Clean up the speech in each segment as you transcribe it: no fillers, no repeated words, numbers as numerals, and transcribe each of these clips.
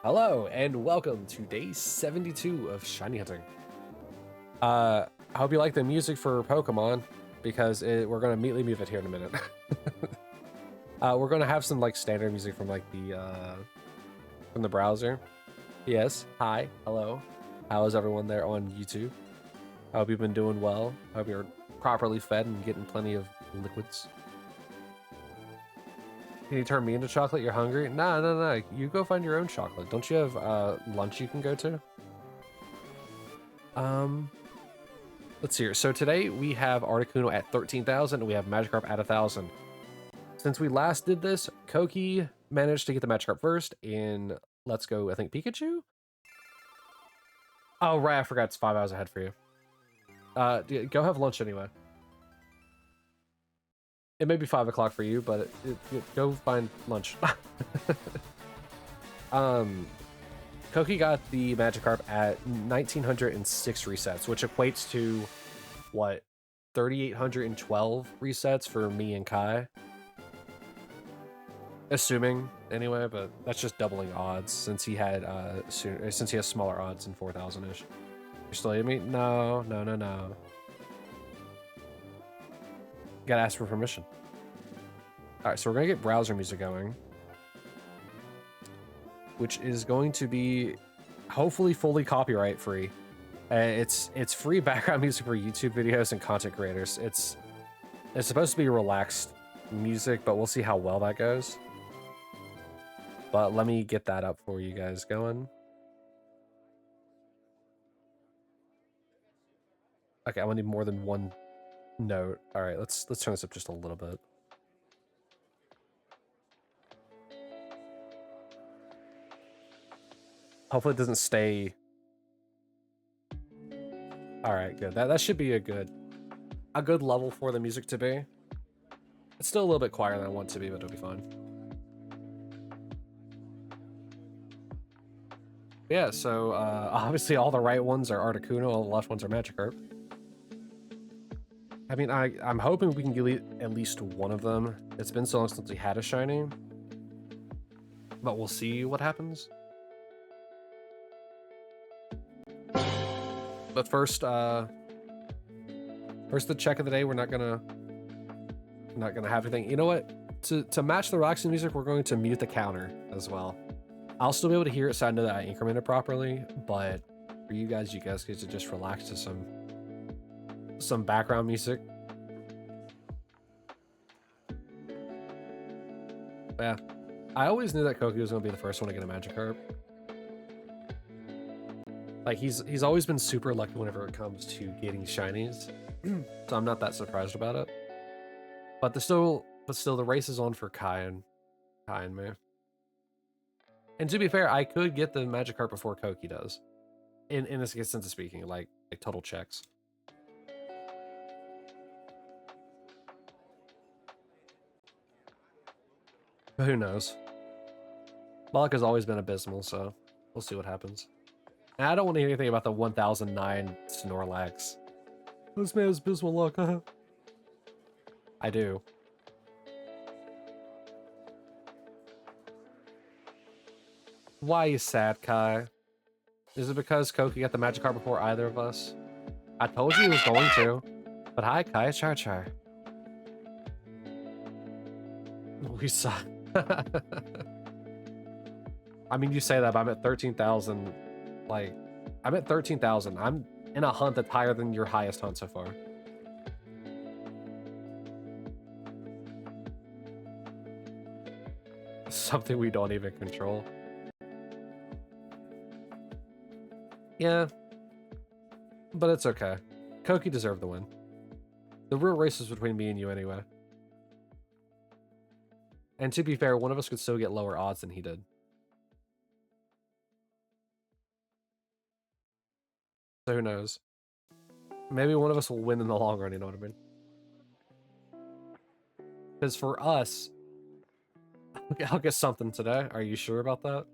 Hello and welcome to day 72 of Shiny Hunting. I hope you like the music for Pokemon because we're gonna immediately move it here in a minute. We're gonna have some like standard music from like from the browser. Yes, hi, hello. How is everyone there on YouTube? I hope you've been doing well. I hope you're properly fed and getting plenty of liquids. Can you turn me into chocolate? You're hungry? No. You go find your own chocolate. Don't you have lunch you can go to? Let's see here. So today we have Articuno at 13,000 and we have Magikarp at 1,000. Since we last did this, Koki managed to get the Magikarp first in Let's Go, I think, Pikachu? Oh, right, I forgot it's 5 hours ahead for you. Go have lunch anyway. It may be 5 o'clock for you, but go find lunch. Koki got the Magikarp at 1,906 resets, which equates to, what, 3,812 resets for me and Kai? Assuming, anyway, but that's just doubling odds since he had, since he has smaller odds than 4,000-ish. You're still hitting me? No. Gotta ask for permission. Alright, so we're gonna get browser music going, which is going to be hopefully fully copyright free. It's free background music for YouTube videos and content creators. It's supposed to be relaxed music, but we'll see how well that goes. But let me get that up for you guys going. Okay, I'm gonna need more than one note. All right, let's turn this up just a little bit. Hopefully it doesn't stay. All right, good. That should be a good level for the music to be. It's still a little bit quieter than I want it to be, but it'll be fine. Yeah, so obviously all the right ones are Articuno, all the left ones are Magikarp. I mean, I'm hoping we can get at least one of them. It's been so long since we had a shiny, but we'll see what happens. But first the check of the day. We're not gonna have anything. You know what? To match the Roxy music, we're going to mute the counter as well. I'll still be able to hear it, so I know that I incremented properly. But for you guys get to just relax to some background music. Yeah, I always knew that Koki was gonna be the first one to get a Magikarp. Like he's always been super lucky whenever it comes to getting shinies, so I'm not that surprised about it. But still the race is on for Kai and me. And to be fair, I could get the Magikarp before Koki does. In this sense of speaking, like total checks. But who knows? My luck has always been abysmal, so we'll see what happens. And I don't want to hear anything about the 1009 Snorlax. This man has abysmal luck, huh? I do. Why are you sad, Kai? Is it because Koki got the Magikarp before either of us? I told you he was going to. But hi, Kai, Char. We suck. I mean, you say that, but I'm at 13,000. Like, I'm at 13,000. I'm in a hunt that's higher than your highest hunt so far. Something we don't even control. Yeah. But it's okay. Koki deserved the win. The real race is between me and you anyway. And to be fair, one of us could still get lower odds than he did. So who knows? Maybe one of us will win in the long run, you know what I mean? Because for us, I'll get something today. Are you sure about that?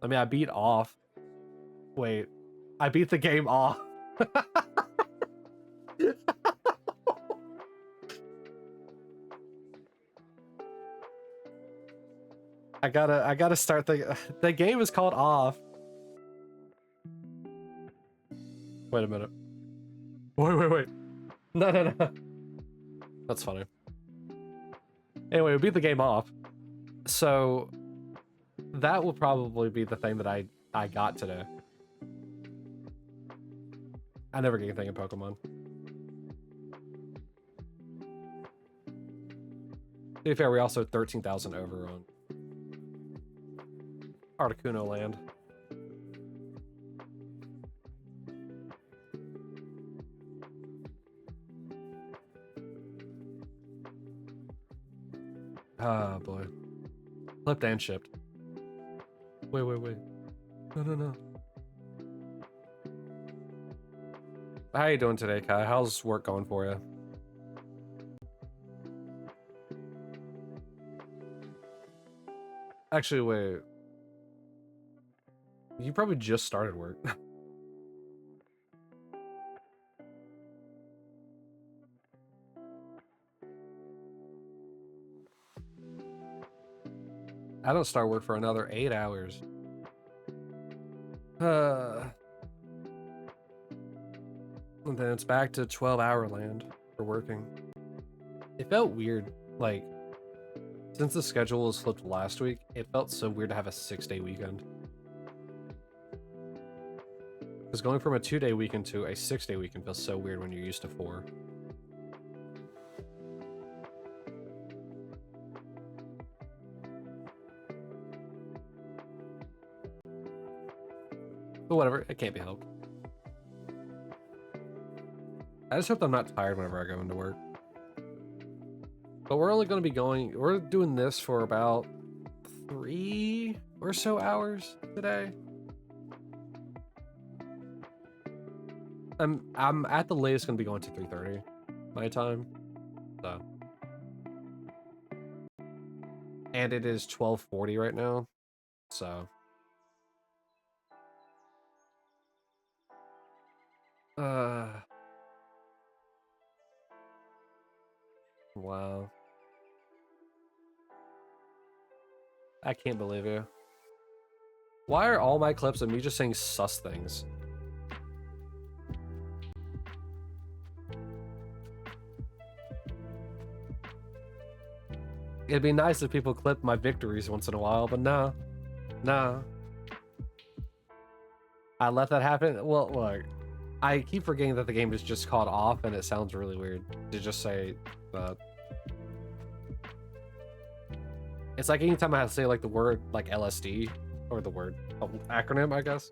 I mean, I beat off. Wait, I beat the game off. I gotta start the game is called off. Wait a minute. Wait. No. That's funny. Anyway, we beat the game off. So that will probably be the thing that I got today. I never get anything in Pokemon. To be fair, we also 13,000 over on Articuno land. Oh boy. Flipped and shipped. Wait. No. How you doing today, Kai? How's work going for you? Actually, wait. You probably just started work. I don't start work for another 8 hours. And then it's back to 12-hour land for working. It felt weird, like, since the schedule was flipped last week, it felt so weird to have a 6-day weekend. Because going from a 2-day weekend to a 6-day weekend feels so weird when you're used to 4. But whatever, it can't be helped. I just hope I'm not tired whenever I go into work. But we're only going to be we're doing this for about 3 or so hours today. I'm at the latest going to be going to 3:30 my time. So. And it is 12:40 right now. So. Wow. I can't believe you. Why are all my clips of me just saying sus things? It'd be nice if people clip my victories once in a while, but no. I let that happen. Well, look, I keep forgetting that the game is just called off, and it sounds really weird to just say that. It's like anytime I have to say like the word like LSD or the word acronym, I guess.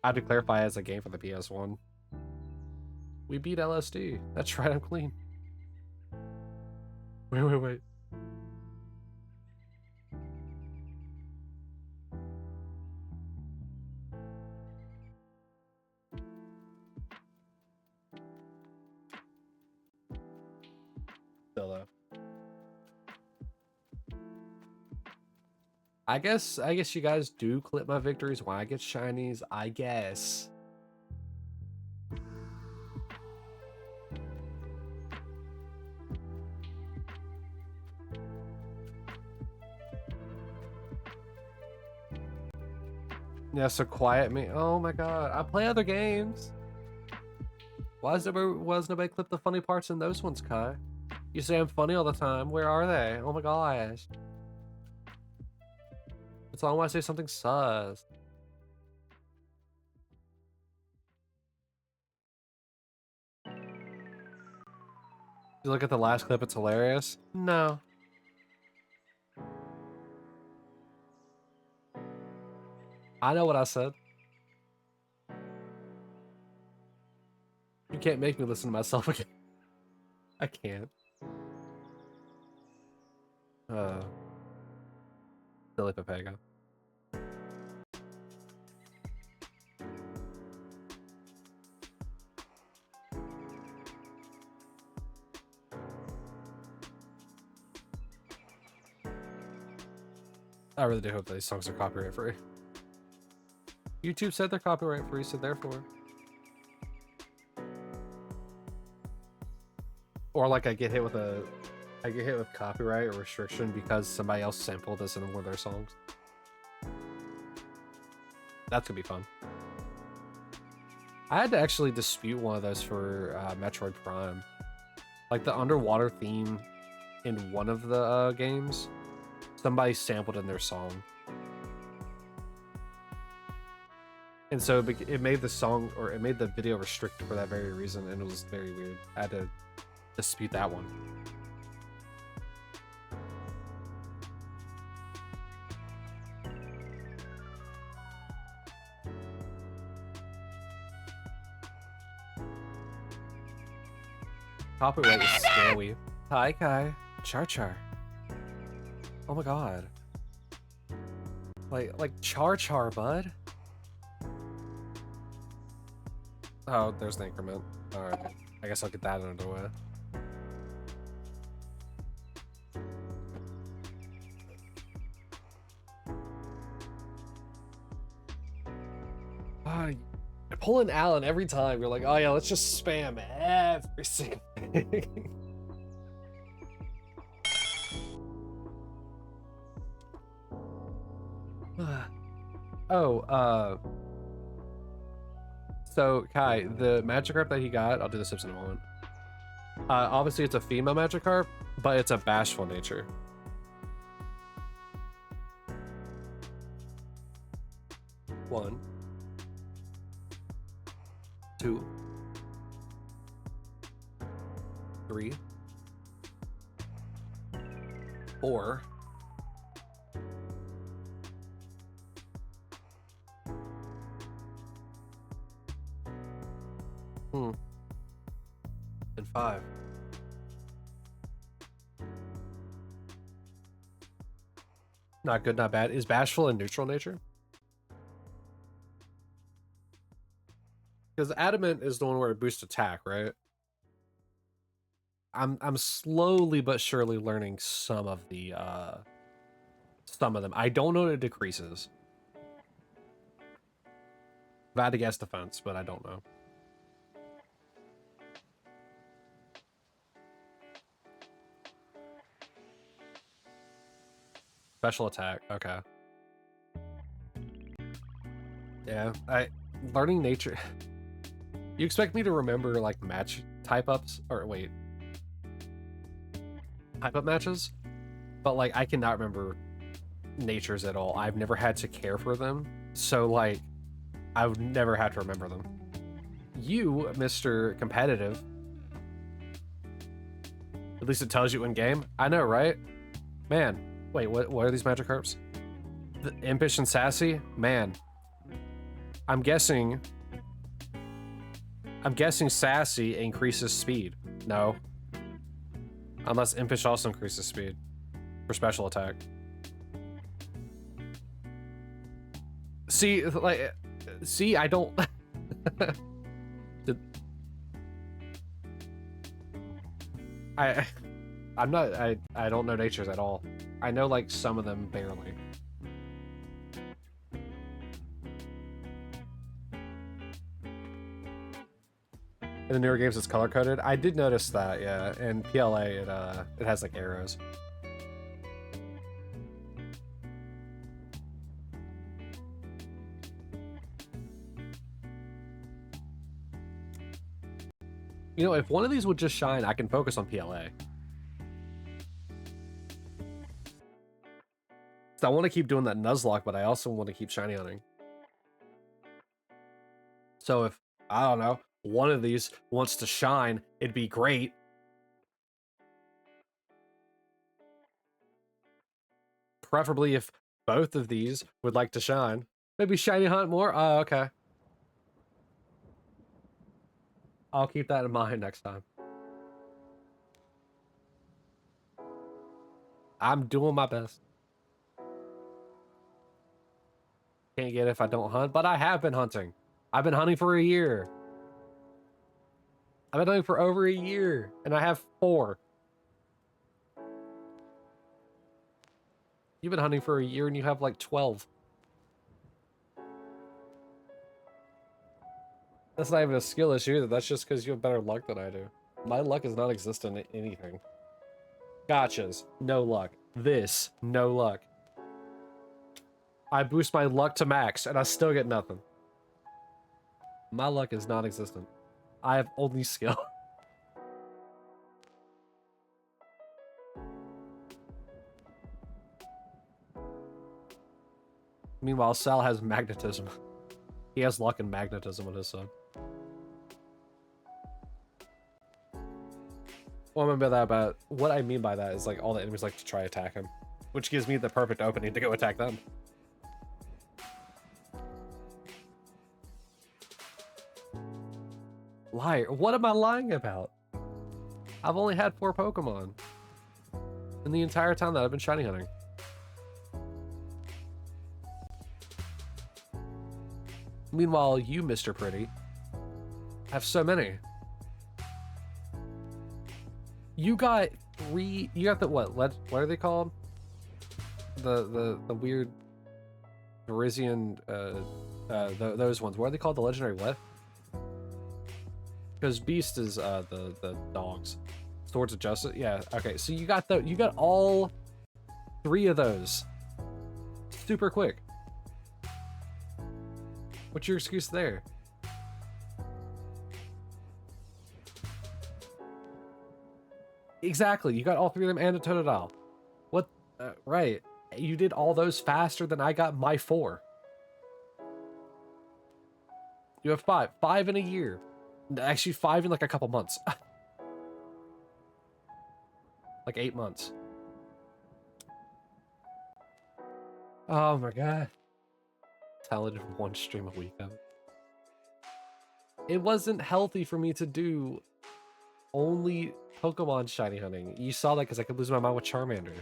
I had to clarify as a game for the PS1. We beat LSD. That's right, I'm clean. Wait. Still though. I guess you guys do clip my victories when I get shinies, I guess. Yeah, so quiet me. Oh my god, I play other games. Why does nobody clip the funny parts in those ones, Kai? You say I'm funny all the time. Where are they? Oh my gosh. It's all when I say something sus. You look at the last clip, it's hilarious. No. I know what I said. You can't make me listen to myself again. I can't. Silly Papega. I really do hope that these songs are copyright free. YouTube said they're copyright free, so therefore. Or like I get hit with a I get hit with copyright or restriction because somebody else sampled this in one of their songs. That's gonna be fun. I had to actually dispute one of those for Metroid Prime. Like the underwater theme in one of the games, somebody sampled in their song. And so it made the song, or it made the video restricted for that very reason, and it was very weird. I had to dispute that one. Copyright is scary. Hi, Kai. Char Char. Oh my god. Like Char Char, bud. Oh, there's the increment. Alright. I guess I'll get that under the way. Pulling Alan every time. You're like, oh yeah, let's just spam every single thing. So Kai, the Magikarp that he got, I'll do the sips in a moment. Obviously it's a female Magikarp, but it's a bashful nature. One. 2. 3. 4. 5. Not good, not bad. Is bashful in neutral nature? Because adamant is the one where it boosts attack, right? I'm slowly but surely learning some of them. I don't know that it decreases. If I had to guess defense, but I don't know. Special attack, okay. Yeah, learning nature. You expect me to remember like match type ups, or wait, type up matches? But like I cannot remember natures at all. I've never had to care for them, so like I would never have to remember them. You, Mr. Competitive, at least it tells you in game. I know, right? Man, wait, what are these Magikarps? The Impish and Sassy? Man, I'm guessing Sassy increases speed. No. Unless Impish also increases speed for special attack. See, I don't... I don't know natures at all. I know like some of them barely. In the newer games, it's color coded. I did notice that, yeah. In PLA, it has like arrows. You know, if one of these would just shine, I can focus on PLA. So I want to keep doing that Nuzlocke, but I also want to keep shiny hunting. So if, I don't know, one of these wants to shine, it'd be great. Preferably if both of these would like to shine. Maybe shiny hunt more? Oh, okay. I'll keep that in mind next time. I'm doing my best. Can't get it if I don't hunt, but I have been hunting. I've been hunting for a year. I've been hunting for over a year, and I have 4. You've been hunting for a year, and you have like 12. That's not even a skill issue either. That's just because you have better luck than I do. My luck is non-existent in anything. Gotchas, no luck. This, no luck. I boost my luck to max, and I still get nothing. My luck is non-existent. I have only skill. Meanwhile, Sal has magnetism. He has luck and magnetism on his side. What I mean by that is like all the enemies like to try attack him, which gives me the perfect opening to go attack them. Liar. What am I lying about? I've only had 4 Pokemon in the entire time that I've been shiny hunting. Meanwhile, you, Mr. Pretty, have so many. You got 3. You got the what are they called? The weird Parisian those ones. What are they called? The legendary what? Because Beast is the dogs. Swords of Justice. Yeah. Okay. So you got all 3 of those. Super quick. What's your excuse there? Exactly. You got all 3 of them and a Totodile. What? Right. You did all those faster than I got my 4. You have 5. 5 in a year. Actually, 5 in like a couple months. Like 8 months. Oh my god. Talented 1 stream a week. It wasn't healthy for me to do only Pokemon shiny hunting. You saw that because I could lose my mind with Charmander.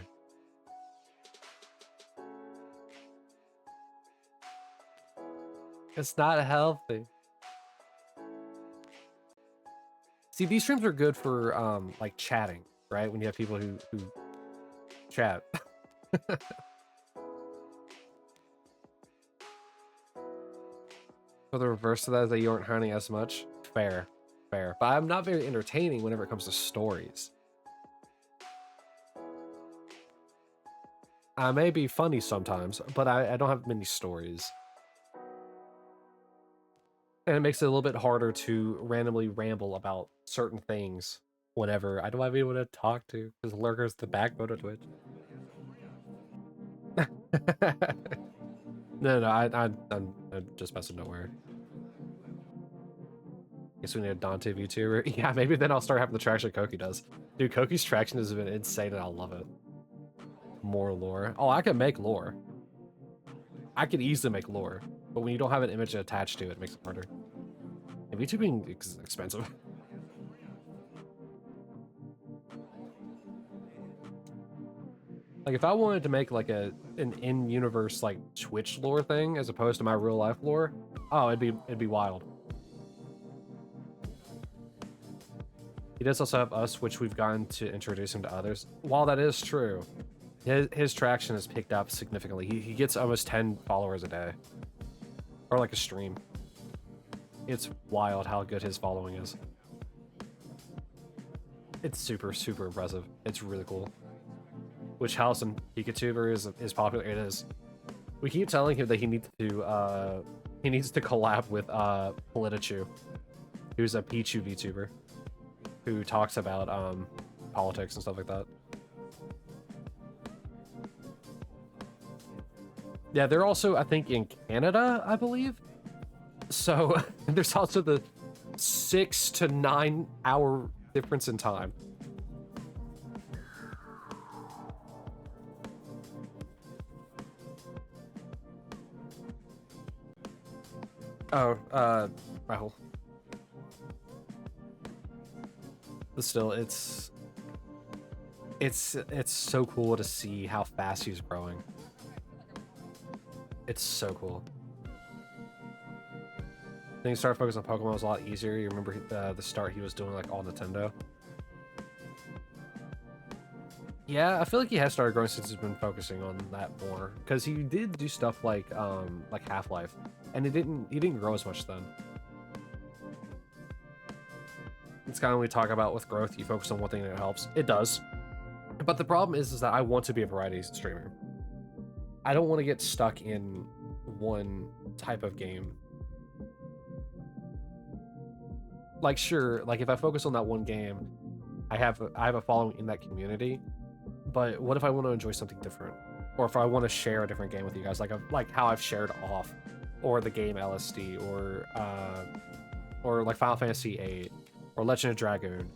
It's not healthy. See, these streams are good for like chatting, right? When you have people who chat. For the reverse of that is that you aren't hunting as much. Fair. But I'm not very entertaining whenever it comes to stories. I may be funny sometimes, but I don't have many stories. And it makes it a little bit harder to randomly ramble about certain things whenever I don't have anyone to talk to, because Lurker's the backbone of Twitch. No, I'm just messing, don't worry. Guess we need a Dante VTuber. Yeah, maybe then I'll start having the traction Koki does. Dude, Koki's traction has been insane and I love it. More lore. Oh, I can make lore. I could easily make lore, but when you don't have an image attached to it, it makes it harder. And VTubing is expensive. Like if I wanted to make like an in-universe like Twitch lore thing as opposed to my real life lore, oh, it'd be wild. He does also have us, which we've gotten to introduce him to others. While that is true, his traction has picked up significantly. He gets almost 10 followers a day. Or like a stream. It's wild how good his following is. It's super, super impressive. It's really cool. Which house and PikaTuber is popular. It is. We keep telling him that he needs to collab with Politichu, who's a Pichu VTuber, who talks about politics and stuff like that. Yeah, they're also, I think, in Canada, I believe. So there's also the 6 to 9 hour difference in time. Oh, Rahul. But still, it's so cool to see how fast he's growing. It's so cool. Then he started focusing on Pokemon, was a lot easier. You remember the start he was doing like all Nintendo. Yeah, I feel like he has started growing since he's been focusing on that more, because he did do stuff like Half-Life, and he didn't grow as much then. It's kind of what we talk about with growth. You focus on one thing and it helps. It does, But the problem is that I want to be a variety streamer. I don't want to get stuck in one type of game. Like, sure, like if I focus on that one game, I have a following in that community. But what if I want to enjoy something different, or if I want to share a different game with you guys, like how I've shared off, or the game LSD, or like Final Fantasy VIII, or Legend of Dragoon.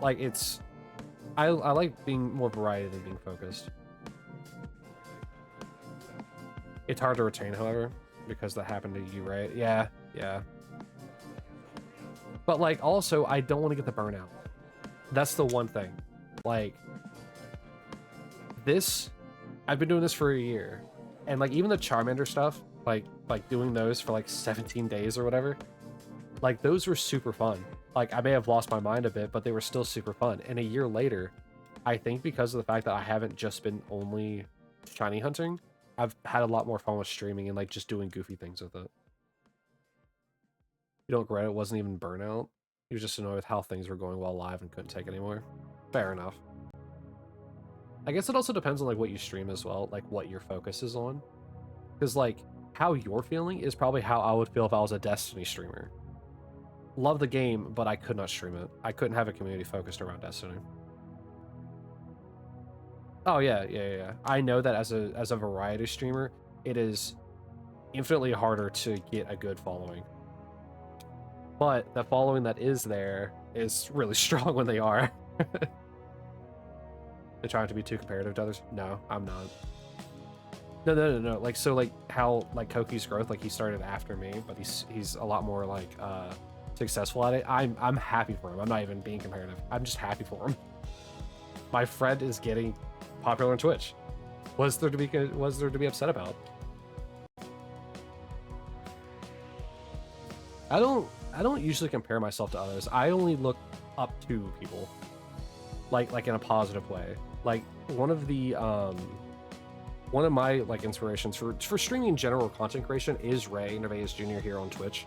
Like I like being more variety than being focused. It's hard to retain, however, because that happened to you, right? Yeah. But like, also, I don't want to get the burnout. That's the one thing. Like, I've been doing this for a year, and like even the Charmander stuff, like doing those for like 17 days or whatever, like those were super fun. Like I may have lost my mind a bit, but they were still super fun. And a year later, I think because of the fact that I haven't just been only shiny hunting, I've had a lot more fun with streaming and like just doing goofy things with it. You don't regret it wasn't even burnout. You were just annoyed with how things were going while live and couldn't take anymore. Fair enough. I guess it also depends on like what you stream as well, like what your focus is on. Because like how you're feeling is probably how I would feel if I was a Destiny streamer. Love the game, but I could not stream it. I couldn't have a community focused around Destiny. Oh yeah. I know that as a variety streamer, it is infinitely harder to get a good following. But the following that is there is really strong when they are. They're trying to be too comparative to others? No, I'm not. No. Like, so like how like Koki's growth, like he started after me, but he's a lot more like successful at it. I'm happy for him. I'm not even being comparative. I'm just happy for him. My friend is getting popular on Twitch. Was there to be upset about? I don't usually compare myself to others. I only look up to people, like in a positive way. Like one of my like inspirations for streaming general content creation is Ray Nervaez Jr. here on Twitch.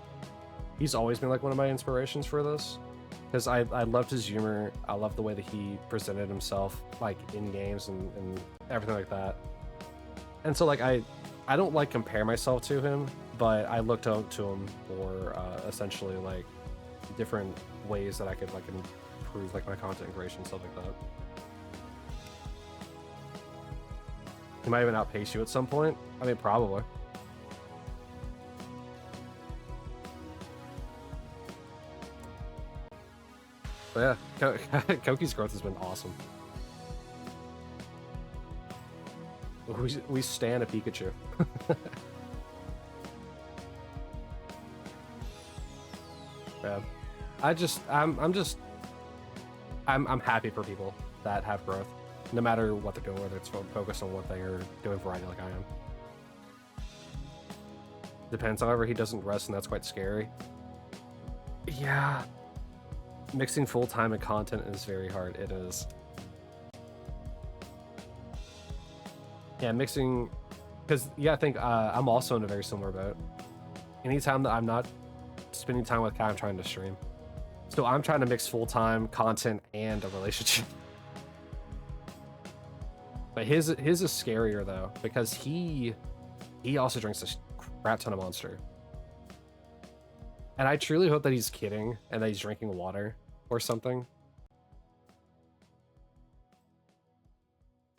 He's always been like one of my inspirations for this, because I loved his humor. I loved the way that he presented himself like in games and everything like that. And so like I don't like compare myself to him, but I looked up to him for essentially like different ways that I could like improve like my content creation, stuff like that. He might even outpace you at some point. I mean, probably. But yeah, Koki's growth has been awesome. We stan a Pikachu. Yeah. I'm happy for people that have growth, no matter what they're doing, whether it's focused on one thing or doing variety like I am. Depends, however, he doesn't rest, and that's quite scary. Yeah. Mixing full-time and content is very hard. It is. Yeah, mixing, because yeah, I think I'm also in a very similar boat. Anytime that I'm not spending time with Kai, I'm trying to stream. So I'm trying to mix full-time content and a relationship. But his is scarier though, because he also drinks a crap ton of Monster. And I truly hope that he's kidding and that he's drinking water or something.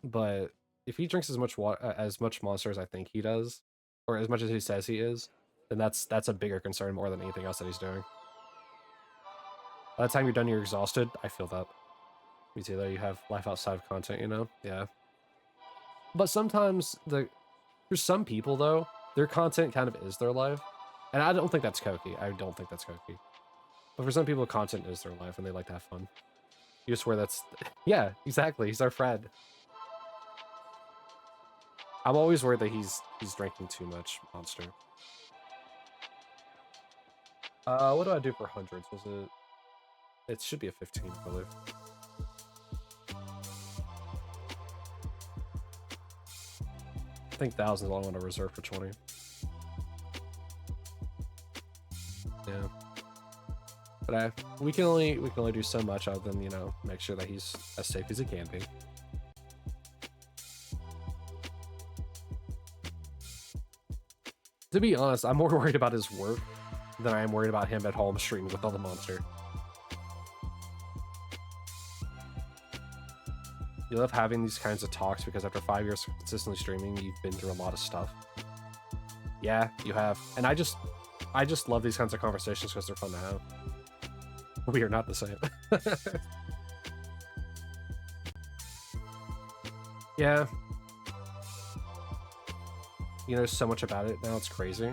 But if he drinks as much water, as much Monster as I think he does, or as much as he says he is, then that's a bigger concern more than anything else that he's doing. By the time you're done, you're exhausted. I feel that. Me too, though. You have life outside of content, you know? Yeah. But sometimes, for some people, though, their content kind of is their life. And I don't think that's Koki. I don't think that's Koki. But for some people, content is their life, and they like to have fun. You just swear that's... Yeah, exactly. He's our friend. I'm always worried that he's drinking too much Monster. What do I do for hundreds? Was it... It should be a 15, probably. I think thousands I want to reserve for 20. Yeah. But we can only do so much other than, you know, make sure that he's as safe as he can be. To be honest, I'm more worried about his work than I am worried about him at home streaming with all the monster. You love having these kinds of talks because after 5 years of consistently streaming, you've been through a lot of stuff. Yeah, you have. And I just love these kinds of conversations because they're fun to have. We are not the same. Yeah. You know so much about it now, it's crazy.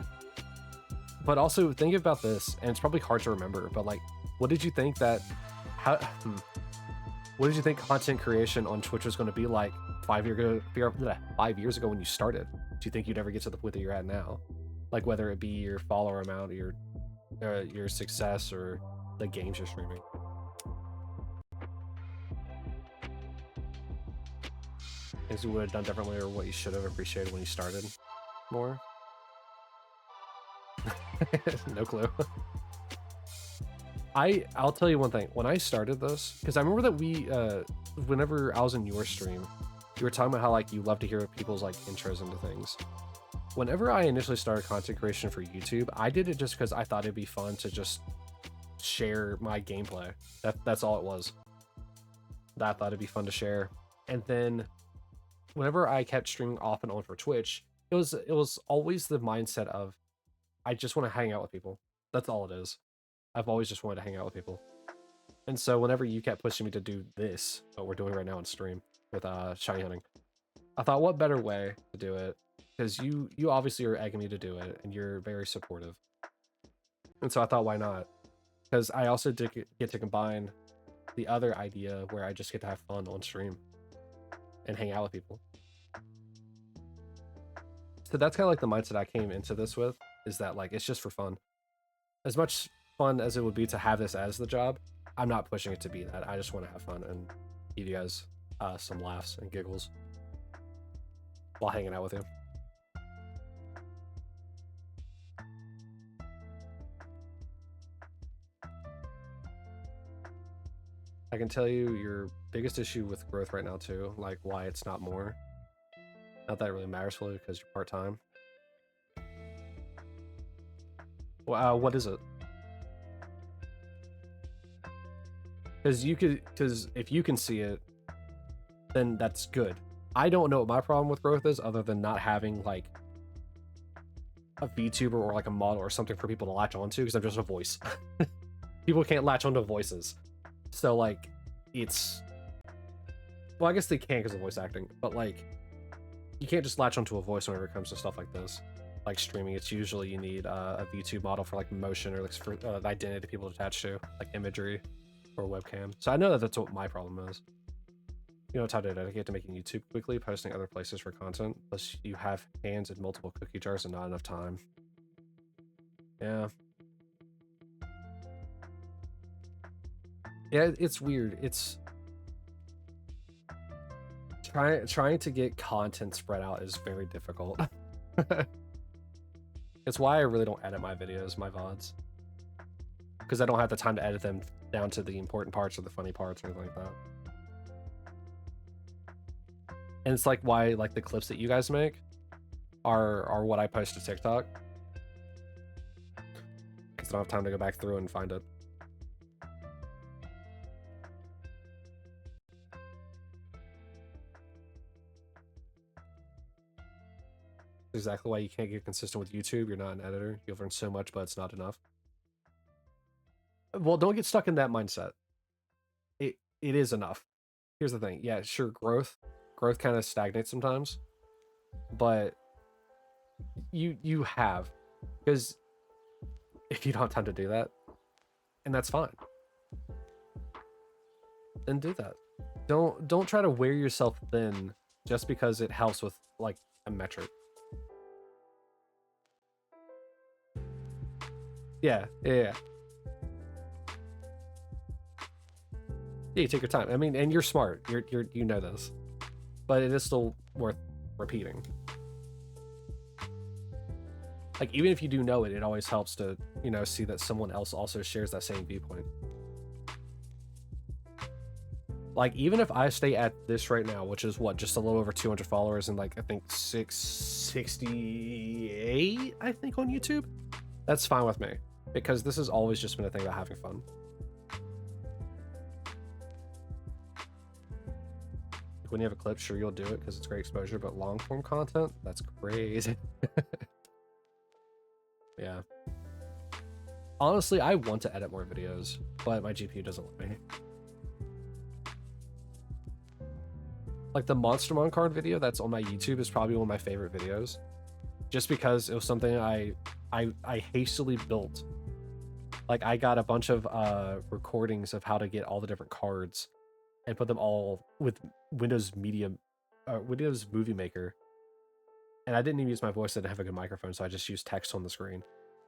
But also think about this, and it's probably hard to remember, but like, what did you think that what did you think content creation on Twitch was going to be like 5 years ago when you started? Do you think you'd ever get to the point that you're at now? Like whether it be your follower amount, or your success, or the games you're streaming. Things you would have done differently, or what you should have appreciated when you started more? No clue. I'll tell you one thing. When I started this, because I remember that we whenever I was in your stream, you were talking about how like you love to hear people's like intros into things. Whenever I initially started content creation for YouTube, I did it just because I thought it'd be fun to just share my gameplay. That's all it was. That I thought it'd be fun to share. And then whenever I kept streaming off and on for Twitch, it was always the mindset of I just want to hang out with people. That's all it is. I've always just wanted to hang out with people. And so whenever you kept pushing me to do this, what we're doing right now on stream with shiny hunting, I thought, what better way to do it? Because you obviously are egging me to do it, and you're very supportive. And so I thought, why not? Because I also did get to combine the other idea where I just get to have fun on stream and hang out with people. So that's kind of like the mindset I came into this with, is that like it's just for fun. As much fun as it would be to have this as the job, I'm not pushing it to be that. I just want to have fun and give you guys some laughs and giggles while hanging out with you. I can tell you your biggest issue with growth right now too, like why it's not more. Not that it really matters fully because you're part-time. Well, what is it? Because if you can see it, then that's good. I don't know what my problem with growth is, other than not having like a VTuber or like a model or something for people to latch onto, because I'm just a voice. People can't latch onto voices. So like, it's, well, I guess they can because of voice acting, but like, you can't just latch onto a voice whenever it comes to stuff like this. Like streaming, it's usually you need a VTube model for like motion, or like for identity people attached to, like imagery or webcam. So I know that that's what my problem is. You know, it's how to dedicate to making YouTube quickly, posting other places for content, plus you have hands in multiple cookie jars and not enough time. Yeah. Yeah, it's weird. It's trying to get content spread out is very difficult. It's why I really don't edit my videos, my VODs. Because I don't have the time to edit them down to the important parts or the funny parts or anything like that. And it's like why like the clips that you guys make are what I post to TikTok. Because I don't have time to go back through and find it. Exactly why you can't get consistent with YouTube. You're not an editor. You've learned so much, but it's not enough. Well, don't get stuck in that mindset. It is enough. Here's the thing. Yeah, sure, growth kind of stagnates sometimes, but you have, because if you don't have time to do that, and that's fine, then do that. Don't try to wear yourself thin just because it helps with like a metric. Yeah. Yeah, you take your time. I mean, and you're smart. You know this, but it is still worth repeating. Like, even if you do know it, it always helps to, you know, see that someone else also shares that same viewpoint. Like, even if I stay at this right now, which is what, just a little over 200 followers and like, I think 668, I think, on YouTube, that's fine with me, because this has always just been a thing about having fun. When you have a clip, sure, you'll do it because it's great exposure, but long form content, that's crazy. Yeah. Honestly, I want to edit more videos, but my GPU doesn't let me. Like, the Monstermon card video that's on my YouTube is probably one of my favorite videos, just because it was something I hastily built. Like, I got a bunch of recordings of how to get all the different cards and put them all with Windows Movie Maker. And I didn't even use my voice. I didn't have a good microphone, so I just used text on the screen.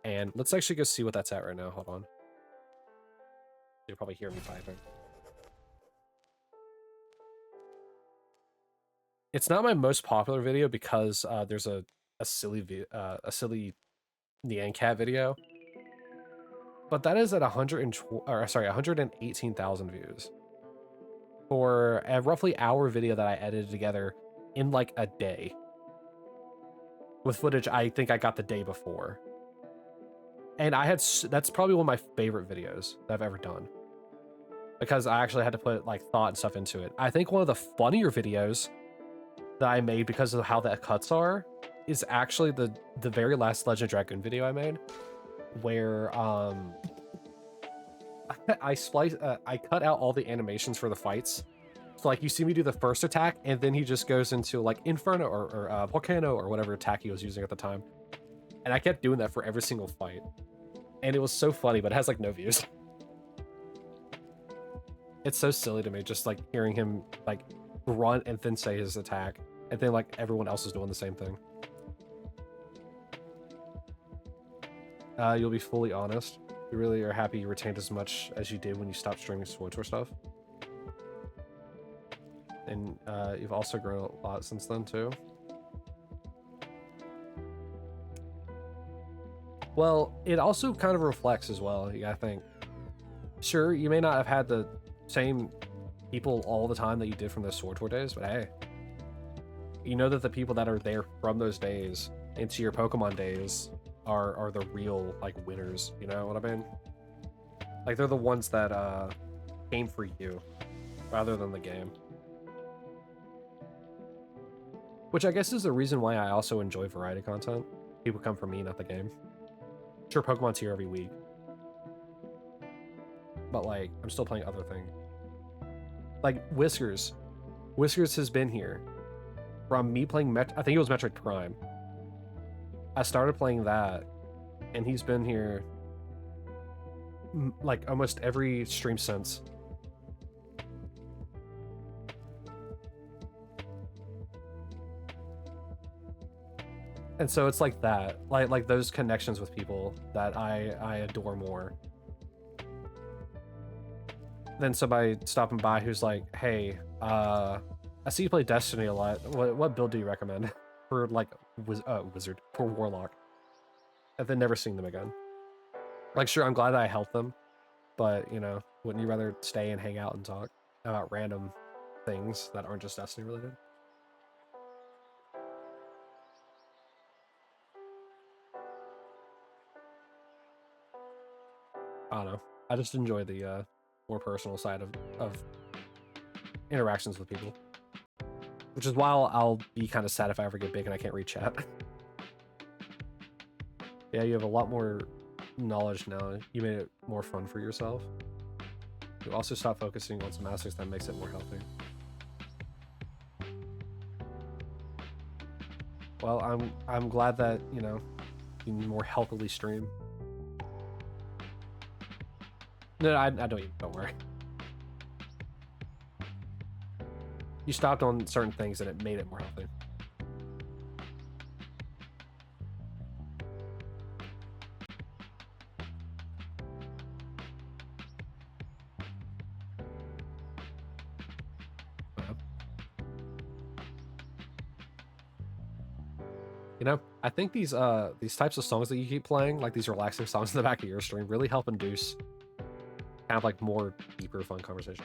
And let's actually go see what that's at right now. Hold on. You'll probably hear me typing. It's not my most popular video because there's a silly Nyan Cat video, but that is at 118,000 views for a roughly hour video that I edited together in like a day with footage I think I got the day before. And that's probably one of my favorite videos that I've ever done, because I actually had to put like thought and stuff into it. I think one of the funnier videos that I made, because of how the cuts are, is actually the very last Legend Dragoon video I made, where I cut out all the animations for the fights. So like, you see me do the first attack, and then he just goes into like Inferno or Volcano or whatever attack he was using at the time, and I kept doing that for every single fight, and it was so funny, but it has like no views. It's so silly to me, just like hearing him like grunt and then say his attack, and then like everyone else is doing the same thing. You'll be fully honest. You really are happy you retained as much as you did when you stopped streaming Sword Tour stuff. And you've also grown a lot since then too. Well, it also kind of reflects as well, you gotta think. Sure, you may not have had the same people all the time that you did from those Sword Tour days, but hey, you know that the people that are there from those days into your Pokemon days are the real like winners, you know what I mean? Like, they're the ones that came for you rather than the game. Which I guess is the reason why I also enjoy variety content. People come for me, not the game. Sure, Pokemon's here every week, but like, I'm still playing other things. Like Whiskers. Whiskers has been here from me playing I think it was Metroid Prime. I started playing that, and he's been here like almost every stream since. And so it's like that, like those connections with people that I adore more than somebody stopping by who's like, hey, I see you play Destiny a lot. What build do you recommend for like Wizard, for Warlock? And then never seeing them again. Like, sure, I'm glad that I helped them, but you know, wouldn't you rather stay and hang out and talk about random things that aren't just Destiny related? I don't know. I just enjoy the more personal side of interactions with people, which is why I'll be kind of sad if I ever get big and I can't read chat. Yeah, you have a lot more knowledge now. You made it more fun for yourself. You also stop focusing on some aspects that makes it more healthy. Well, I'm glad that, you know, you can more healthily stream. No, I don't worry. You stopped on certain things and it made it more healthy. You know, I think these types of songs that you keep playing, like these relaxing songs in the back of your stream, really help induce kind of like more deeper, fun conversation.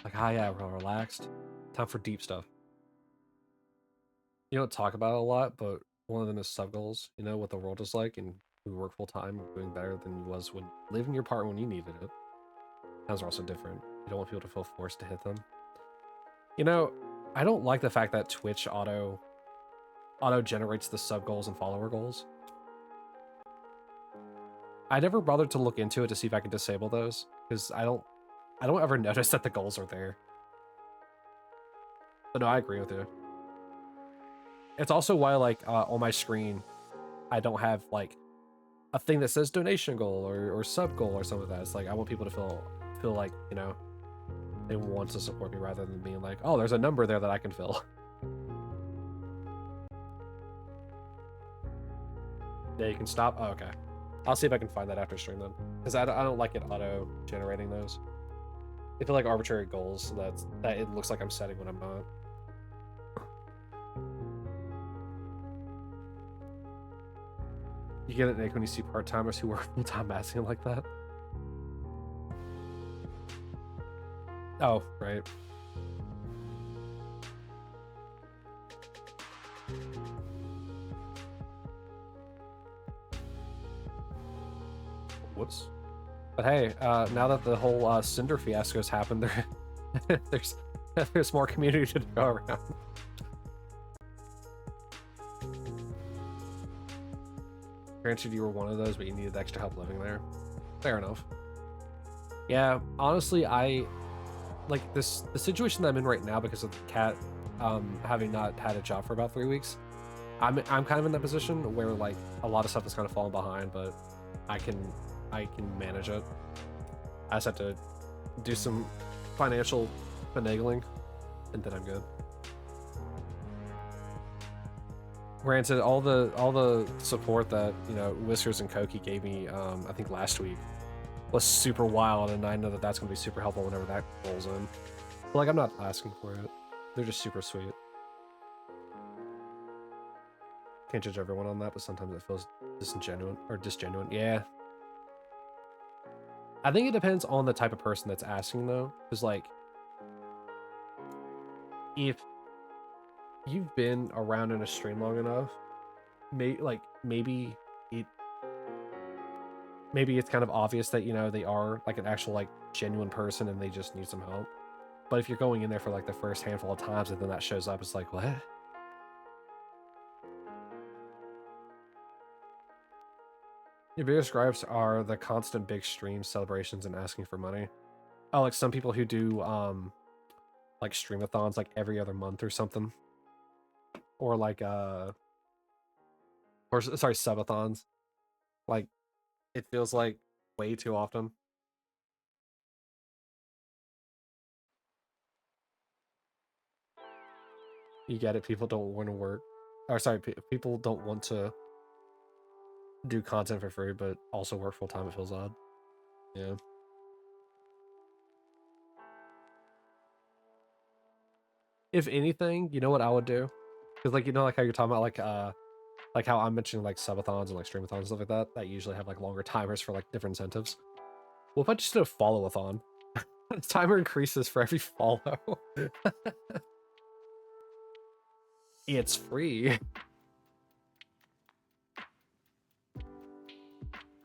Like, ah, yeah, we're all relaxed. Time for deep stuff. You don't talk about it a lot, but one of them is sub goals. You know what the world is like, and we work full time, doing better than you was when living your part when you needed it. Those are also different. You don't want people to feel forced to hit them. You know, I don't like the fact that Twitch auto generates the sub goals and follower goals. I never bothered to look into it to see if I can disable those, because I don't ever notice that the goals are there. But no, I agree with you. It's also why, like, on my screen, I don't have, like, a thing that says donation goal or sub goal or something like that. It's like, I want people to feel like, you know, they want to support me rather than being like, oh, there's a number there that I can fill. Yeah, you can stop. Oh, okay. I'll see if I can find that after stream then, because I don't like it auto generating those. They feel like arbitrary goals that it looks like I'm setting when I'm not. You get it, Nick, when you see part-timers who work full-time asking like that? Oh, right. Whoops. But hey, now that the whole Cinder fiasco's happened, there's more community to go around. Granted, you were one of those, but you needed extra help living there. Fair enough. Yeah, honestly, I like the situation that I'm in right now because of the cat having not had a job for about 3 weeks. I'm kind of in that position where like a lot of stuff is kind of falling behind, but I can manage it. I just have to do some financial finagling, and then I'm good. Granted, all the support that, you know, Whiskers and Koki gave me, I think last week, was super wild, and I know that that's gonna be super helpful whenever that rolls in. But like, I'm not asking for it. They're just super sweet. Can't judge everyone on that, but sometimes it feels disgenuine. Yeah. I think it depends on the type of person that's asking, though, because like, if you've been around in a stream long enough, maybe it's kind of obvious that, you know, they are like an actual like genuine person and they just need some help. But if you're going in there for like the first handful of times and then that shows up, it's like, what? Your biggest gripes are the constant big stream celebrations and asking for money. Oh, like some people who do like streamathons like every other month or something. Or like sorry, subathons. Like, it feels like way too often. You get it, people don't want to work. Or sorry, people don't want to do content for free, but also work full time. It feels odd. Yeah. If anything, you know what I would do? Because like, you know, like how you're talking about like how I'm mentioning like subathons and like streamathons and stuff like that, that usually have like longer timers for like different incentives. Well, if I just did a follow-a-thon, the timer increases for every follow. It's free.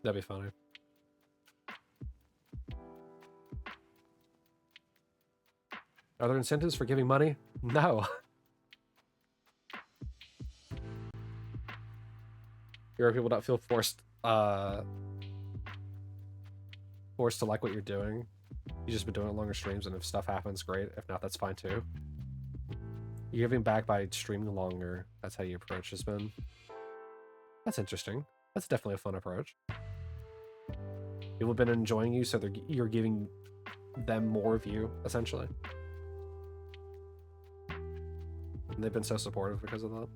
That'd be funny. Are there incentives for giving money? No. Here are people that feel forced to like what you're doing. You've just been doing it longer streams, and if stuff happens, great. If not, that's fine too. You're giving back by streaming longer. That's how your approach has been. That's interesting. That's definitely a fun approach. People have been enjoying you, so you're giving them more of you, essentially. And they've been so supportive because of that.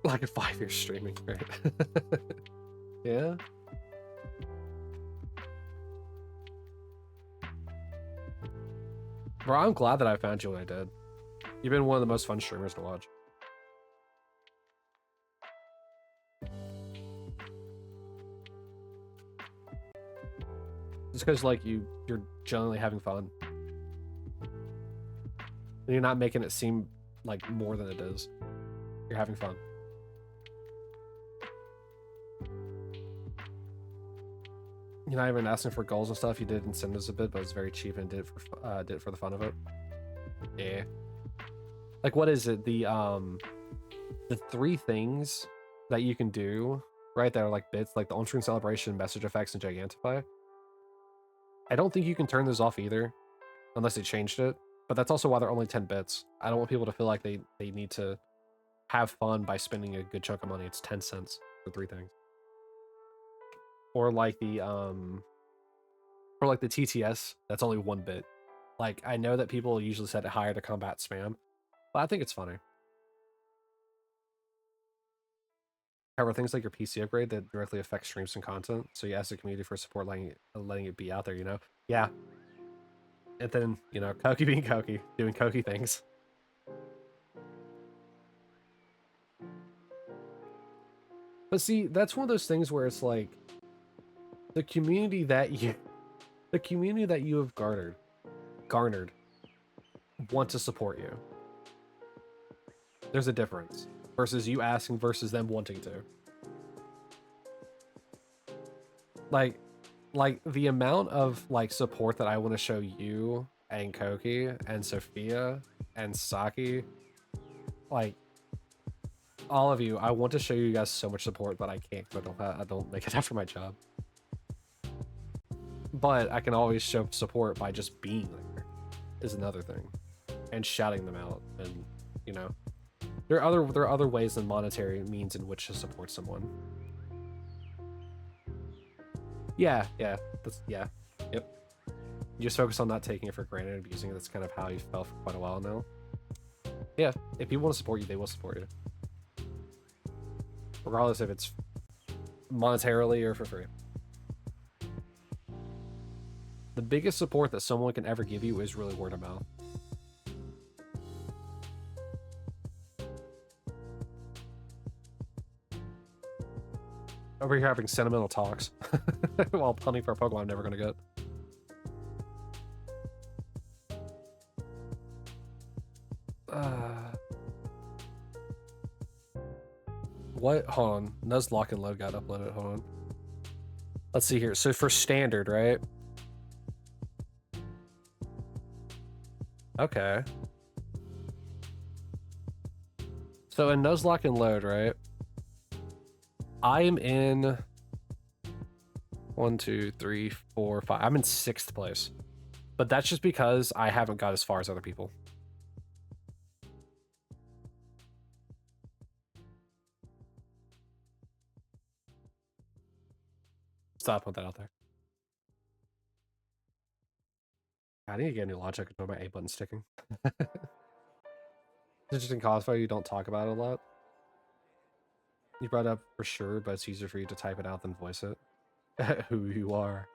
Like a 5 year streaming, right? Yeah. Bro, I'm glad that I found you when I did. You've been one of the most fun streamers to watch. Just because, like, you're generally having fun. And you're not making it seem like more than it is. You're having fun. You're not even asking for goals and stuff. You did incentives a bit, but it's very cheap and did it for the fun of it. Yeah. Like, what is it? The 3 things that you can do, right? That are like bits, like the on-screen celebration, message effects, and gigantify. I don't think you can turn those off either, unless they changed it. But that's also why they're only 10 bits. I don't want people to feel like they need to have fun by spending a good chunk of money. It's 10 cents for 3 things. Or like the TTS, that's only 1 bit. Like, I know that people usually set it higher to combat spam, but I think it's funny. However, things like your PC upgrade that directly affect streams and content, so you ask the community for support, letting it be out there, you know? Yeah. And then, you know, Koki being Koki, doing Koki things. But see, that's one of those things where it's like, the community that you have garnered want to support you. There's a difference versus you asking versus them wanting to. Like the amount of like support that I want to show you and Koki and Sophia and Saki, like all of you, I want to show you guys so much support, but I can't. I don't make it after my job. But I can always show support by just being there, is another thing, and shouting them out, and you know, there are other ways than monetary means in which to support someone. Yeah, yep. You just focus on not taking it for granted and abusing it. That's kind of how you felt for quite a while now. Yeah, if people want to support you, they will support you, regardless if it's monetarily or for free. The biggest support that someone can ever give you is really word of mouth. Over here having sentimental talks while punting for a Pokemon I'm never gonna get. What? Hold on. Nuzlocke and Load got uploaded. Hold on. Let's see here. So for standard, right? Okay. So in Nuzlocke and Load, right? I am in 1, 2, 3, 4, 5. I'm in 6th place. But that's just because I haven't got as far as other people. Stop, put that out there. I need to get a new logic. I know my A button sticking. It's interesting cosplay. You don't talk about it a lot. You brought it up for sure, but it's easier for you to type it out than voice it. Who you are.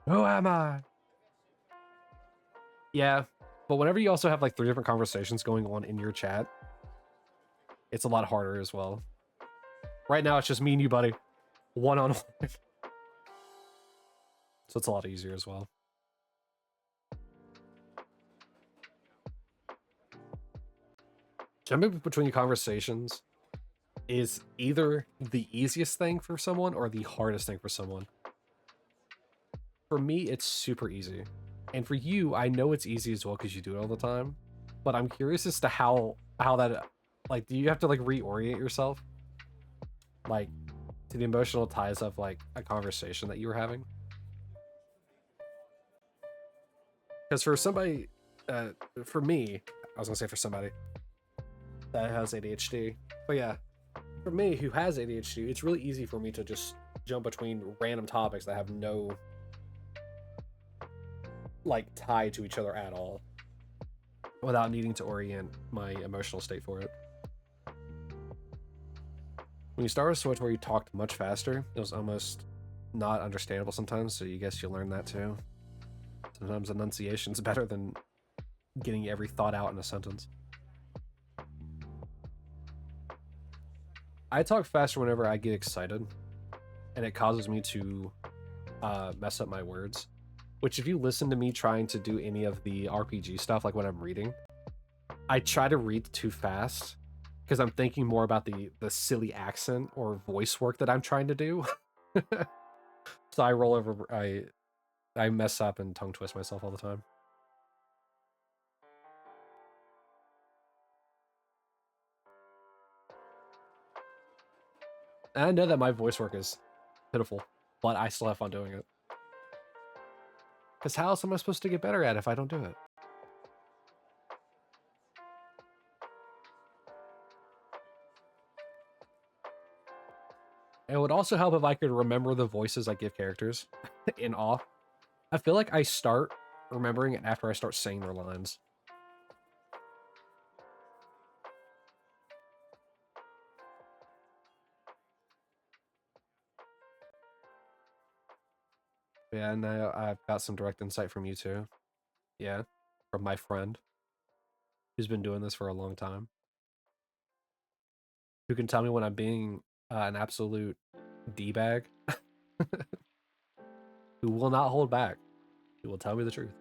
Who am I? Yeah, but whenever you also have like 3 different conversations going on in your chat, it's a lot harder as well. Right now, it's just me and you, buddy. One-on-one. So it's a lot easier as well. Jumping between conversations is either the easiest thing for someone or the hardest thing for someone. For me, it's super easy. And for you, I know it's easy as well because you do it all the time. But I'm curious as to how that, like, do you have to like reorient yourself? Like, to the emotional ties of like a conversation that you were having? Because for somebody, for me, I was gonna say for somebody that has ADHD, but yeah, for me who has ADHD, it's really easy for me to just jump between random topics that have no like tie to each other at all without needing to orient my emotional state for it. When you start with Switch where you talked much faster, it was almost not understandable sometimes, so you guess you learn that too. Sometimes enunciation's better than getting every thought out in a sentence. I talk faster whenever I get excited, and it causes me to mess up my words. Which, if you listen to me trying to do any of the RPG stuff, like when I'm reading, I try to read too fast because I'm thinking more about the silly accent or voice work that I'm trying to do. So I roll over, I mess up and tongue twist myself all the time. And I know that my voice work is pitiful, but I still have fun doing it. Because how else am I supposed to get better at it if I don't do it? It would also help if I could remember the voices I give characters in awe. I feel like I start remembering it after I start saying their lines. Yeah, and I've got some direct insight from you too. Yeah, from my friend who's been doing this for a long time. Who can tell me when I'm being an absolute D-bag. Who will not hold back. Who will tell me the truth.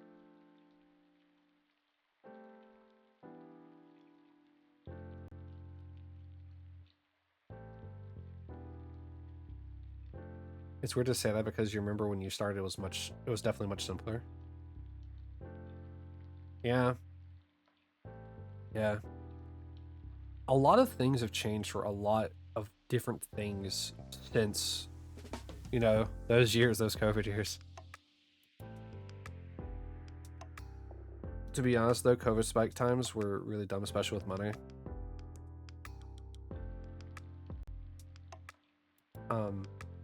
It's weird to say that because you remember when you started, it was definitely much simpler. Yeah. Yeah. A lot of things have changed for a lot of different things since, you know, those years, those COVID years. To be honest, though, COVID spike times were really dumb, especially with money.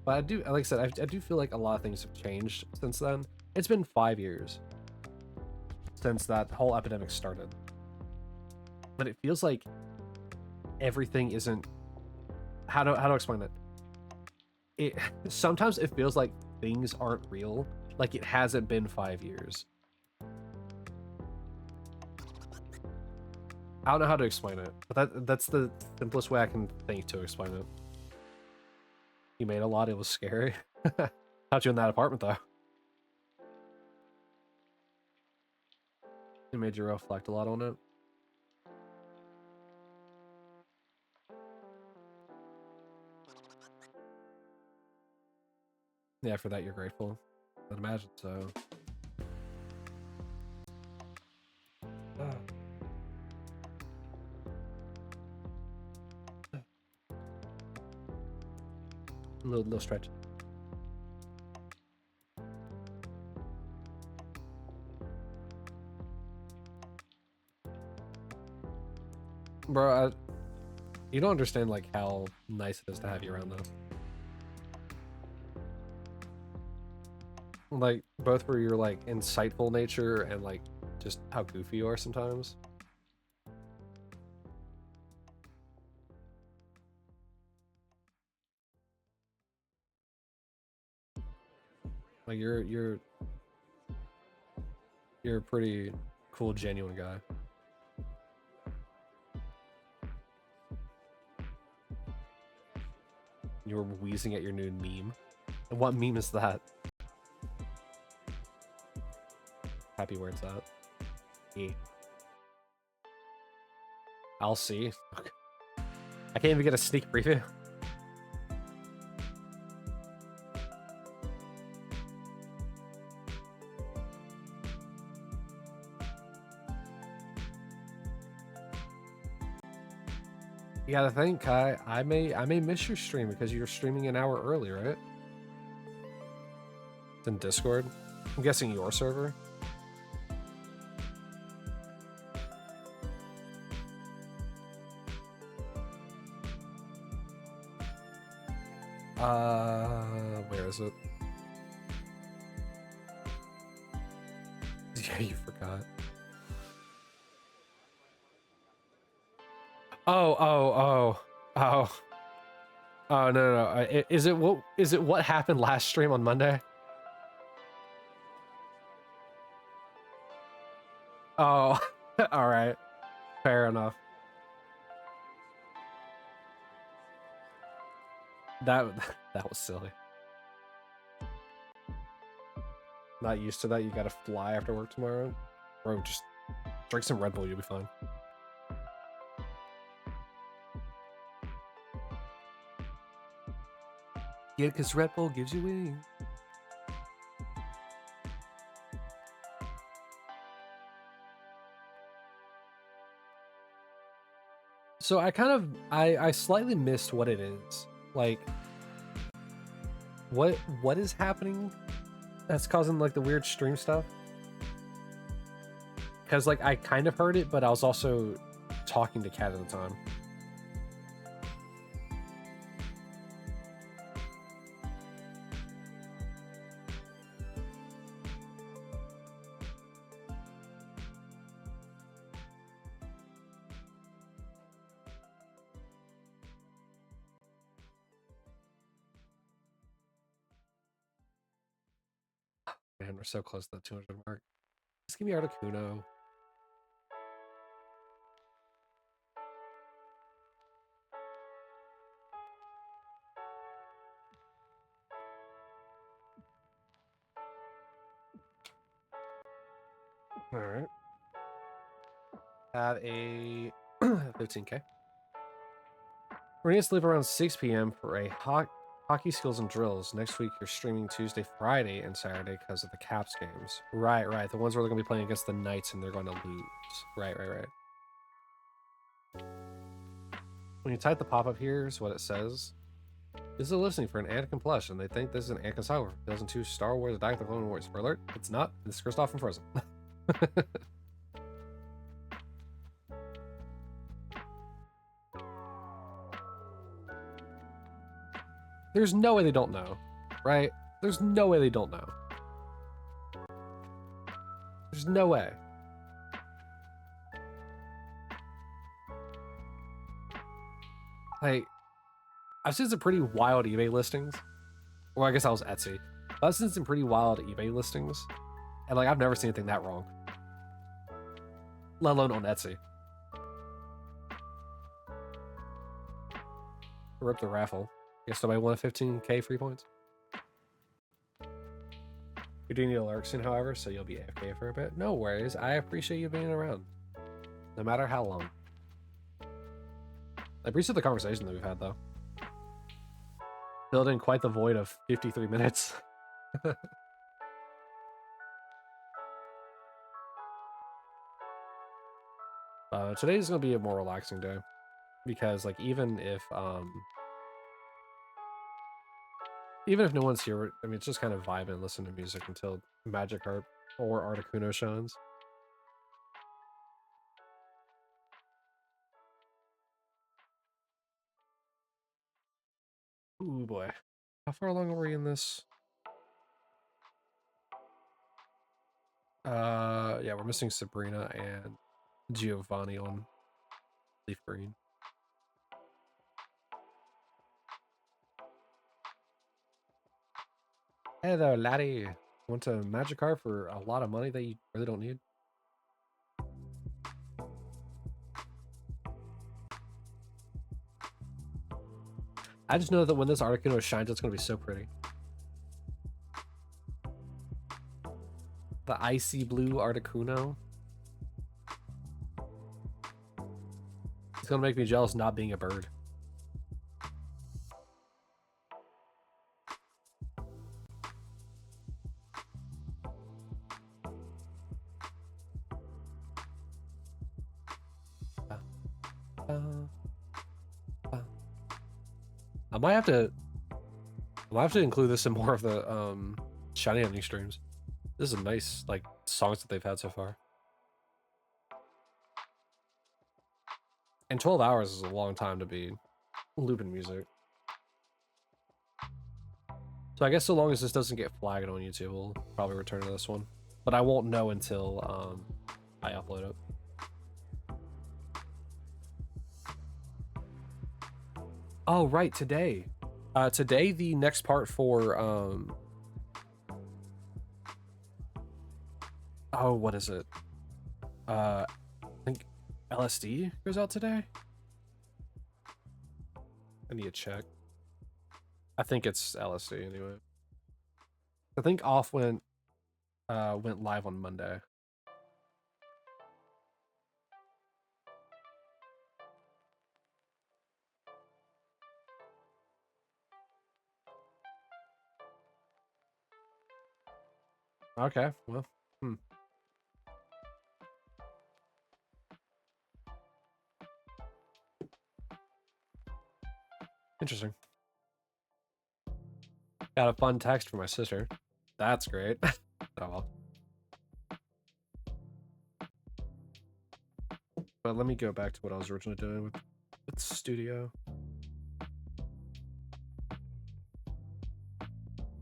But I do, like I said, I do feel like a lot of things have changed since then. It's been 5 years since that whole epidemic started. But it feels like everything isn't, how to explain it? It sometimes it feels like things aren't real, like it hasn't been 5 years. I don't know how to explain it, but that's the simplest way I can think to explain it. You made a lot, it was scary. How'd you in that apartment though? It made you reflect a lot on it. Yeah, for that you're grateful. I'd imagine so. Little stretch. Bro, you don't understand like how nice it is to have you around though. Like both for your like insightful nature and like just how goofy you are sometimes. Like you're a pretty cool, genuine guy. You were wheezing at your new meme. And what meme is that? Happy where it's at. Yeah. I'll see. I can't even get a sneak preview. You gotta think, Kai. I may miss your stream because you're streaming an hour early, right? It's in Discord. I'm guessing your server. Where is it? Yeah, you forgot. Oh. Oh no. Is it what happened last stream on Monday? Oh, all right, fair enough. That that was silly. Not used to that. You gotta fly after work tomorrow. Bro, just drink some Red Bull, you'll be fine. Yeah, because Red Bull gives you wings. So I slightly missed what it is. Like, what is happening that's causing like the weird stream stuff? Because like I kind of heard it, but I was also talking to Kat at the time. Man, we're so close to the 200 mark. Just give me Articuno. All right. Have a 15K. We're gonna sleep around 6 p.m. for a hockey skills and drills. Next week, you're streaming Tuesday, Friday, and Saturday because of the Caps games. Right. The ones where they're gonna be playing against the Knights and they're going to lose. Right. When you type the pop-up, here's what it says. This is a listing for an Anakin plush, and they think this is an Anakin Skywalker. 2002 Star Wars Attack of the Clone Wars. For alert, it's not. It's Kristoff from Frozen. There's no way they don't know, right? There's no way they don't know. There's no way. Like, I've seen some pretty wild eBay listings. Well, I guess that was Etsy. But I've seen some pretty wild eBay listings. And like, I've never seen anything that wrong. Let alone on Etsy. Rip the raffle. Guess somebody won a 15K free points. You do need a lurk soon, however, so you'll be AFK for a bit. No worries. I appreciate you being around. No matter how long. I appreciate the conversation that we've had, though. Filled in quite the void of 53 minutes. Today's gonna be a more relaxing day. Because, like, even if no one's here, I mean, it's just kind of vibe and listen to music until Magikarp or Articuno shines. Ooh, boy. How far along are we in this? Yeah, we're missing Sabrina and Giovanni on Leaf Green. Hello, laddie. Want a Magikarp for a lot of money that you really don't need? I just know that when this Articuno shines, it's going to be so pretty. The icy blue Articuno. It's going to make me jealous not being a bird. I might have to include this in more of the Shiny Hunting streams. This is a nice, like, songs that they've had so far. And 12 hours is a long time to be looping music. So I guess so long as this doesn't get flagged on YouTube, we'll probably return to this one. But I won't know until I upload it. Oh, right, today. Today, the next part for oh, what is it? I think LSD goes out today. I need to check. I think it's LSD anyway. I think Off went live on Monday. Okay, well, interesting. Got a fun text from my sister. That's great. Oh well. But let me go back to what I was originally doing with Studio.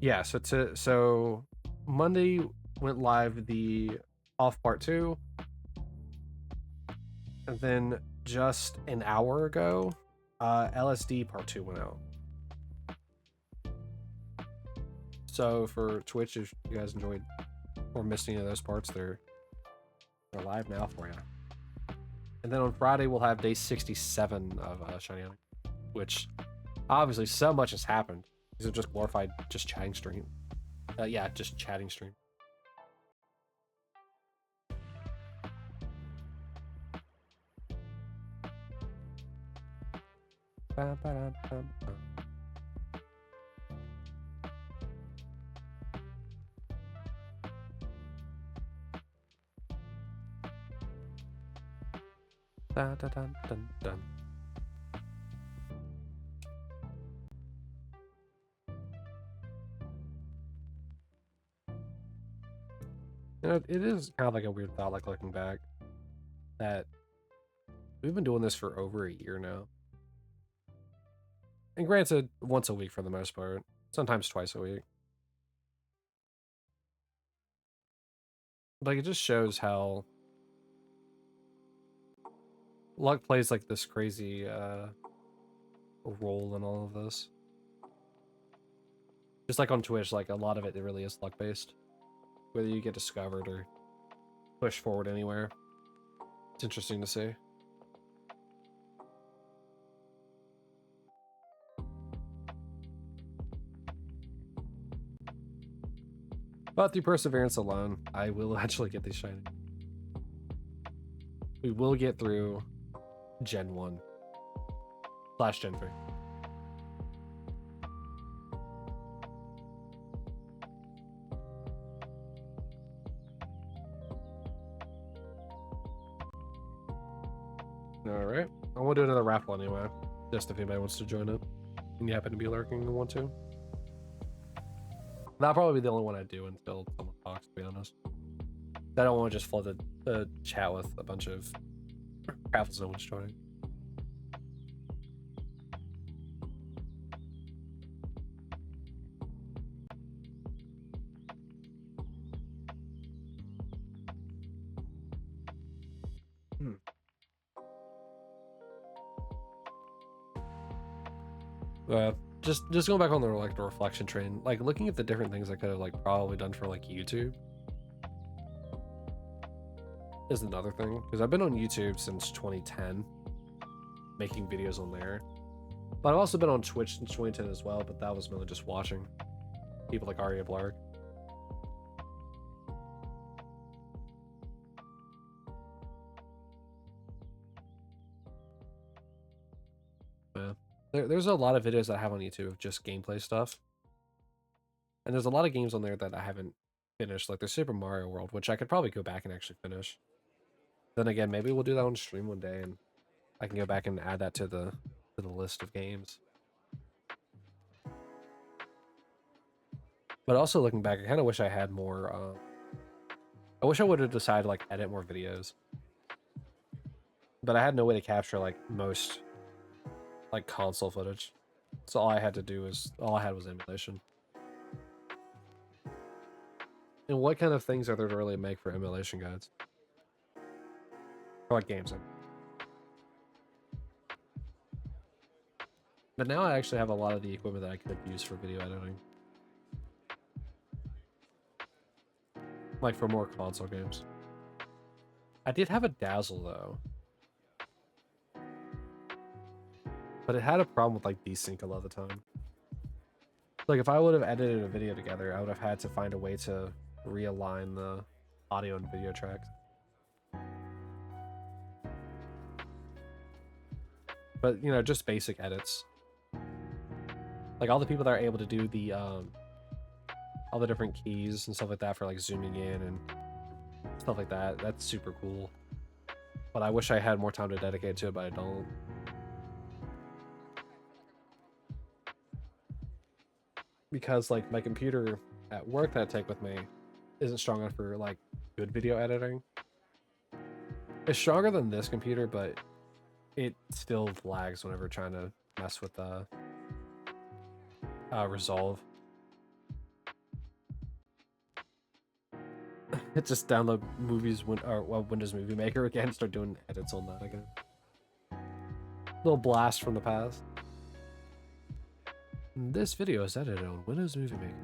Yeah, so Monday went live the Off Part 2. And then just an hour ago, LSD Part 2 went out. So for Twitch, if you guys enjoyed or missed any of those parts, they're live now for you. And then on Friday, we'll have day 67 of Shiny Hunting, which obviously so much has happened. These are just glorified just chatting stream. Yeah, just chatting stream. Dun, dun, dun, dun, dun. You know, it is kind of like a weird thought, like looking back, that we've been doing this for over a year now. And granted, once a week for the most part, sometimes twice a week. Like, it just shows how luck plays like this crazy role in all of this. Just like on Twitch, like a lot of it really is luck based. Whether you get discovered or push forward anywhere. It's interesting to see. But through perseverance alone, I will eventually get these shiny. We will get through Gen 1 / Gen 3. Alright. I want to do another raffle anyway. Just if anybody wants to join it. And you happen to be lurking and want to. That'll probably be the only one I do until someone talks, to be honest. I don't want to just flood the chat with a bunch of raffles no one's joining. Just going back on the like the reflection train, like looking at the different things I could have like probably done for like YouTube is another thing, because I've been on YouTube since 2010 making videos on there, but I've also been on Twitch since 2010 as well, but that was mainly just watching people like Arya Blarg. Yeah. There's a lot of videos that I have on YouTube of just gameplay stuff. And there's a lot of games on there that I haven't finished, like the Super Mario World, which I could probably go back and actually finish. Then again, maybe we'll do that on stream one day and I can go back and add that to the list of games. But also looking back, I kind of wish I had more, I wish I would have decided to like edit more videos. But I had no way to capture like most like console footage. So all I had was emulation. And what kind of things are there to really make for emulation guides? Or like games. But now I actually have a lot of the equipment that I could use for video editing. Like for more console games. I did have a Dazzle though. But it had a problem with like desync a lot of the time. Like if I would have edited a video together, I would have had to find a way to realign the audio and video tracks. But you know, just basic edits. Like all the people that are able to do the all the different keys and stuff like that for like zooming in and stuff like that, that's super cool. But I wish I had more time to dedicate to it, but I don't. Because like my computer at work that I take with me isn't strong enough for like good video editing. It's stronger than this computer, but it still lags whenever trying to mess with the Resolve. It just download movies or Windows Movie Maker again and start doing edits on that again. Little blast from the past. This video is edited on Windows Movie Maker.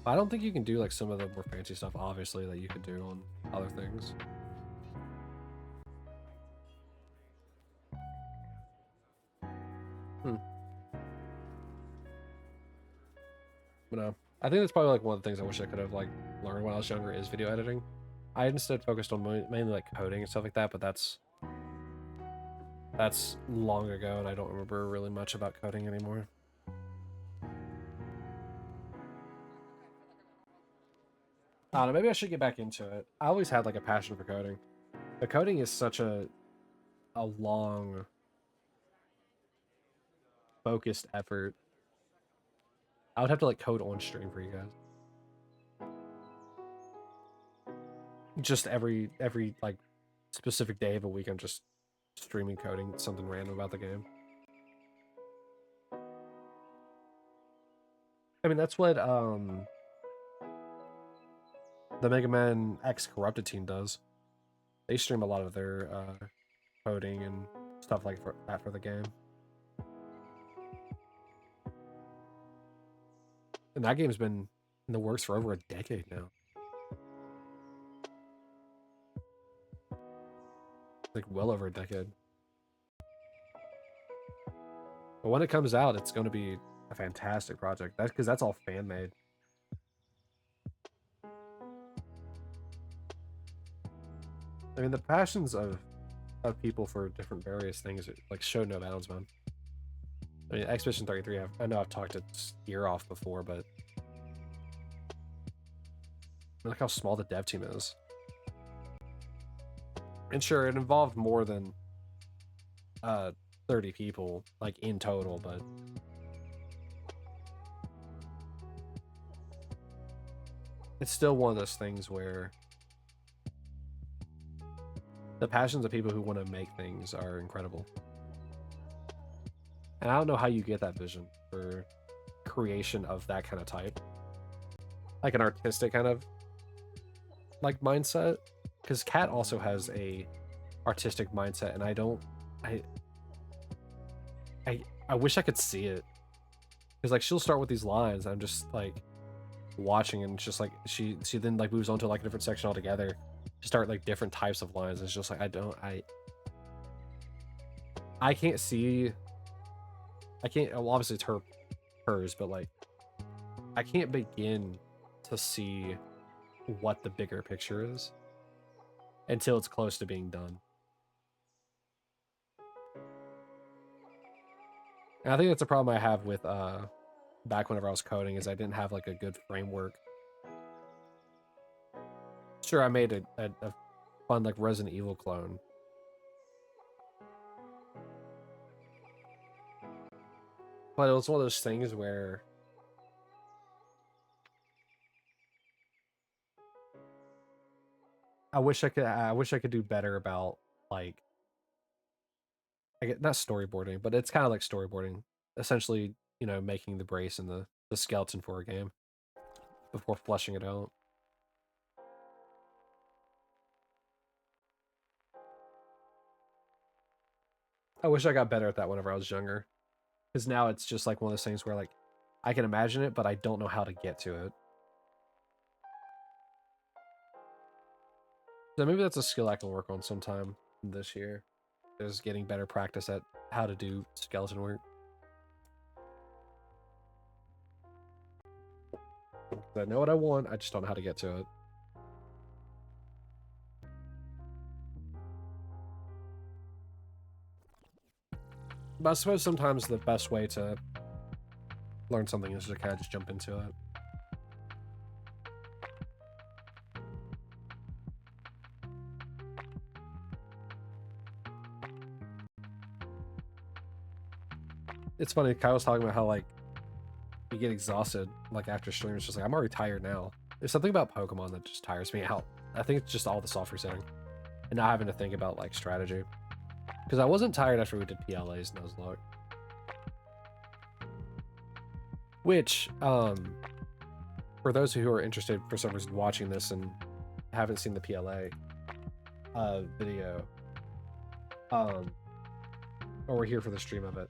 I don't think you can do like some of the more fancy stuff, obviously, that you could do on other things. But no, I think that's probably like one of the things I wish I could have like learned when I was younger is video editing. I instead focused on mainly like coding and stuff like that, but that's long ago, and I don't remember really much about coding anymore. I don't know, maybe I should get back into it. I always had like a passion for coding. But coding is such a long, focused effort. I would have to like code on stream for you guys. Just every like specific day of a week, I'm just streaming coding something random about the game. I mean, that's what the Mega Man X Corrupted team does. They stream a lot of their coding and stuff like that for the game. And that game's been in the works for over a decade now. Like well over a decade. But when it comes out, it's going to be a fantastic project. That's because that's all fan made. I mean, the passions of people for different various things like show no bounds, man. I mean, Expedition 33, I know I've talked its ear off before, but look how small the dev team is. And sure, it involved more than 30 people, like in total, but it's still one of those things where the passions of people who want to make things are incredible. And I don't know how you get that vision for creation of that kind of type. Like an artistic kind of like mindset. Because Kat also has a artistic mindset, and I wish I could see it. Because like she'll start with these lines, I'm just like watching, and it's just like she then like moves on to like a different section altogether to start like different types of lines. It's just like I can't see. I can't. Well, obviously it's hers, but like I can't begin to see what the bigger picture is until it's close to being done. And I think that's a problem I have with back whenever I was coding is I didn't have like a good framework. Sure, I made a fun like Resident Evil clone. But it was one of those things where I wish I could do better about like I get not storyboarding, but it's kind of like storyboarding. Essentially, you know, making the brace and the skeleton for a game before fleshing it out. I wish I got better at that whenever I was younger. Because now it's just like one of those things where like I can imagine it, but I don't know how to get to it. So maybe that's a skill I can work on sometime this year. Is getting better practice at how to do skeleton work. I know what I want, I just don't know how to get to it. But I suppose sometimes the best way to learn something is to kind of just jump into it. It's funny, Kyle was talking about how like you get exhausted like after stream. It's just like I'm already tired now. There's something about Pokemon that just tires me out. I think it's just all the soft resetting and not having to think about like strategy. Because I wasn't tired after we did PLA's Nuzlocke. Which, for those who are interested for some reason watching this and haven't seen the PLA video, or we're here for the stream of it.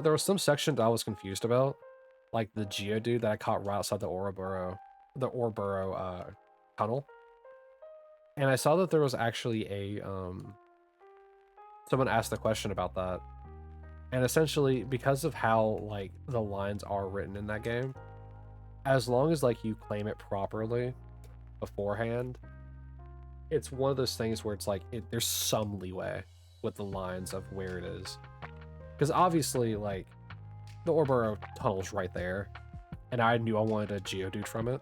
There was some section that I was confused about, like the Geodude that I caught right outside the Ouroboros tunnel. And I saw that there was actually a, someone asked the question about that. And essentially, because of how, like, the lines are written in that game, as long as, like, you claim it properly beforehand, it's one of those things where it's like, there's some leeway with the lines of where it is. Because obviously, like, the Ouroboros tunnel's right there, and I knew I wanted a Geodude from it.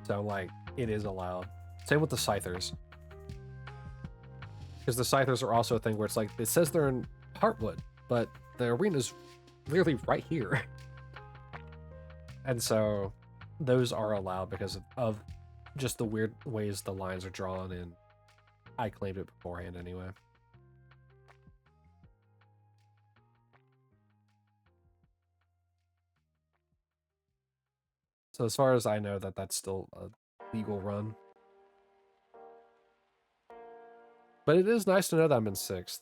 So, like, it is allowed. Same with the Scythers. Because the Scythers are also a thing where it's like, it says they're in Heartwood, but the arena's literally right here. And so, those are allowed because of just the weird ways the lines are drawn, and I claimed it beforehand anyway. So as far as I know, that's still a legal run. But it is nice to know that I'm in 6th.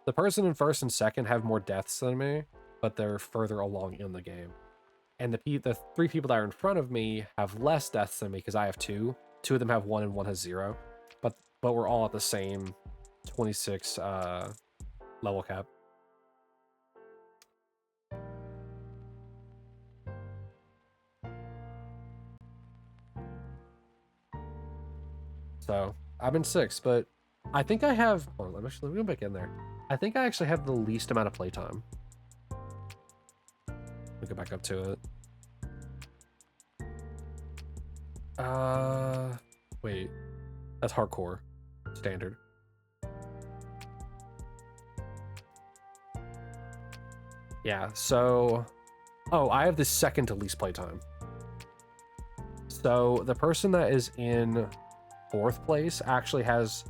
The person in 1st and 2nd have more deaths than me, but they're further along in the game. And the 3 people that are in front of me have less deaths than me because I have 2. 2 of them have 1 and 1 has 0. But we're all at the same 26 level cap. So I'm in 6th, but I think I have. Oh, let me go back in there. I think I actually have the least amount of playtime. Let me go back up to it. Wait, that's hardcore, standard. Yeah, so, oh, I have the second to least playtime. So the person that is in 4th place actually has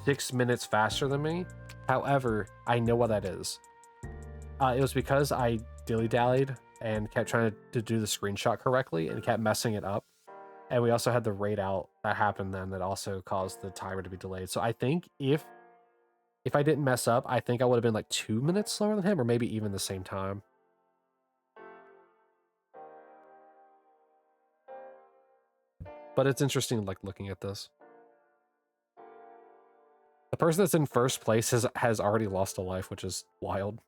6 minutes faster than me. However, I know what that is. It was because I dilly-dallied and kept trying to do the screenshot correctly and kept messing it up. And we also had the raid out that happened then that also caused the timer to be delayed. So I think if I didn't mess up, I think I would have been like 2 minutes slower than him, or maybe even the same time. But it's interesting, like, looking at this. The person that's in 1st place has already lost a life, which is wild.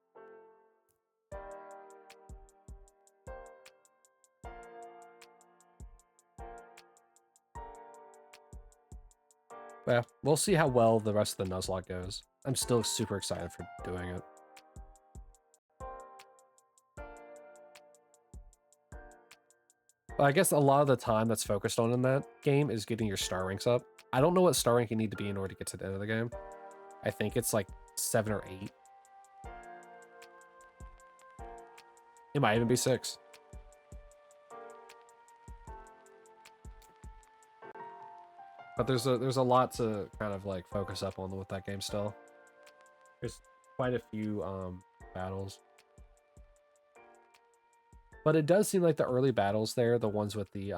But yeah, we'll see how well the rest of the Nuzlocke goes. I'm still super excited for doing it. But I guess a lot of the time that's focused on in that game is getting your star ranks up. I don't know what star rank you need to be in order to get to the end of the game. I think it's like 7 or 8. It might even be 6. But there's a lot to kind of like focus up on with that game still. There's quite a few battles. But it does seem like the early battles there, the ones with the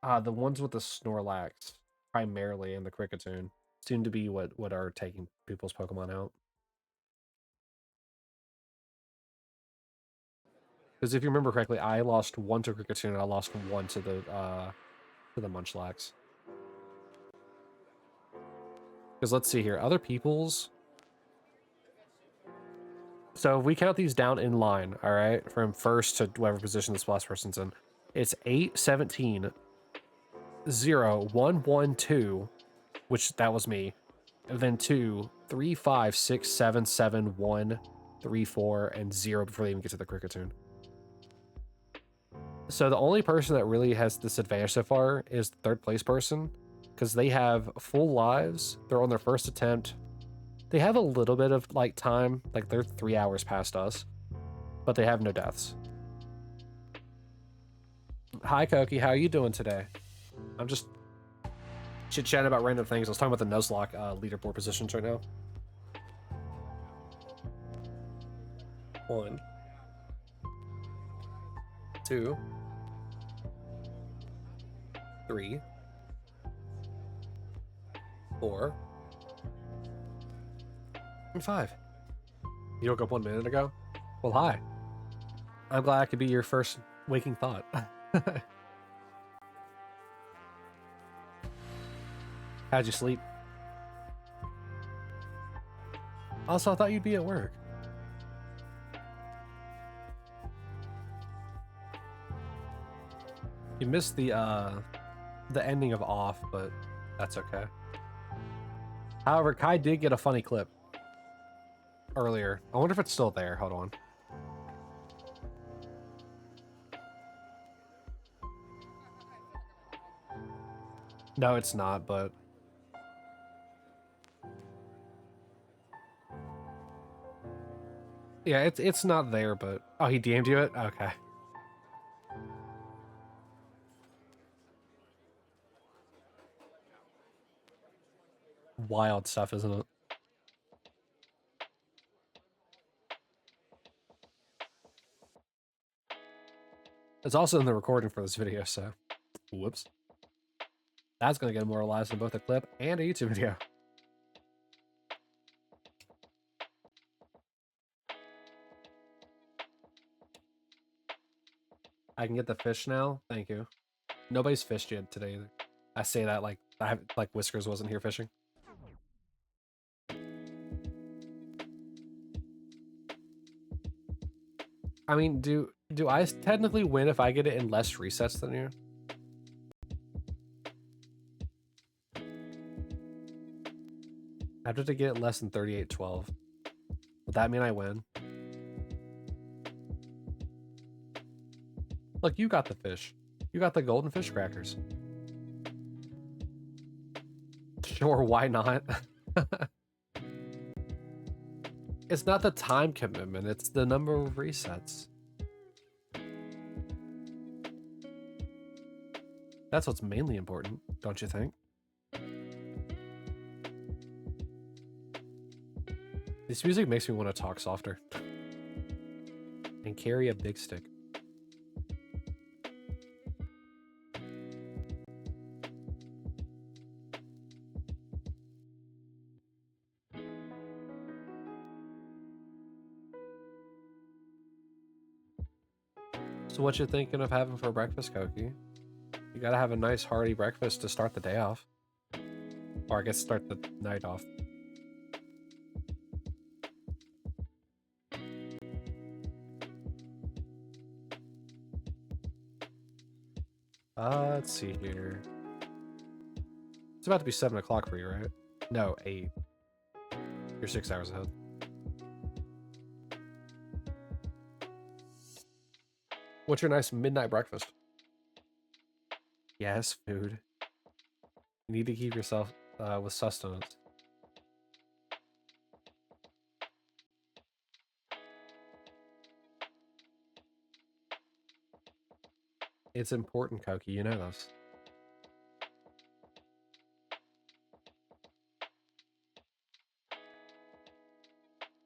The ones with the Snorlax, primarily, and the Kricketune, seem to be what are taking people's Pokemon out. Because if you remember correctly, I lost one to Kricketune and I lost one to the Munchlax. Because let's see here, other people's. So if we count these down in line, all right, from first to whatever position this last person's in, it's 8, 17, 0, 1, 1, 2, which that was me, and then 2, 3, 5, 6, 7, 7, 1, 3, 4, and 0 before they even get to the Kricketune. So the only person that really has this advantage so far is the third place person, because they have full lives, they're on their first attempt, they have a little bit of like time, like they're 3 hours past us, but they have no deaths. Hi Koki, how are you doing today? I'm just chit-chatting about random things. I was talking about the Nuzlocke leaderboard positions right now. 1, 2, 3, 4, and 5. You woke up 1 minute ago? Well, hi. I'm glad I could be your first waking thought. How'd you sleep? Also, I thought you'd be at work. You missed the ending of Off, but that's okay. However, Kai did get a funny clip earlier. I wonder if it's still there. Hold on. No, it's not, but yeah, it's not there, but oh, he DM'd you it? Okay. Wild stuff, isn't it? It's also in the recording for this video, so whoops. That's gonna get immortalized in both a clip and a YouTube video. I can get the fish now. Thank you. Nobody's fished yet today either. I say that like like Whiskers wasn't here fishing. I mean, do I technically win if I get it in less resets than you? How did I get it less than 3812? Would that mean I win? Look, you got the fish. You got the golden fish crackers. Sure, why not? It's not the time commitment, it's the number of resets. That's what's mainly important, don't you think? This music makes me want to talk softer. And carry a big stick. So what you thinking of having for breakfast, Koki? You gotta have a nice hearty breakfast to start the day off. Or I guess start the night off. Let's see here. It's about to be 7 o'clock for you, right? No, 8. You're 6 hours ahead. What's your nice midnight breakfast? Yes, food. You need to keep yourself with sustenance. It's important, Koki. You know this.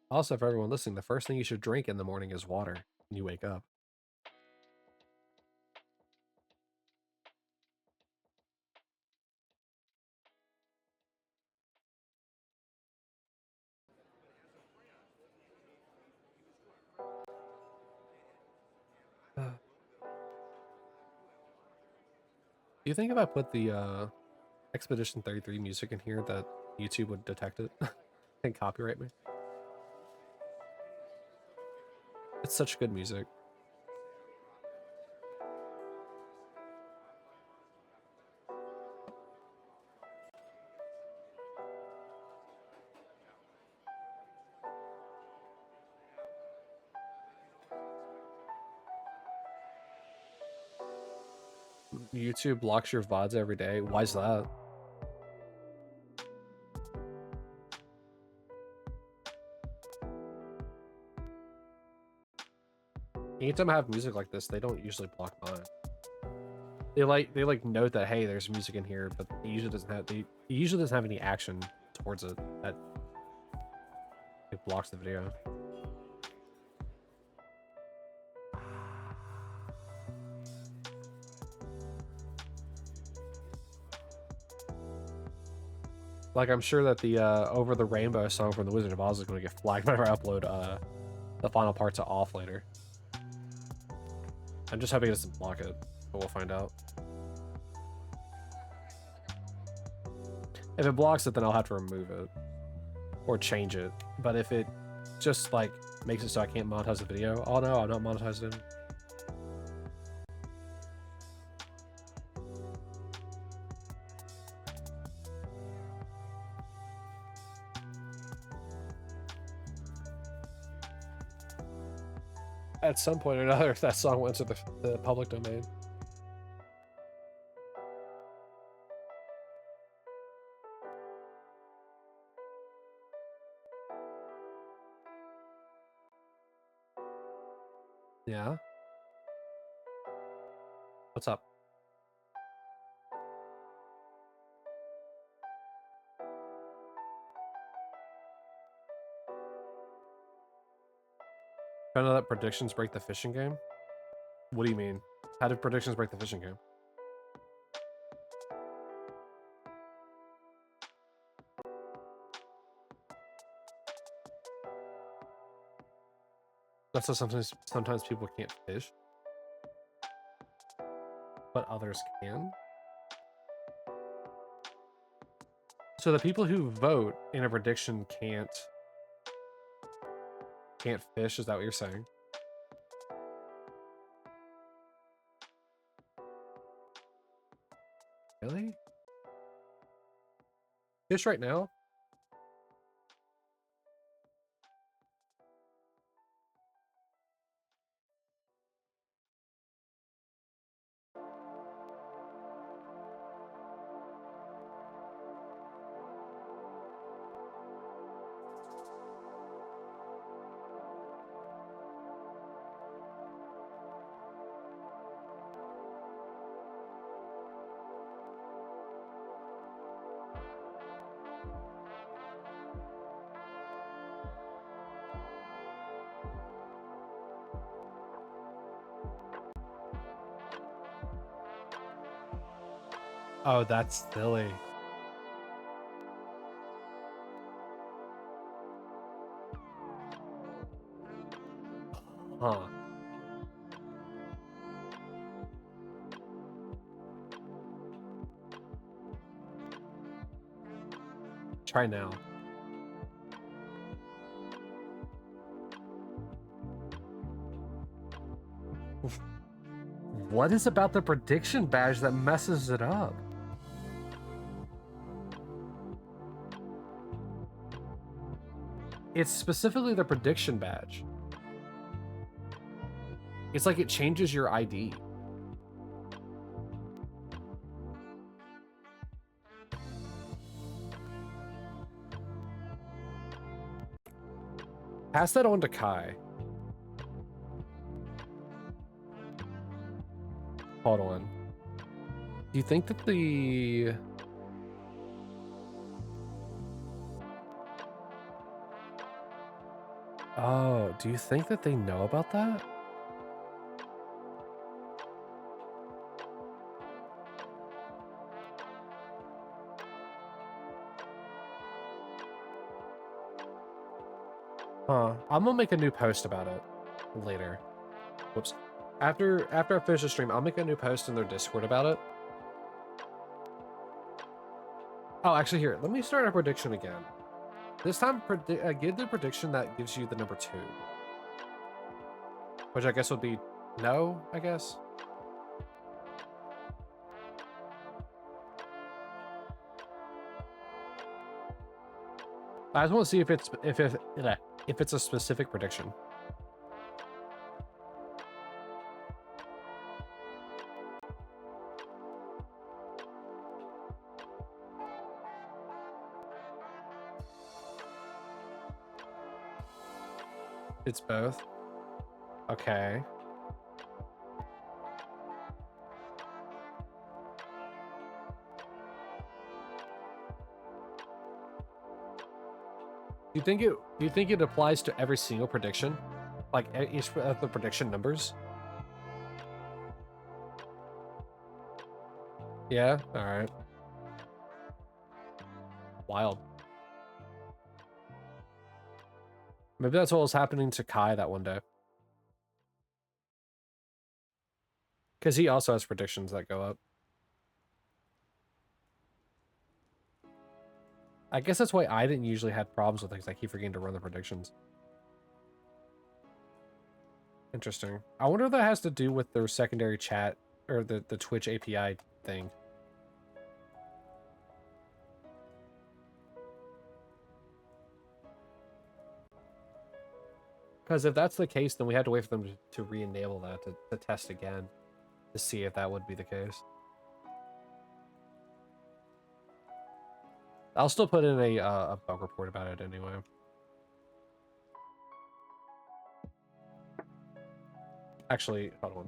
Also, for everyone listening, the first thing you should drink in the morning is water when you wake up. Do you think if I put the Expedition 33 music in here that YouTube would detect it and copyright me? It's such good music. YouTube blocks your VODs every day. Why's that? Anytime I have music like this, they don't usually block mine. They like note that, hey, there's music in here, but it usually doesn't have any action towards it that it blocks the video. Like, I'm sure that the Over the Rainbow song from The Wizard of Oz is going to get flagged whenever I upload the final parts of Off later. I'm just hoping it doesn't block it, but we'll find out. If it blocks it, then I'll have to remove it or change it. But if it just like makes it so I can't monetize the video, oh no, I'm not monetizing it. At some point or another, if that song went to the public domain. Yeah. What's up? Kind of let predictions break the fishing game? What do you mean? How did predictions break the fishing game? That's so sometimes people can't fish, but others can. So the people who vote in a prediction can't fish, is that what you're saying? Really? Fish right now? Oh, that's silly. Huh. Try now. What is about the prediction badge that messes it up? It's specifically the prediction badge. It's like it changes your ID. Pass that on to Kai. Hold on. Do you think that the... Oh, do you think that they know about that? Huh. I'm gonna make a new post about it later. Whoops. After I finish the stream, I'll make a new post in their Discord about it. Oh, actually, here, let me start a prediction again. This time, give the prediction that gives you the number 2. Which I guess would be no, I guess. I just want to see if it's a specific prediction. It's both. Okay. Do you think it applies to every single prediction? Like each of the prediction numbers? Yeah? Alright. Wild. Maybe that's what was happening to Kai that one day. Because he also has predictions that go up. I guess that's why I didn't usually have problems with things. I keep forgetting to run the predictions. Interesting. I wonder if that has to do with their secondary chat or the Twitch API thing. Because if that's the case, then we had to wait for them to re-enable that to test again to see if that would be the case. I'll still put in a bug report about it anyway. Actually, hold on.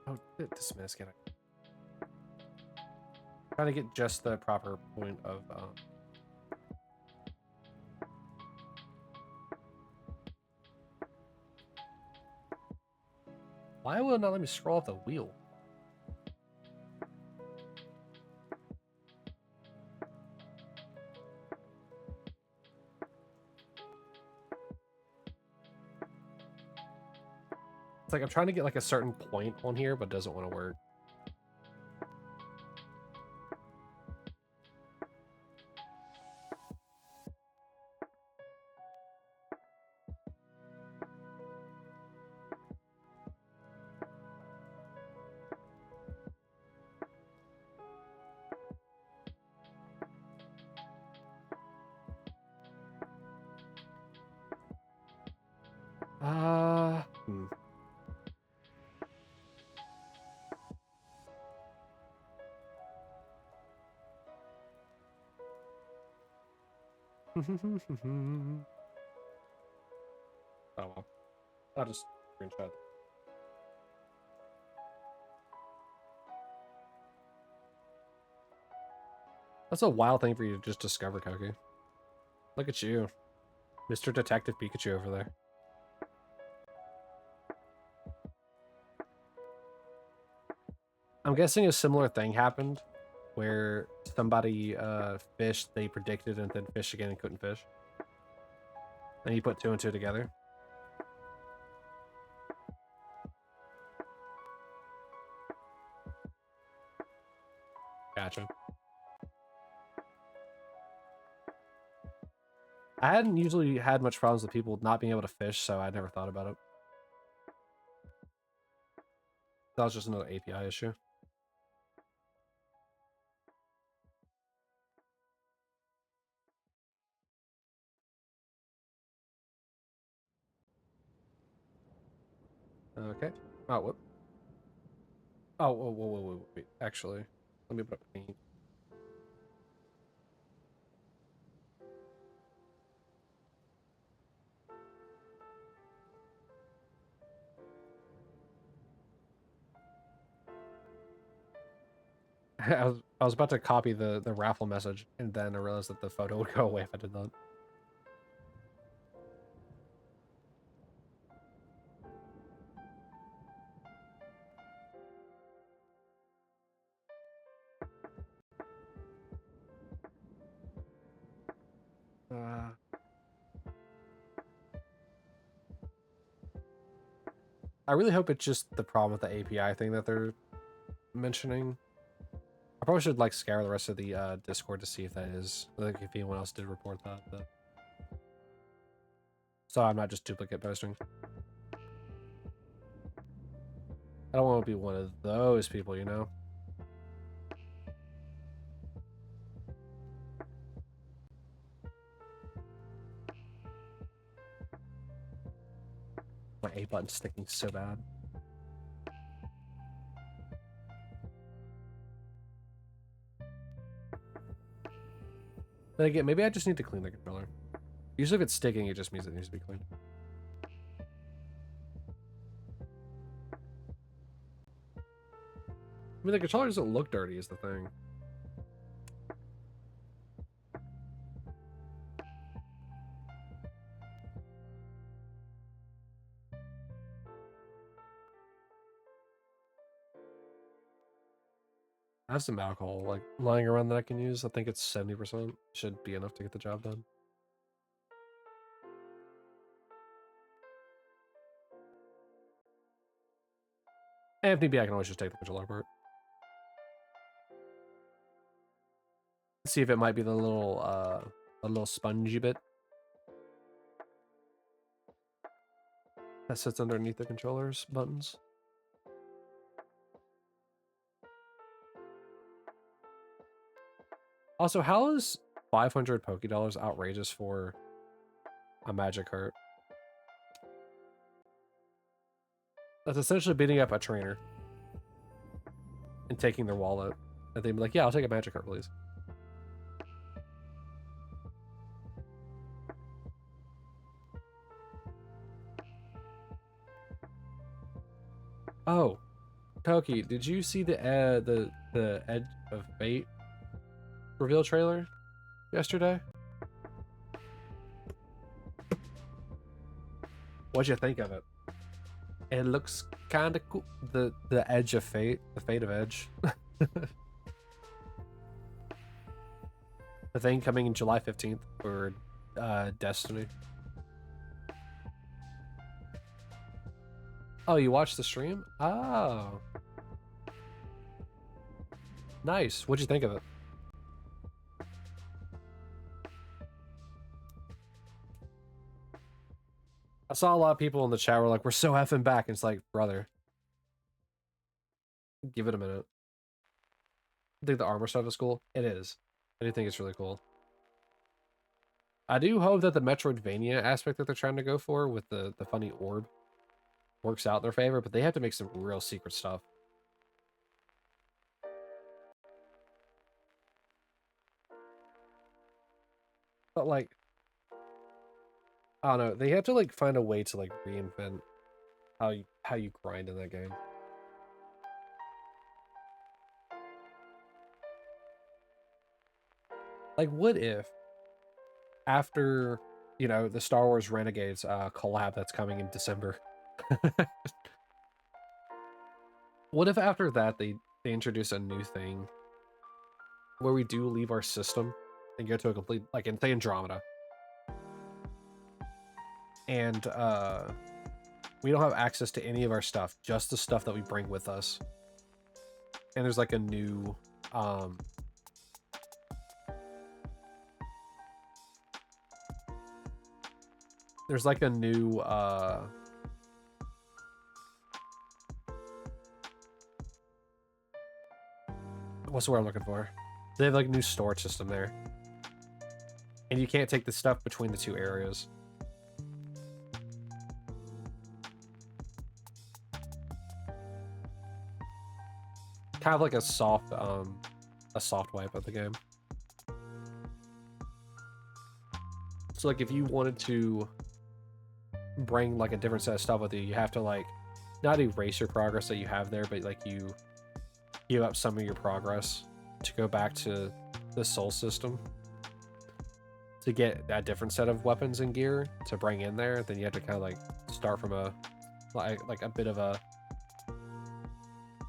Oh, dismiss. Get it. Trying to get just the proper point of. Why will it not let me scroll off the wheel? It's like I'm trying to get like a certain point on here, but it doesn't want to work. Hmm. Oh well. I'll just screenshot. That's a wild thing for you to just discover, Koki. Look at you. Mr. Detective Pikachu over there. I'm guessing a similar thing happened where somebody fished, they predicted, and then fished again and couldn't fish. And you put 2 and 2 together. Gotcha. I hadn't usually had much problems with people not being able to fish, so I never thought about it. That was just another API issue. Okay. Oh, whoop. Oh, whoa, wait. Actually, let me put up paint. I was about to copy the raffle message, and then I realized that the photo would go away if I did that. I really hope it's just the problem with the API thing that they're mentioning. I probably should like scour the rest of the Discord to see if that is, like if anyone else did report that. But... So I'm not just duplicate posting. I don't want to be one of those people, you know? My A button's sticking so bad. Then again, maybe I just need to clean the controller. Usually if it's sticking, it just means it needs to be cleaned. I mean, the controller doesn't look dirty is the thing. I have some alcohol like lying around that I can use. I think it's 70%. Should be enough to get the job done. And if need be, I can always just take the controller apart. See if it might be the little spongy bit that sits underneath the controller's buttons. Also, how is 500 Pokédollars outrageous for a magic cart? That's essentially beating up a trainer and taking their wallet. And they'd be like, yeah, I'll take a magic cart, please. Oh, Pokey, did you see the Edge of Fate reveal trailer yesterday? What'd you think of it? It looks kind of cool. The Edge of Fate, the Fate of Edge. The thing coming in July 15th for Destiny. Oh, you watched the stream? Oh. Nice. What'd you think of it? I saw a lot of people in the chat were like, we're so effing back. And it's like, brother, give it a minute. I think the armor stuff is cool. It is. I do think it's really cool. I do hope that the Metroidvania aspect that they're trying to go for with the funny orb works out in their favor, but they have to make some real secret stuff. But like, I don't know, they have to like find a way to like reinvent how you grind in that game. Like, what if after, you know, the Star Wars Renegades collab that's coming in December, what if after that they introduce a new thing where we do leave our system and go to a complete, like in, say, Andromeda, and we don't have access to any of our stuff, just the stuff that we bring with us. And there's like a new there's like a new what's the word I'm looking for? They have like a new storage system there. And you can't take the stuff between the two areas. Kind of like a soft wipe of the game. So like if you wanted to bring like a different set of stuff with you, you have to like not erase your progress that you have there, but like you give up some of your progress to go back to the soul system to get a different set of weapons and gear to bring in there. Then you have to kind of like start from a like a bit of a, you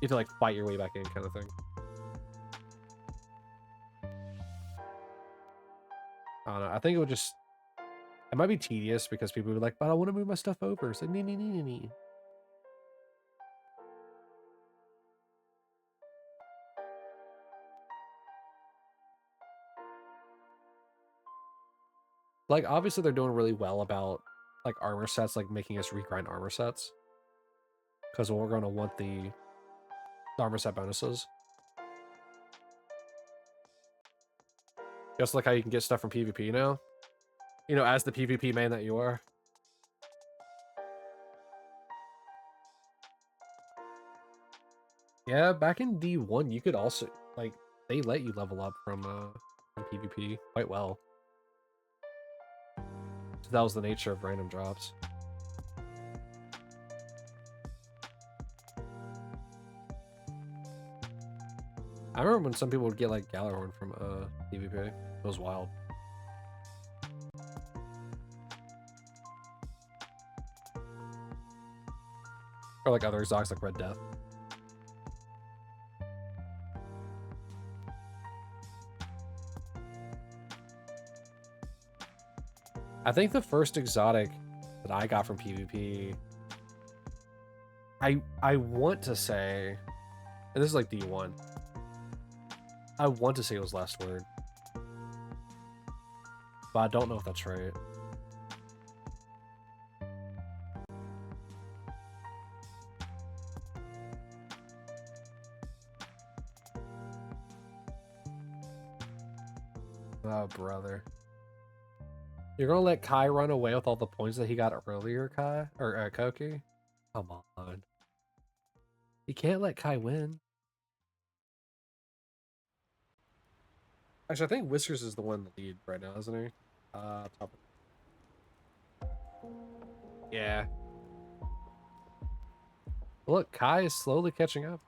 have to like fight your way back in kind of thing. I don't know. I think it would just, it might be tedious because people would be like, but I want to move my stuff over. It's like, nee. Like, obviously they're doing really well about, like, armor sets, like, making us regrind armor sets. Because we're going to want the armor set bonuses. Just like how you can get stuff from PvP now. You know, as the PvP main that you are. Yeah, back in D1, you could also, like, they let you level up from PvP quite well. So that was the nature of random drops. I remember when some people would get, like, Galahorn from PvP. It was wild. Or, like, other exotics, like Red Death. I think the first exotic that I got from PvP, I want to say, and this is like D1, I want to say it was Last Word, but I don't know if that's right. Oh, brother. You're gonna let Kai run away with all the points that he got earlier, Kai? Or Koki? Come on. You can't let Kai win. Actually, I think Whiskers is the one in the lead right now, isn't he? Top. Yeah. Look, Kai is slowly catching up.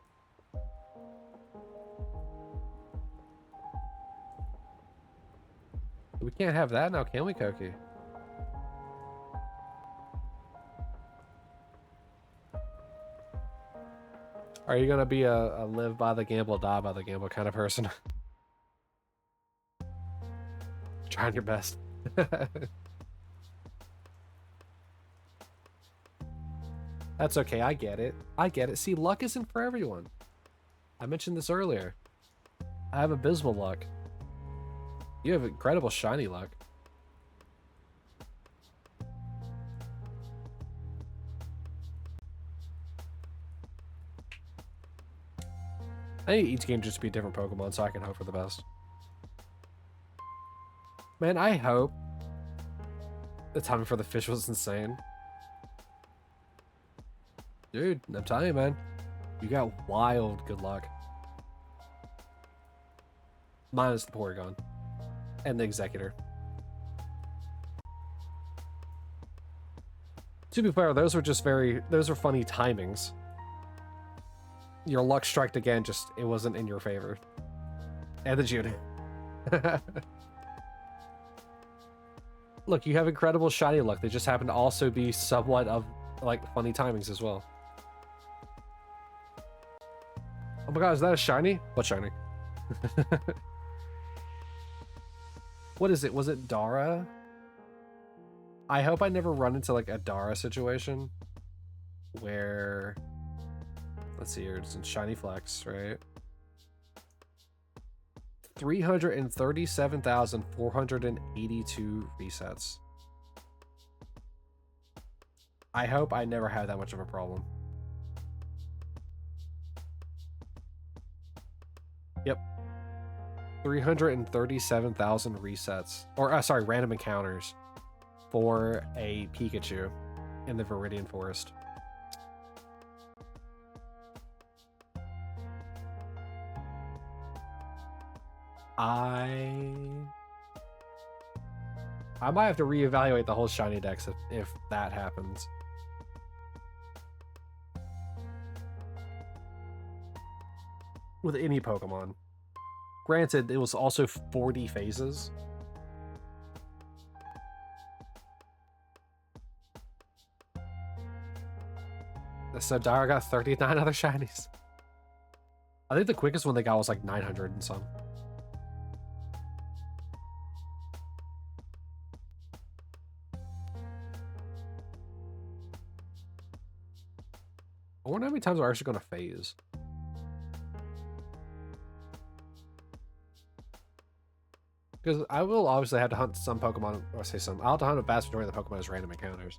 We can't have that now, can we, Koki? Are you gonna be a live by the gamble, die by the gamble kind of person? Trying your best. That's okay, I get it. I get it. See, luck isn't for everyone. I mentioned this earlier. I have abysmal luck. You have incredible shiny luck. I need each game just be a different Pokemon so I can hope for the best. Man, I hope the timing for the fish was insane. Dude, I'm telling you, man. You got wild good luck. Minus the Porygon. And the Executor. To be fair, those were funny timings. Your luck striked again, just it wasn't in your favor. And the Judy. Look, you have incredible shiny luck. They just happen to also be somewhat of, like, funny timings as well. Oh my god, is that a shiny? What shiny? What is it? Was it Dara? I hope I never run into, like, a Dara situation where... Let's see here, it's in Shiny Flex, right? 337,482 resets. I hope I never have that much of a problem. Yep. 337,000 resets. Or, sorry, random encounters for a Pikachu in the Viridian Forest. I might have to reevaluate the whole Shiny Dex if that happens. With any Pokemon. Granted, it was also 40 phases. So Dara got 39 other shinies. I think the quickest one they got was like 900 and some. I wonder how many times we're actually going to phase. Because I will obviously have to hunt some Pokemon, or say some. I'll have to hunt a vast majority of the Pokemon as random encounters.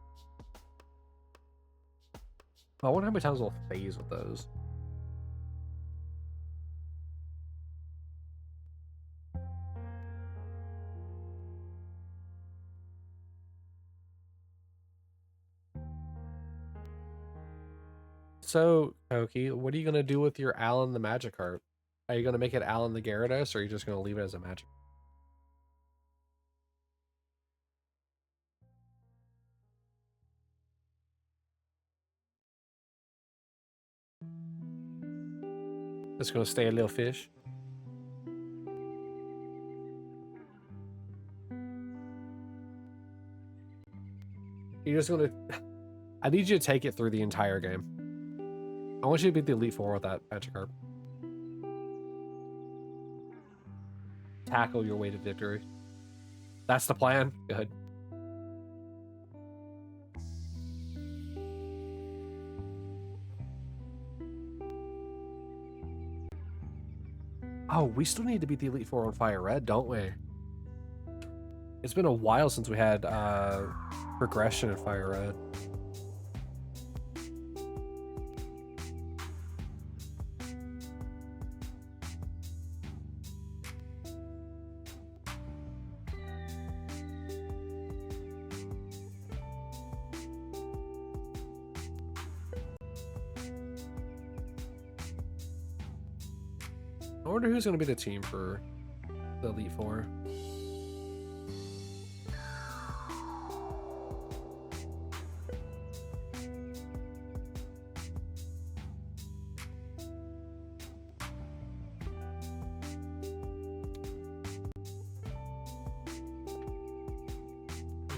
I wonder how many times we'll phase with those. So, Koki, what are you going to do with your Alan the Magikarp? Are you going to make it Alan the Gyarados, or are you just going to leave it as a Magic? It's going to stay a little fish? You're just going to... I need you to take it through the entire game. I want you to beat the Elite Four with that Magikarp. Tackle your way to victory. That's the plan? Good. Oh, we still need to beat the Elite Four on Fire Red, don't we? It's been a while since we had progression in Fire Red. I wonder who's going to be the team for the Elite Four.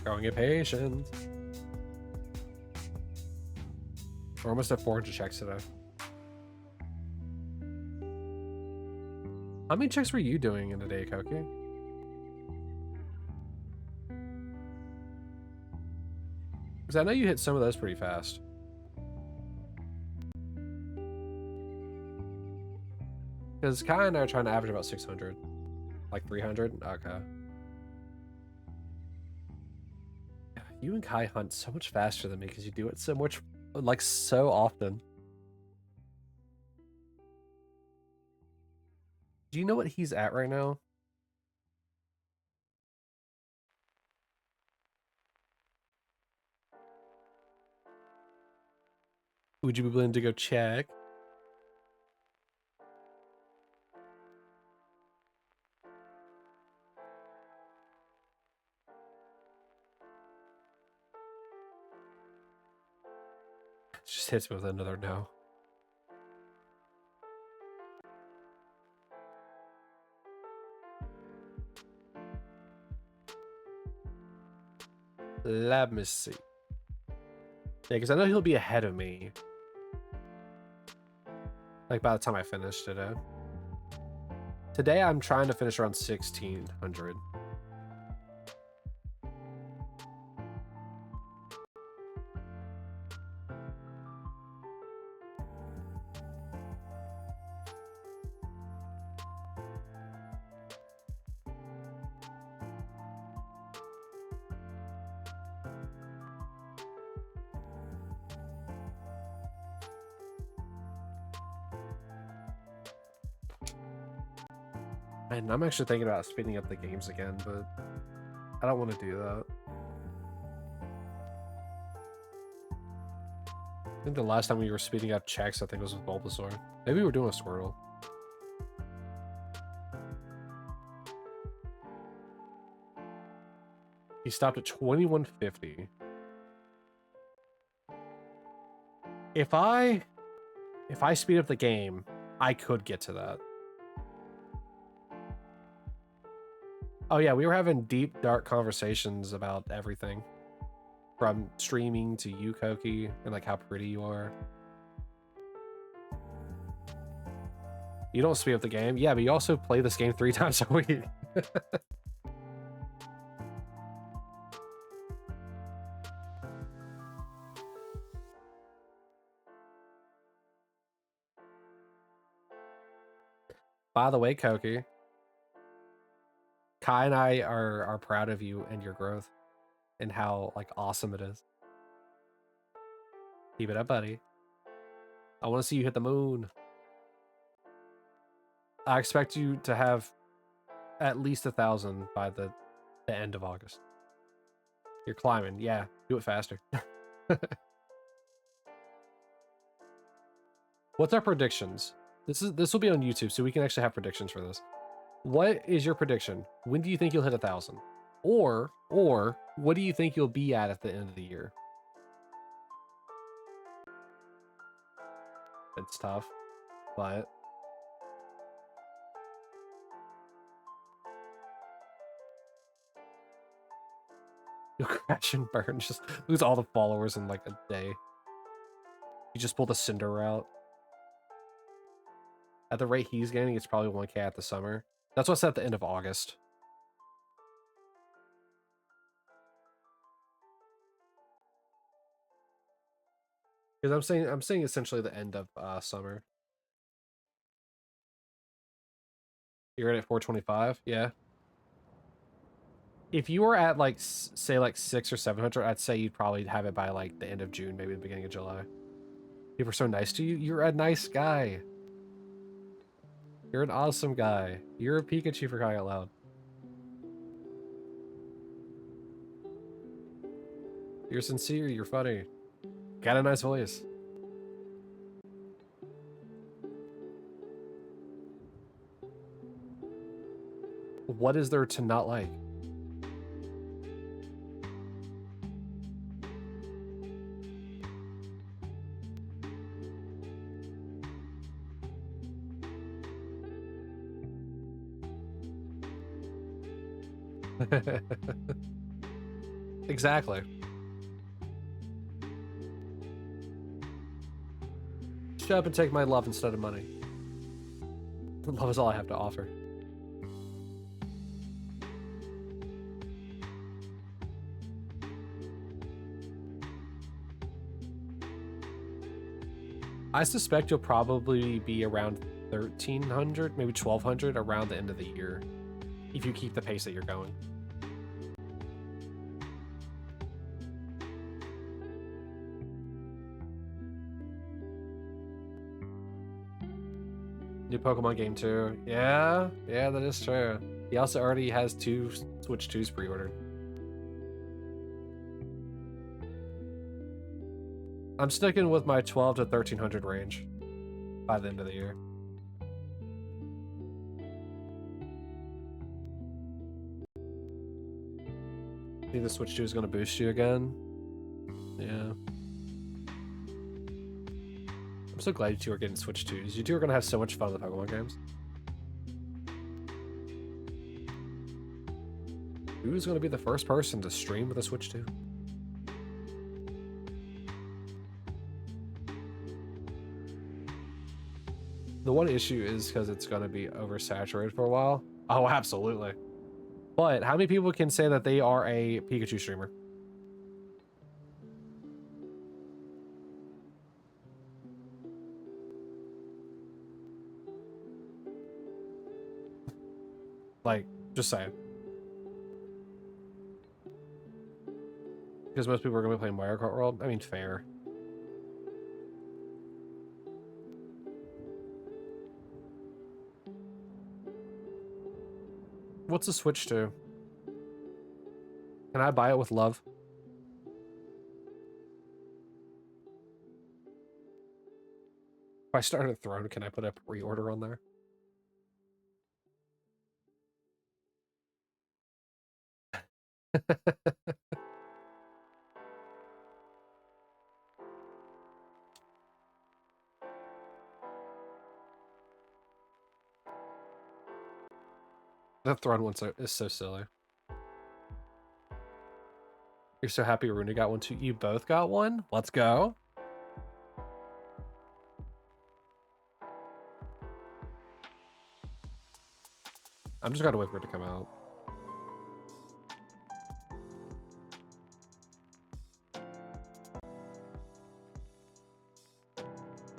Growing impatient. We're almost at 400 checks today. How many checks were you doing in a day, Koki? Because I know you hit some of those pretty fast. Because Kai and I are trying to average about 600. Like 300? Okay. You and Kai hunt so much faster than me because you do it so much, like, so often. Do you know what he's at right now? Would you be willing to go check? Just hits me with another no. Let me see. Yeah, because I know he'll be ahead of me. Like by the time I finish today. Today I'm trying to finish around 1600. And I'm actually thinking about speeding up the games again, but I don't want to do that. I think the last time we were speeding up checks, I think was with Bulbasaur. Maybe we were doing a Squirtle. He stopped at 2150. If I speed up the game, I could get to that. Oh yeah, we were having deep, dark conversations about everything. From streaming to you, Koki, and like how pretty you are. You don't speed up the game. Yeah, but you also play this game 3 times a week. By the way, Koki, Kai and I are proud of you and your growth and how like awesome it is. Keep it up, buddy. I want to see you hit the moon. I expect you to have at least 1,000 by the end of August. You're climbing. Yeah, do it faster. What's our predictions? This will be on YouTube, so we can actually have predictions for this. What is your prediction? When do you think you'll hit 1,000? Or what do you think you'll be at the end of the year? It's tough, but you'll crash and burn. Just lose all the followers in like a day. You just pulled a Cinder route. At the rate he's getting, it's probably 1K at the summer. That's what's at the end of August. Because I'm saying essentially the end of summer. You're at 425, yeah. If you were at like say like 600 or 700, I'd say you'd probably have it by like the end of June, maybe the beginning of July. People are so nice to you. You're a nice guy. You're an awesome guy. You're a Pikachu for crying out loud. You're sincere. You're funny. Got a nice voice. What is there to not like? Exactly. Shut up and take my love instead of money. Love is all I have to offer. I suspect you'll probably be around 1,300, maybe 1,200 around the end of the year, if you keep the pace that you're going. New Pokemon game too. Yeah, that is true. He also already has 2 Switch 2s pre-ordered. I'm sticking with my 12 to 1,300 range by the end of the year. Think the Switch 2 is going to boost you again? Yeah. I'm so glad you two are getting Switch 2s. You two are going to have so much fun with the Pokemon games. Who's going to be the first person to stream with a Switch 2? The one issue is because it's going to be oversaturated for a while. Oh, absolutely. But how many people can say that they are a Pikachu streamer? Like, just saying. Because most people are going to be playing Mario Kart World. I mean, fair. What's a Switch to? Can I buy it with love? If I start a Throne, can I put a pre-order on there? The Throne one is so silly. You're so happy Rooney got one too. You both got one? Let's go. I'm just gotta wait for it to come out.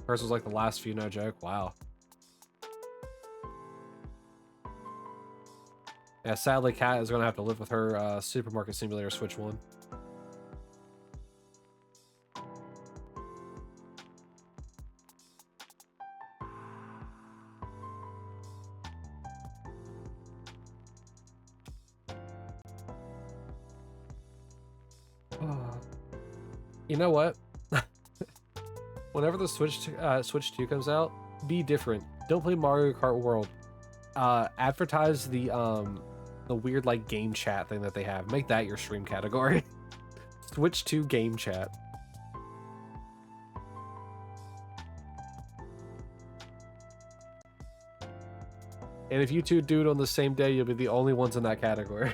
Hers was like the last few, no joke. Wow. Yeah, sadly, Kat is gonna have to live with her Supermarket Simulator Switch 1. You know what? Whenever the Switch 2 comes out, be different. Don't play Mario Kart World. Advertise the weird like game chat thing that they have. Make that your stream category. Switch 2 game chat. And if you two do it on the same day, you'll be the only ones in that category.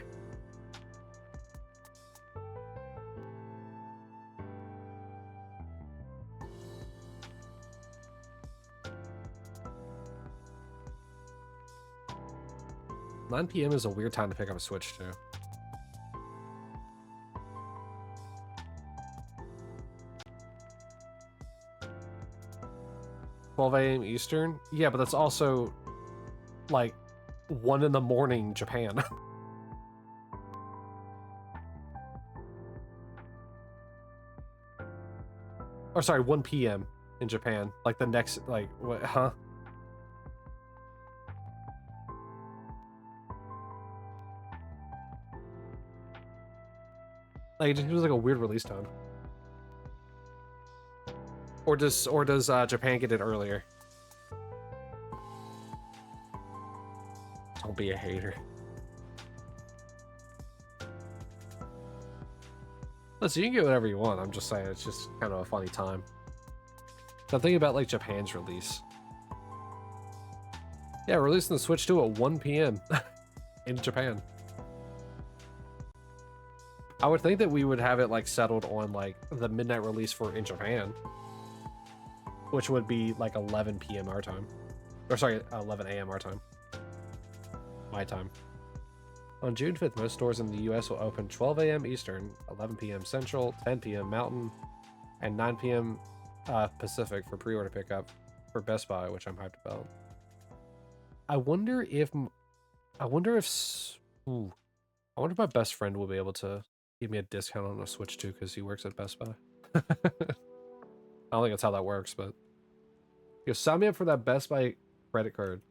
9 p.m. is a weird time to pick up a Switch too. 12 a.m. Eastern? Yeah, but that's also like 1 in the morning Japan. Or sorry, 1 p.m. in Japan. Like the next, like, what, huh? Like, it just feels like a weird release time. Or does Japan get it earlier? Don't be a hater. Listen, you can get whatever you want. I'm just saying, it's just kind of a funny time. So I'm thinking about like Japan's release. Yeah, releasing the Switch 2 at 1 p.m. in Japan. I would think that we would have it like settled on like the midnight release for in Japan, which would be like 11 p.m. our time. Or sorry, 11 a.m. our time. My time. On June 5th, most stores in the US will open 12 a.m. Eastern, 11 p.m. Central, 10 p.m. Mountain, and 9 p.m. Pacific for pre-order pickup for Best Buy, which I'm hyped about. I wonder if my best friend will be able to give me a discount on a Switch 2 because he works at Best Buy. I don't think that's how that works, but you sign me up for that Best Buy credit card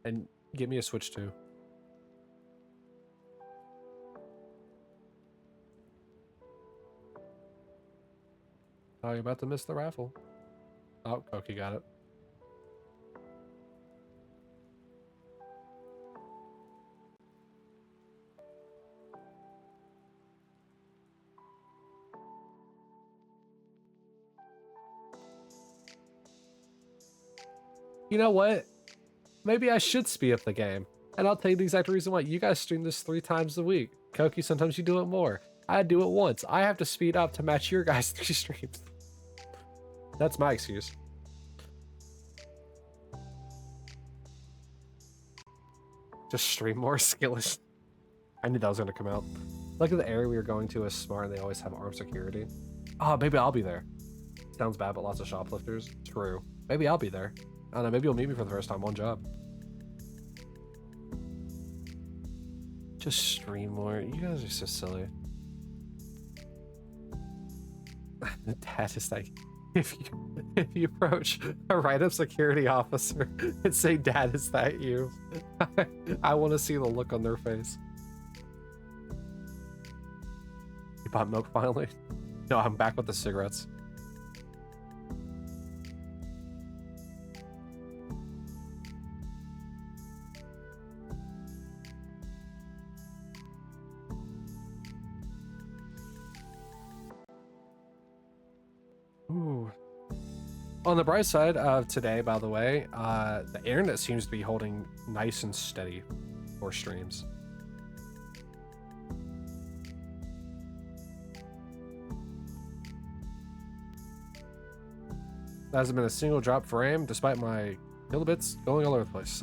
and get me a Switch 2. Oh, you're about to miss the raffle. Oh, Koki got it. You know what? Maybe I should speed up the game. And I'll tell you the exact reason why. You guys stream this 3 times a week. Koki, sometimes you do it more. I do it once. I have to speed up to match your guys' 3 streams. That's my excuse. Just stream more skillish. I knew that was gonna come out. Look at the area we were going to is smart and they always have armed security. Oh, maybe I'll be there. Sounds bad, but lots of shoplifters. True. Maybe I'll be there. I don't know, maybe you'll meet me for the first time on job. Just stream more. You guys are so silly. Dad is like, if you approach a write-up security officer and say, "Dad, is that you?" I want to see the look on their face. You bought milk finally? No, I'm back with the cigarettes. Ooh. On the bright side of today, by the way, the internet seems to be holding nice and steady for streams. There hasn't been a single drop for aim, despite my kilobits going all over the place.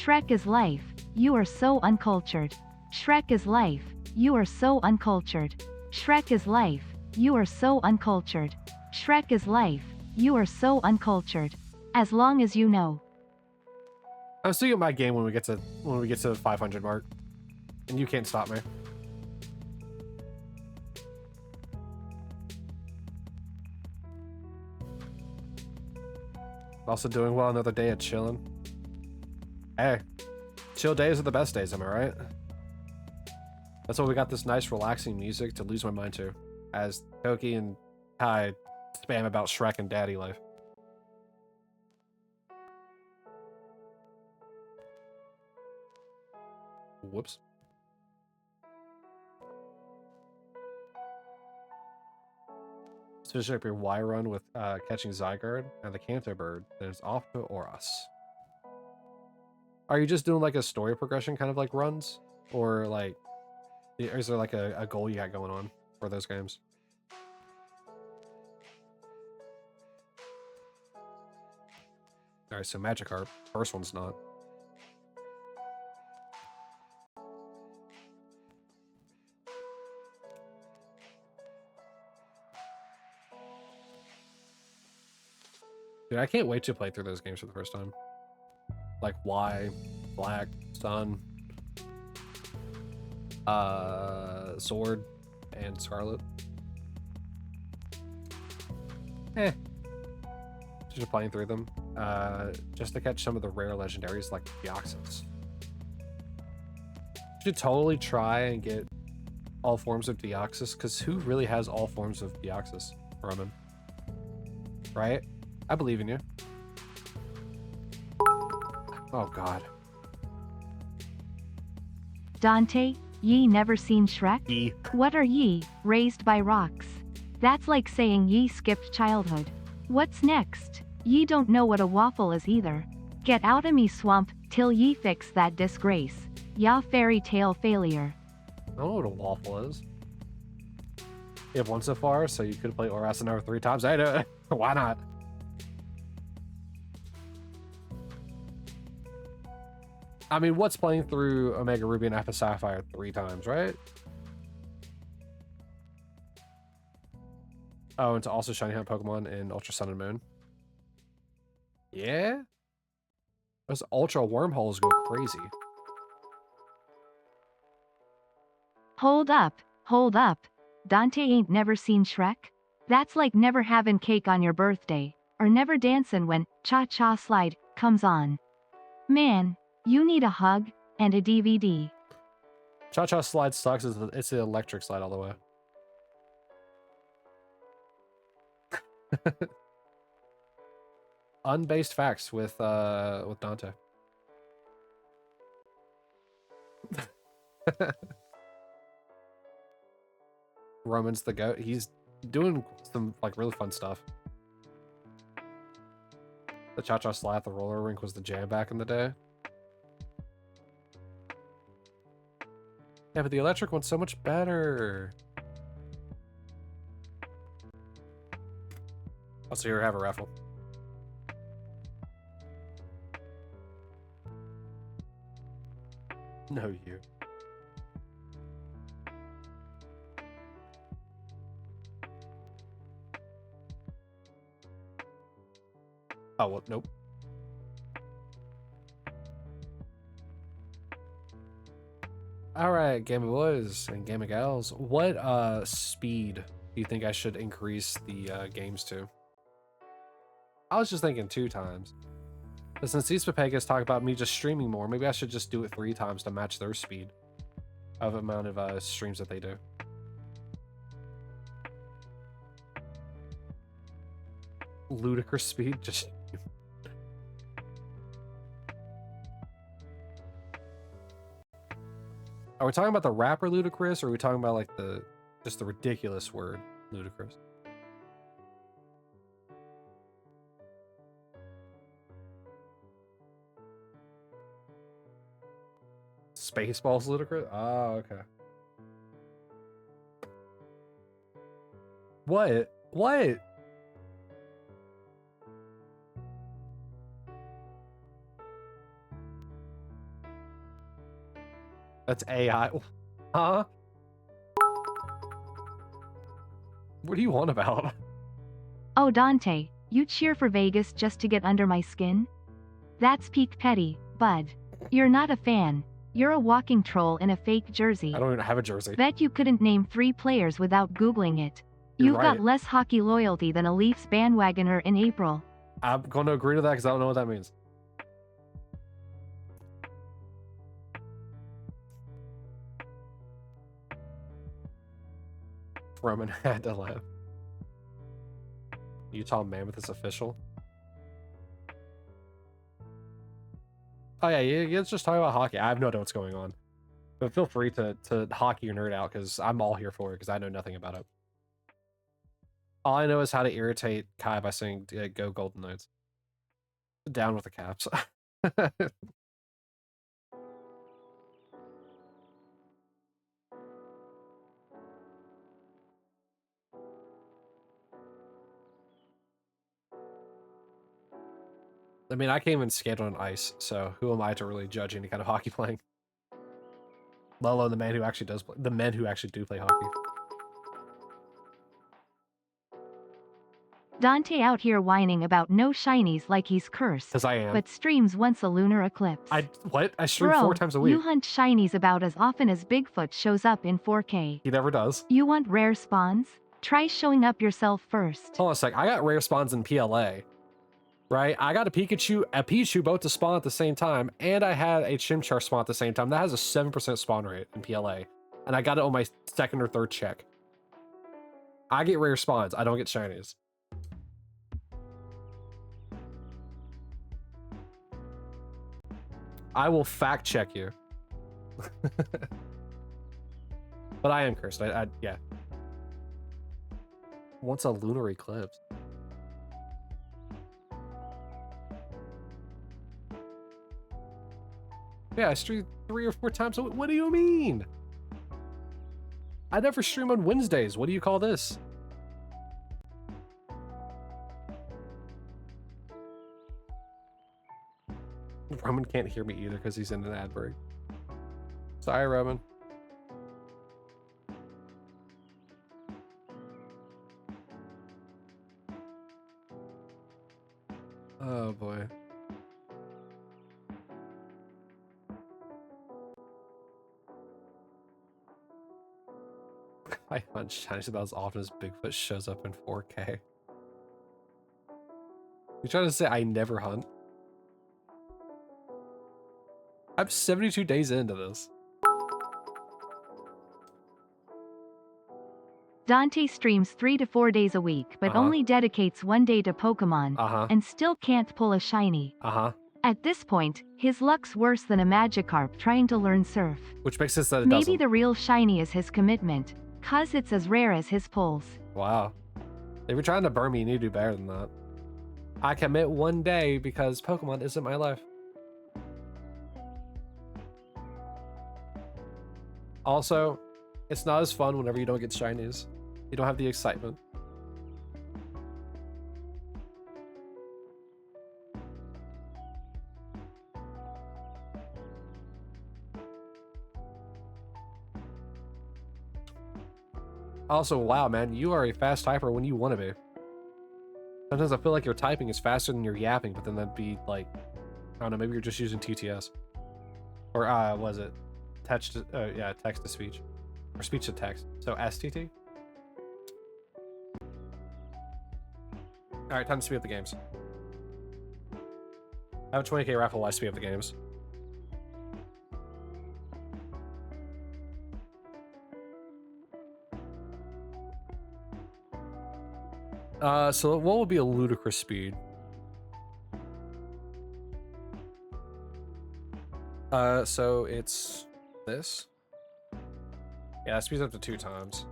Shrek is life, you are so uncultured. Shrek is life, you are so uncultured. Shrek is life, you are so uncultured. Shrek is life, you are so uncultured. As long as you know. I'm still getting my game when we get to the 500 mark, and you can't stop me. Also doing well, another day of chilling. Hey, chill days are the best days, am I right? That's why we got this nice relaxing music to lose my mind to, as Toki and Kai spam about Shrek and daddy life. Whoops. Finish up your Y run with catching Zygarde and the Canto Bird, then it's off to Oras. Are you just doing like a story progression kind of like runs? Or like, is there like a goal you got going on for those games? Alright, so Magikarp. First one's not. Dude, I can't wait to play through those games for the first time. Like Y, Black, Sun, Sword, and Scarlet. Just playing through them. Just to catch some of the rare legendaries like Deoxys. Should totally try and get all forms of Deoxys, because who really has all forms of Deoxys, Roman? Right? I believe in you. Oh god. Dante, ye never seen Shrek? E. What are ye, raised by rocks? That's like saying ye skipped childhood. What's next? Ye don't know what a waffle is either. Get out of me swamp, till ye fix that disgrace. Ya fairy tale failure. I don't know what a waffle is. You have one so far, so you could play Oras another 3 times. I know. Why not? I mean, what's playing through Omega Ruby and Alpha Sapphire 3 times, right? Oh, and to also shiny hunt Pokemon in Ultra Sun and Moon. Yeah? Those Ultra Wormholes go crazy. Hold up, hold up. Dante ain't never seen Shrek? That's like never having cake on your birthday, or never dancing when Cha-Cha Slide comes on. Man, you need a hug, and a DVD. Cha-Cha Slide sucks. It's the electric slide all the way. Unbased facts with Dante. Roman's the goat. He's doing some like really fun stuff. The Cha-Cha Slide at the roller rink was the jam back in the day. Yeah, but the electric one's so much better. Also, here, have a raffle. No, you. Oh, well, nope. All right, Game Boys and Game Gals. What speed do you think I should increase the games to? I was just thinking 2 times. But since these Papegas talk about me just streaming more, maybe I should just do it 3 times to match their speed of amount of streams that they do. Ludicrous speed, just. Are we talking about the rapper Ludacris, or are we talking about like just the ridiculous word ludicrous? Spaceballs ludicrous? Oh, okay. What? What? That's AI. Huh? What do you want about? Oh Dante, you cheer for Vegas just to get under my skin? That's peak petty, bud. You're not a fan. You're a walking troll in a fake jersey. I don't even have a jersey. Bet you couldn't name 3 players without Googling it. You're You've got right. less hockey loyalty than a Leafs bandwagoner in April. I'm going to agree to that because I don't know what that means. Roman had to laugh. Utah Mammoth is official. Oh yeah, let's just talk about hockey. I have no idea what's going on. But feel free to hockey your nerd out because I'm all here for it because I know nothing about it. All I know is how to irritate Kai by saying go Golden Knights. Down with the Caps. I mean, I can't even skate on ice, so who am I to really judge any kind of hockey playing? Let alone the man who actually does play, the men who actually do play hockey. Dante out here whining about no shinies like he's cursed. Because I am. But streams once a lunar eclipse. What? I stream Bro, 4 times a week. You hunt shinies about as often as Bigfoot shows up in 4K. He never does. You want rare spawns? Try showing up yourself first. Hold on a sec. I got rare spawns in PLA. Right? I got a Pichu both to spawn at the same time, and I had a Chimchar spawn at the same time. That has a 7% spawn rate in PLA. And I got it on my 2nd or 3rd check. I get rare spawns. I don't get shinies. I will fact check you. But I am cursed. Yeah. What's a lunar eclipse? Yeah, I stream 3 or 4 times a week. What do you mean? I never stream on Wednesdays. What do you call this? Roman can't hear me either because he's in an ad break. Sorry, Roman. Oh boy. I hunt shinies about as often as Bigfoot shows up in 4K. You trying to say I never hunt? I'm 72 days into this. Dante streams 3 to 4 days a week, but only dedicates 1 day to Pokemon, and still can't pull a shiny. At this point, his luck's worse than a Magikarp trying to learn Surf. Which makes sense that it Maybe doesn't. the real shiny is his commitment, cause it's as rare as his pulls. Wow. If you're trying to burn me, you need to do better than that. I commit 1 day because Pokemon isn't my life. Also, it's not as fun whenever you don't get shinies. You don't have the excitement. Also, wow, man, you are a fast typer when you want to be. Sometimes I feel like your typing is faster than your yapping, but then that'd be like, I don't know, maybe you're just using TTS. Or, was it? Text to speech. Or speech to text. So, STT? Alright, time to speed up the games. I have a 20k raffle while I speed up the games. So what would be a ludicrous speed? So it's this. Yeah, it speeds up to 2 times.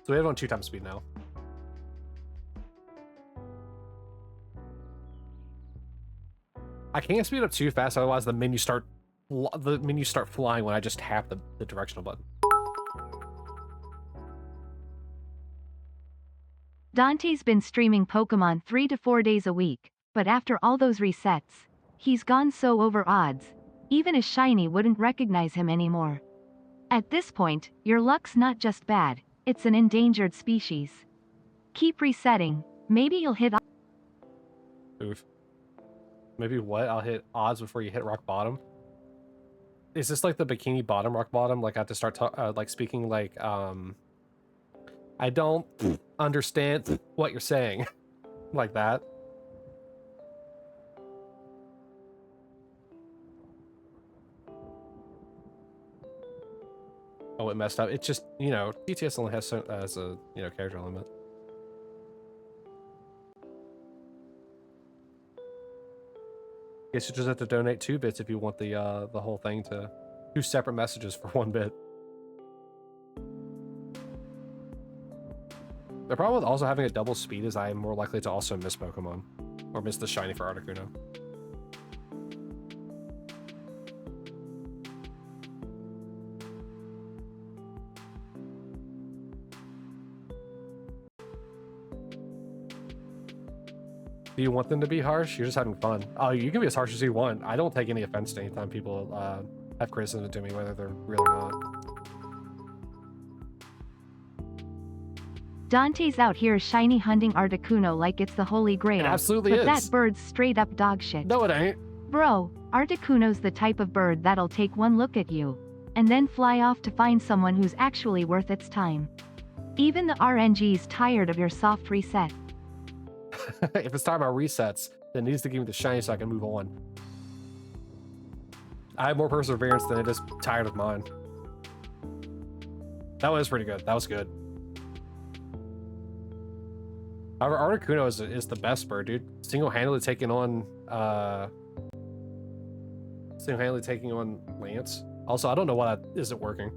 So we have it on 2 times speed now. I can't speed up too fast, otherwise the menus start flying when I just tap the directional button. Dante's been streaming Pokemon 3 to 4 days a week, but after all those resets, he's gone so over odds. Even a shiny wouldn't recognize him anymore. At this point, your luck's not just bad, it's an endangered species. Keep resetting, maybe you'll hit. Oof. Maybe what? I'll hit odds before you hit rock bottom? Is this like the Bikini Bottom rock bottom? Like I have to start like speaking like, I don't understand what you're saying. Like that. Oh, it messed up. It's just, you know, TTS only has a, you know, character limit. Guess you just have to donate 2 bits if you want the whole thing to 2 separate messages for 1 bit. The problem with also having a double speed is I am more likely to also miss Pokemon. Or miss the shiny for Articuno. Do you want them to be harsh? You're just having fun. Oh, you can be as harsh as you want. I don't take any offense to any time people have criticism to me, whether they're real or not. Dante's out here shiny hunting Articuno like it's the holy grail. It absolutely but is. That bird's straight up dog shit. No, it ain't. Bro, Articuno's the type of bird that'll take one look at you, and then fly off to find someone who's actually worth its time. Even the RNG's tired of your soft reset. If it's talking about resets, then it needs to give me the shiny so I can move on. I have more perseverance than it is tired of mine. That was pretty good. That was good. However, Articuno is the best bird, dude. Single-handedly taking on Lance. Also, I don't know why that isn't working.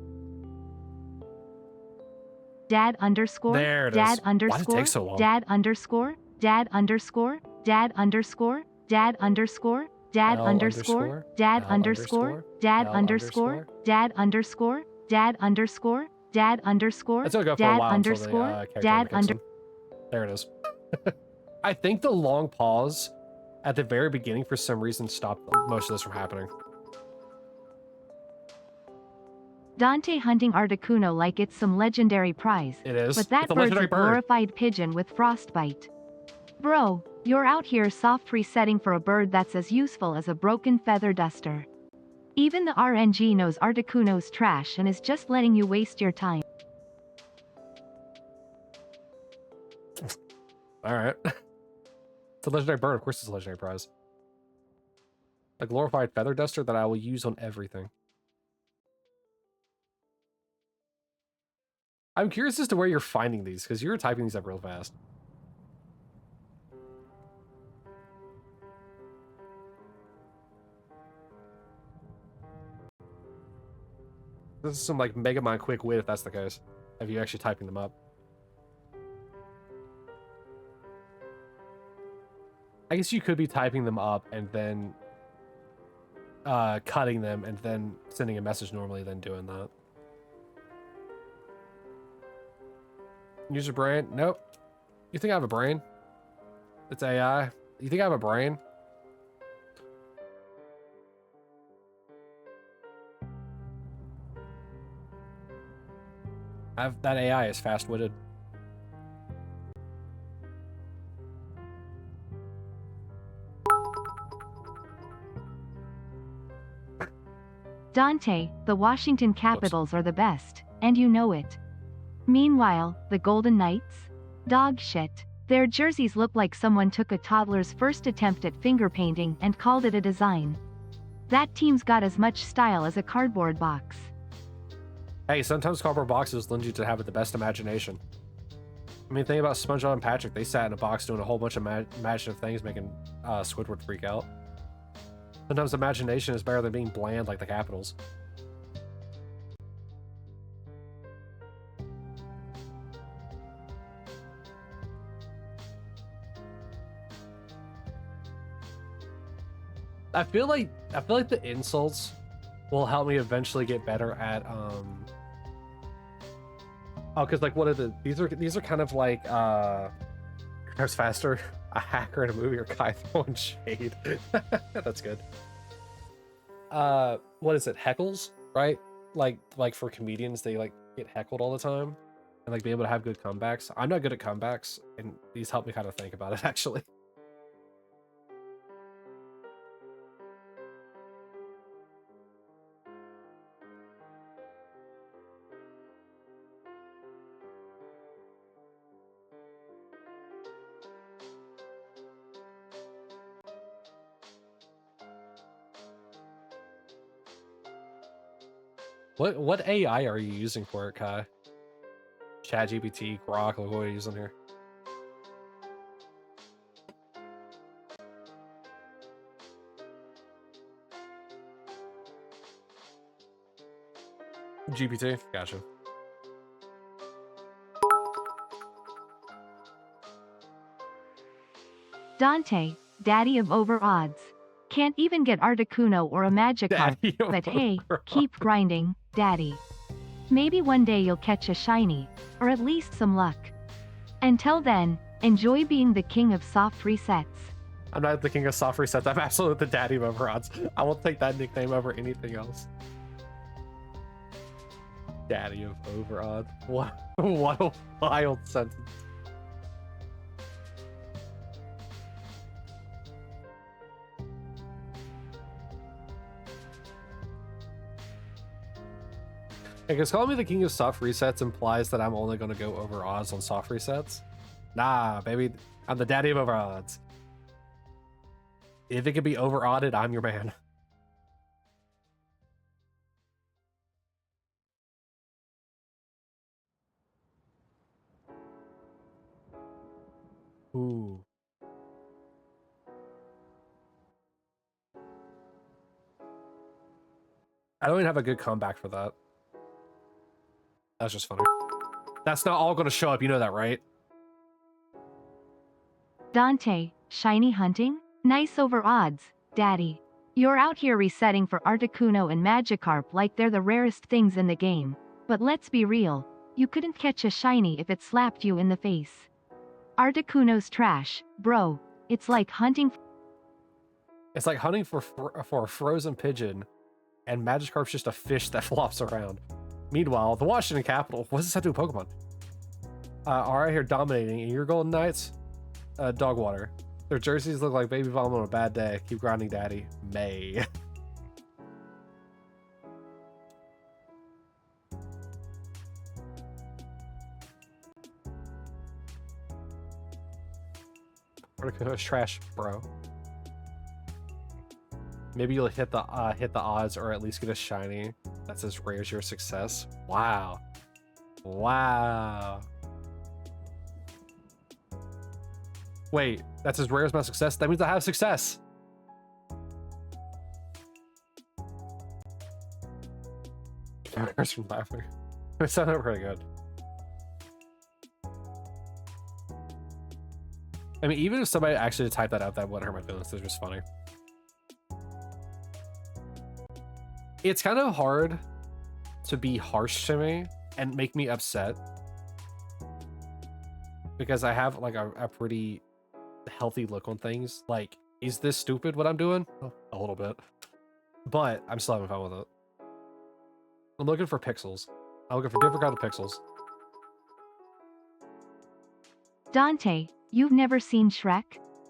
Dad underscore. There it Dad is. underscore. Why did it take so long? Dad underscore. Dad underscore. Dad underscore. Dad underscore. Dad underscore. Dad underscore. Dad underscore. Dad underscore. Dad underscore. Dad underscore. It's gonna go for a while Dad until underscore. the Dad under. There it is. I think the long pause at the very beginning for some reason stopped most of this from happening. Dante hunting Articuno like it's some legendary prize. It is. But that It's a bird's legendary a bird. glorified pigeon with frostbite. Bro, you're out here soft resetting for a bird that's as useful as a broken feather duster. Even the RNG knows Articuno's trash and is just letting you waste your time. Alright. It's a legendary bird. Of course it's a legendary prize. A glorified feather duster that I will use on everything. I'm curious as to where you're finding these, because you're typing these up real fast. This is some like Megamind quick wit if that's the case. Have you actually typing them up? I guess you could be typing them up and then cutting them and then sending a message normally, then doing that. Use your brain? Nope. You think I have a brain? It's AI. You think I have a brain? That AI is fast-witted. Dante, the Washington Capitals are the best, and you know it. Meanwhile, the Golden Knights? Dog shit. Their jerseys look like someone took a toddler's first attempt at finger painting and called it a design. That team's got as much style as a cardboard box. Hey, sometimes cardboard boxes lend you to have the best imagination. I mean, think about SpongeBob and Patrick. They sat in a box doing a whole bunch of imaginative things, making Squidward freak out. Sometimes imagination is better than being bland like the Capitals. I feel like the insults will help me eventually get better at because like what are these are kind of like types faster. A hacker in a movie or guy throwing shade. That's good. What is it? Heckles, right? Like for comedians, they like get heckled all the time and like be able to have good comebacks. I'm not good at comebacks, and these help me kind of think about it actually. What AI are you using for it, Kai? ChatGPT, Grok, what are you using here? GPT, gotcha. Dante, daddy of over odds. Can't even get Articuno or a Magikarp, Daddy of but hey, over keep grinding, daddy. Maybe one day you'll catch a shiny, or at least some luck. Until then, enjoy being the king of soft resets. I'm not the king of soft resets. I'm absolutely the daddy of over odds. I will take that nickname over anything else. Daddy of over odds. What a wild sentence. Because calling me the king of soft resets implies that I'm only going to go over odds on soft resets. Nah, baby. I'm the daddy of over odds. If it can be over odded, I'm your man. Ooh. I don't even have a good comeback for that. That's just funny. That's not all going to show up. You know that, right? Dante, shiny hunting? Nice over odds, daddy. You're out here resetting for Articuno and Magikarp like they're the rarest things in the game. But let's be real, you couldn't catch a shiny if it slapped you in the face. Articuno's trash, bro. It's like hunting for a frozen pigeon, and Magikarp's just a fish that flops around. Meanwhile, the Washington Capitol, what does this have to do with Pokemon? Are out here dominating, and your Golden Knights? Dog water. Their jerseys look like baby vomit on a bad day. Keep grinding, daddy. May. Articuno's trash, bro. Maybe you'll hit the odds, or at least get a shiny that's as rare as your success. Wow. Wow. Wait, that's as rare as my success? That means I have success. Characters from laughing. It sounded pretty good. I mean, even if somebody actually typed that out, that wouldn't hurt my feelings. It's just funny. It's kind of hard to be harsh to me and make me upset, because I have like a pretty healthy look on things. Like, is this stupid what I'm doing? Oh, a little bit, but I'm still having fun with it. I'm looking for pixels. I'm looking for different kind of pixels. Dante, you've never seen Shrek?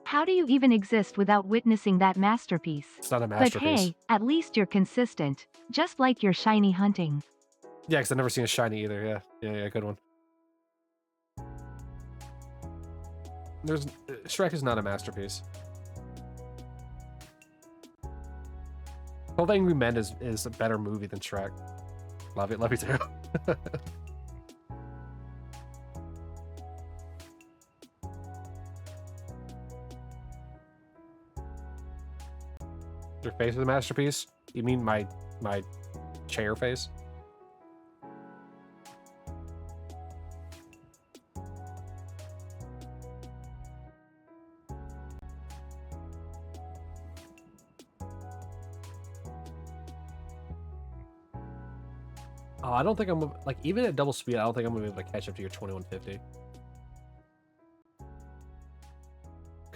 How do you even exist without witnessing that masterpiece? It's not a masterpiece. But hey, at least you're consistent, just like your shiny hunting. Yeah, because I've never seen a shiny either. Yeah, good one. Shrek is not a masterpiece. 12 Angry Men is a better movie than Shrek. Love you too. Your face is a masterpiece? You mean my chair face? Oh, I don't think I'm like, even at double speed, I don't think I'm gonna be able to catch up to your 2150.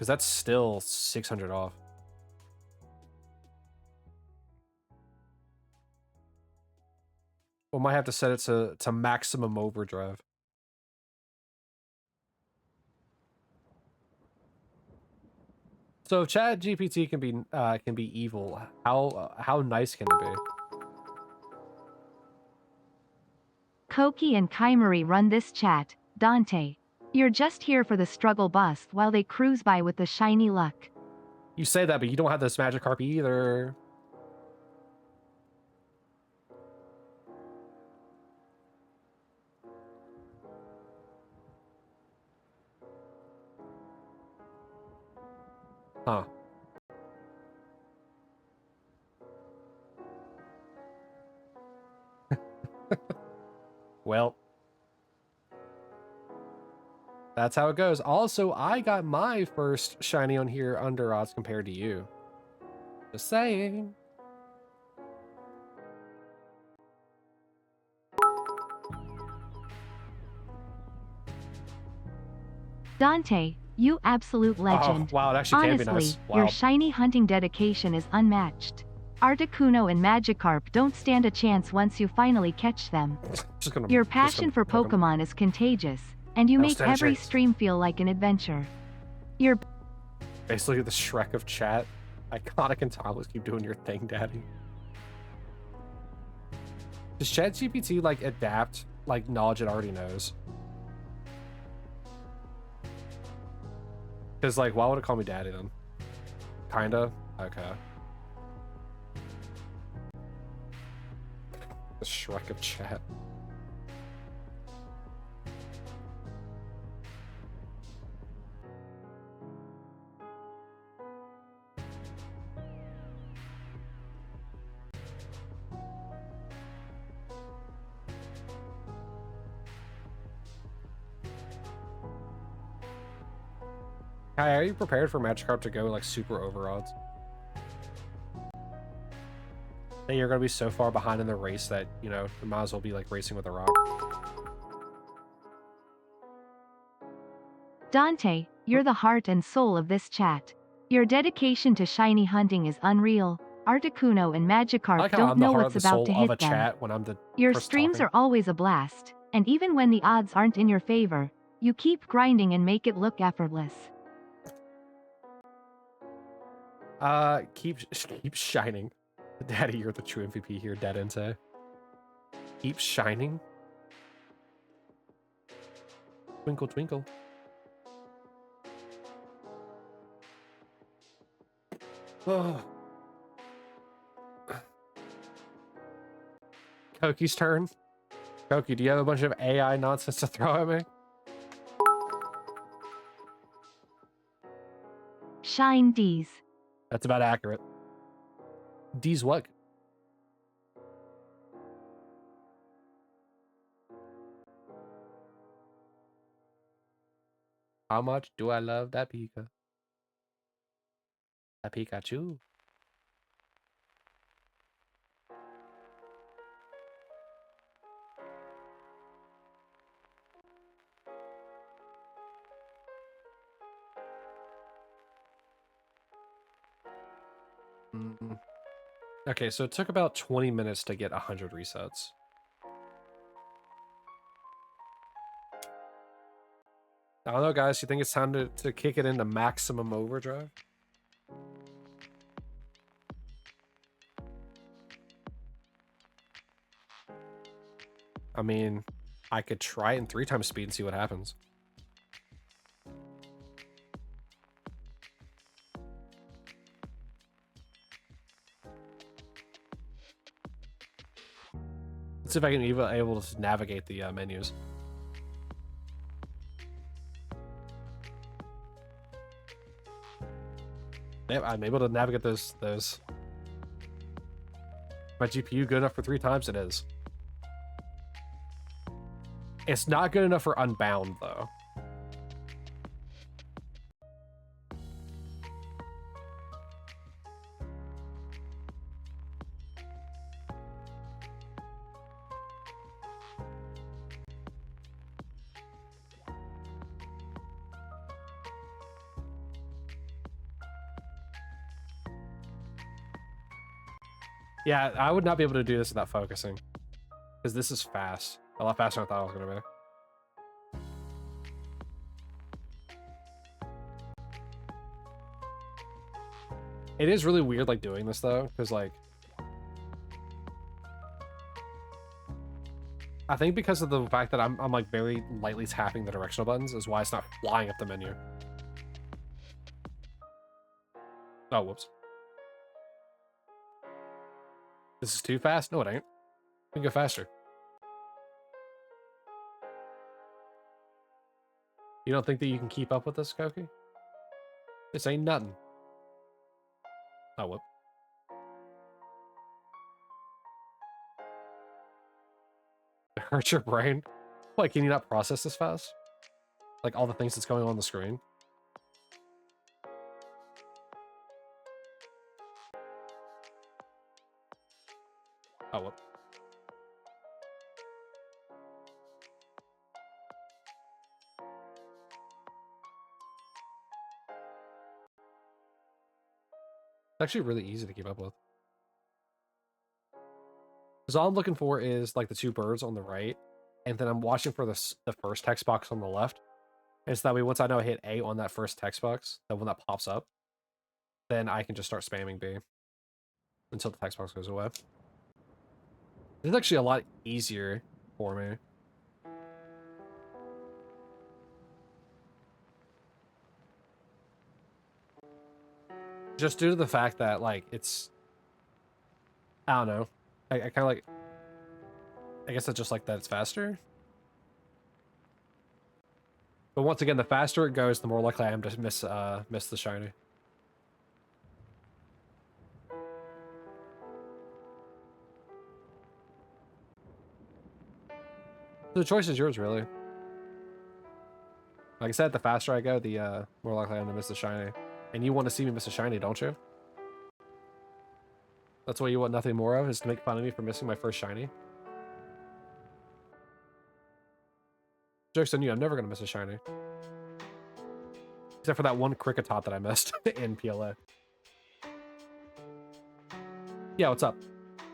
because that's still 600 off. We might have to set it to maximum overdrive. So if Chat GPT can be evil, how nice can it be? Koki and Kymari run this chat. Dante, you're just here for the struggle bus while they cruise by with the shiny luck. You say that, but you don't have this Magikarp either. Huh. Well, that's how it goes. Also, I got my first shiny on here under odds compared to you. Just saying. Dante, you absolute legend. Oh, wow, it actually Honestly, can be nice. Wow. your shiny hunting dedication is unmatched. Articuno and Magikarp don't stand a chance once you finally catch them. Your passion for Pokemon is contagious, and you make every stream feel like an adventure. You're basically the Shrek of chat. Iconic and timeless. Keep doing your thing, daddy. Does ChatGPT like adapt like knowledge it already knows? Because like, why would it call me daddy then? Kinda? Okay. The Shrek of chat. Kai, are you prepared for Magikarp to go like super over odds? That you're gonna be so far behind in the race that, you know, you might as well be like racing with a rock. Dante, you're the heart and soul of this chat. Your dedication to shiny hunting is unreal. Articuno and Magikarp don't know what's about to hit them. Chat when I'm the Your streams talking. are always a blast, and even when the odds aren't in your favor, you keep grinding and make it look effortless. Keep shining. Daddy, you're the true MVP here, Dead Inte. Keep shining. Twinkle, twinkle. Oh. Koki's turn. Koki, do you have a bunch of AI nonsense to throw at me? Shine D's. That's about accurate. D's what? How much do I love that Pika? That Pikachu. Okay, so it took about 20 minutes to get 100 resets. I don't know, guys. You think it's time to kick it into maximum overdrive? I mean, I could try it in 3 times speed and see what happens. Let's see if I can even able to navigate the menus. Yep, I'm able to navigate those. My GPU good enough for 3 times? It is. It's not good enough for Unbound, though. Yeah, I would not be able to do this without focusing. Because this is fast. A lot faster than I thought it was going to be. It is really weird, like, doing this, though, because, like... I think because of the fact that I'm like, very lightly tapping the directional buttons is why it's not flying up the menu. Oh, whoops. This is too fast? No, it ain't. We can go faster. You don't think that you can keep up with this, Koki? This ain't nothing. Oh, whoop. It hurts your brain? Like, can you not process this fast? Like, all the things that's going on the screen? Oh, whoop. It's actually really easy to keep up with. Because all I'm looking for is, like, the two birds on the right, and then I'm watching for the first text box on the left. And so that way, once I know I hit A on that first text box, the one that pops up, then I can just start spamming B until the text box goes away. It's actually a lot easier for me. Just due to the fact that, like, it's... I don't know. I kind of like... I guess it's just like that it's faster. But once again, the faster it goes, the more likely I am to miss the shiny. The choice is yours, really. Like I said, the faster I go, the more likely I am to miss the shiny. And you want to see me miss a shiny, don't you? That's what you want nothing more of, is to make fun of me for missing my first shiny. Joke's on you, I'm never going to miss a shiny. Except for that one Cricketop that I missed in PLA. Yeah, what's up?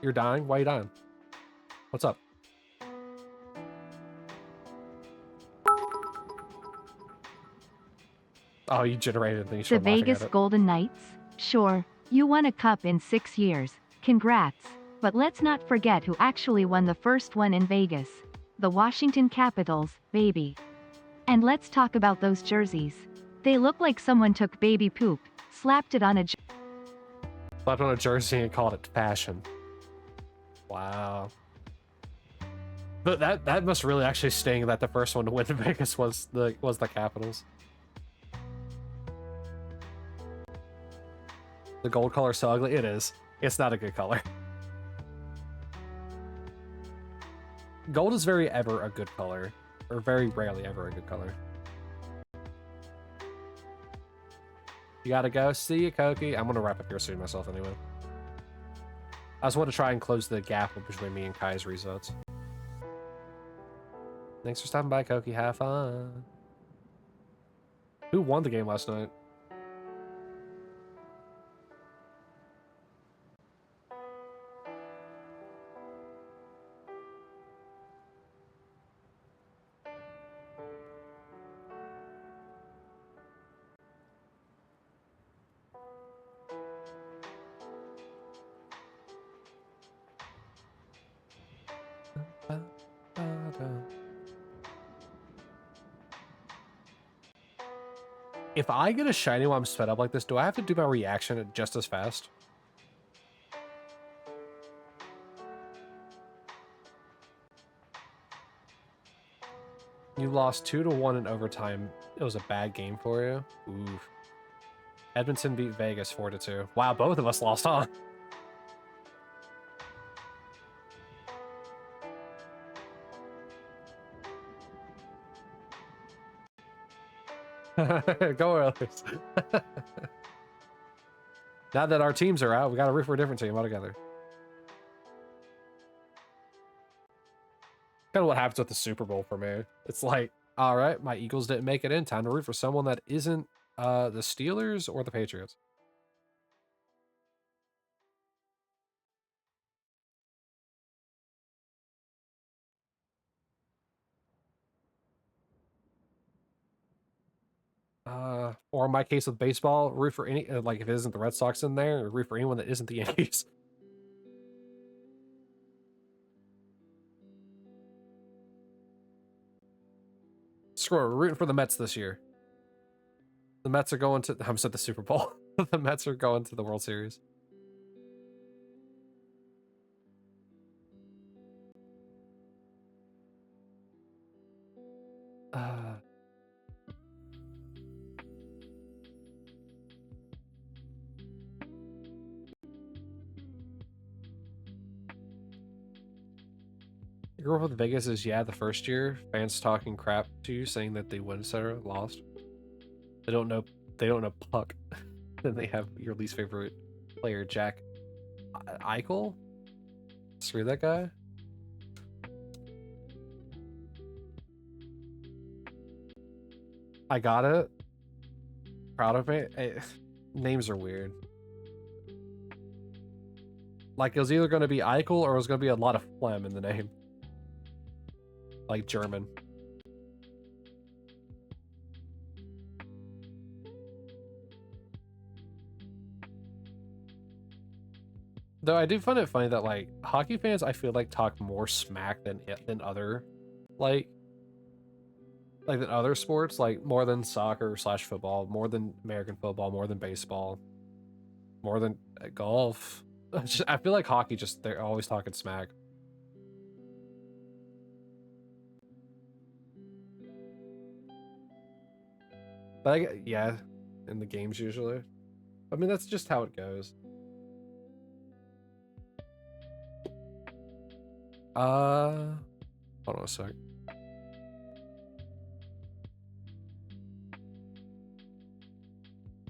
You're dying? Why are you dying? What's up? Oh, you generated things. The Vegas Golden Knights? Sure, you won a cup in 6 years. Congrats. But let's not forget who actually won the first one in Vegas. The Washington Capitals, baby. And let's talk about those jerseys. They look like someone took baby poop, slapped it on a jersey and called it fashion. Wow. But that must really actually sting that the first one to win in Vegas was the Capitals. The gold color so ugly. It is. It's not a good color. Gold is very ever a good color, or very rarely ever a good color. You gotta go. See you, Koki. I'm gonna wrap up here soon myself anyway. I just want to try and close the gap between me and Kai's results. Thanks for stopping by, Koki. Have fun. Who won the game last night? If I get a shiny while I'm sped up like this, do I have to do my reaction just as fast? You lost 2-1 in overtime. It was a bad game for you. Oof. Edmonton beat Vegas 4-2. Wow, both of us lost, huh? Go Oilers. Now that our teams are out, we gotta root for a different team altogether. Kind of what happens with the Super Bowl for me. It's like, all right, my Eagles didn't make it in. Time to root for someone that isn't the Steelers or the Patriots. Or in my case with baseball, root for any, like if it isn't the Red Sox in there, root for anyone that isn't the Yankees. Screw it, we're rooting for the Mets this year. The Mets are going to, I'm at the Super Bowl. The Mets are going to the World Series. You grew up with Vegas is, yeah, the first year, fans talking crap to you, saying that they won, etc., lost. They don't know puck. Then they have your least favorite player, Jack Eichel. Screw that guy. I got it. Proud of it. Names are weird. Like, it was either going to be Eichel or it was going to be a lot of phlegm in the name. Like German. Though I do find it funny that, like, hockey fans, I feel like, talk more smack than other, like than other sports, like more than soccer / football, more than American football, more than baseball, more than golf. I feel like hockey, just they're always talking smack. But yeah, in the games usually. I mean, that's just how it goes. Hold on a sec.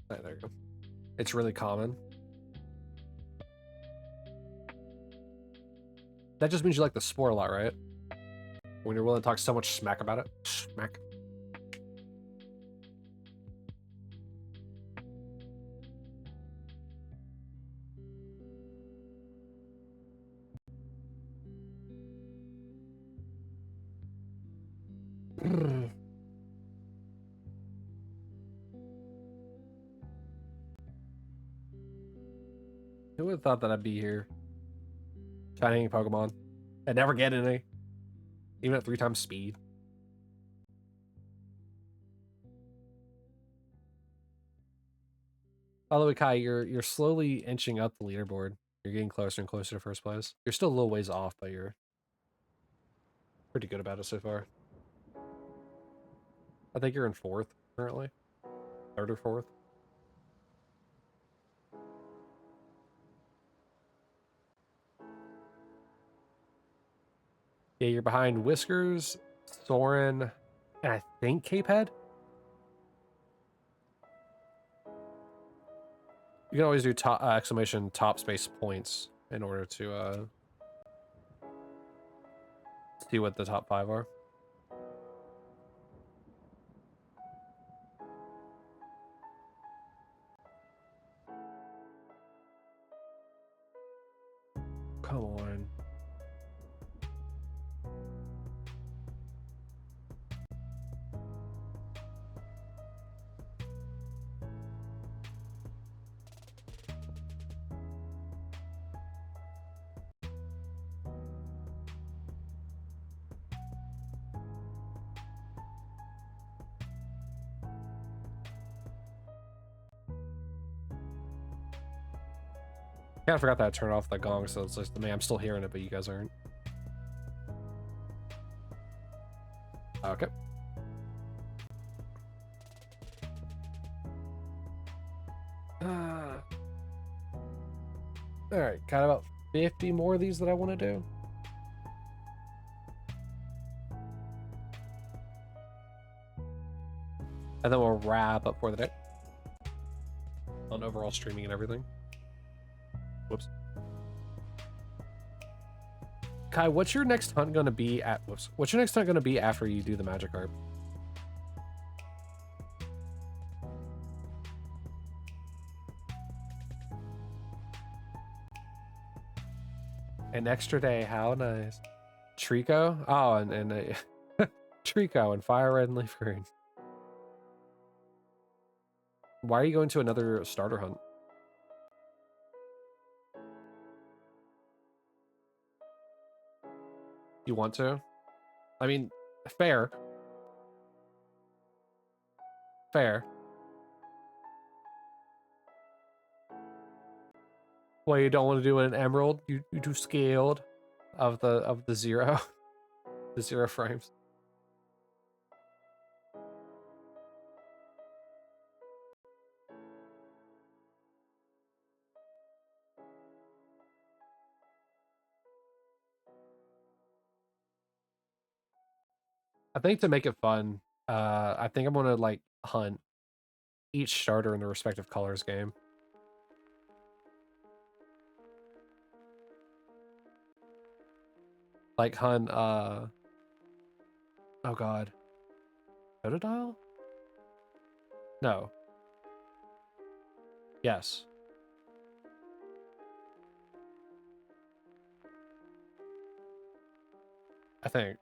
Right, there you go. It's really common. That just means you like the sport a lot, right? When you're willing to talk so much smack about it. Smack. Who would have thought that I'd be here? Shiny Pokemon. I'd never get any. Even at 3 times speed. By the way, Kai, you're slowly inching up the leaderboard. You're getting closer and closer to first place. You're still a little ways off, but you're pretty good about it so far. I think you're in 4th currently. 3rd or 4th. Yeah, you're behind Whiskers, Soren, and I think Capehead. You can always do top exclamation top space points in order to see what the top 5 are. Come on. Yeah, I forgot that I turned off the gong, so it's like, I mean, I'm still hearing it, but you guys aren't. Okay. Alright, got about 50 more of these that I want to do. And then we'll wrap up for the day. On overall streaming and everything. Whoops. Kai, what's your next hunt going to be at... Whoops. What's your next hunt going to be after you do the Magikarp? An extra day. How nice. Trico? Oh, and Trico and Fire Red and Leaf Green. Why are you going to another starter hunt? You want to? I mean, fair. Fair. Well, you don't want to do an emerald? You too scared of the zero. The 0 frames. I think to make it fun, I think I'm gonna like hunt each starter in the respective colors game. Like hunt oh god. Totodile? No. Yes. I think.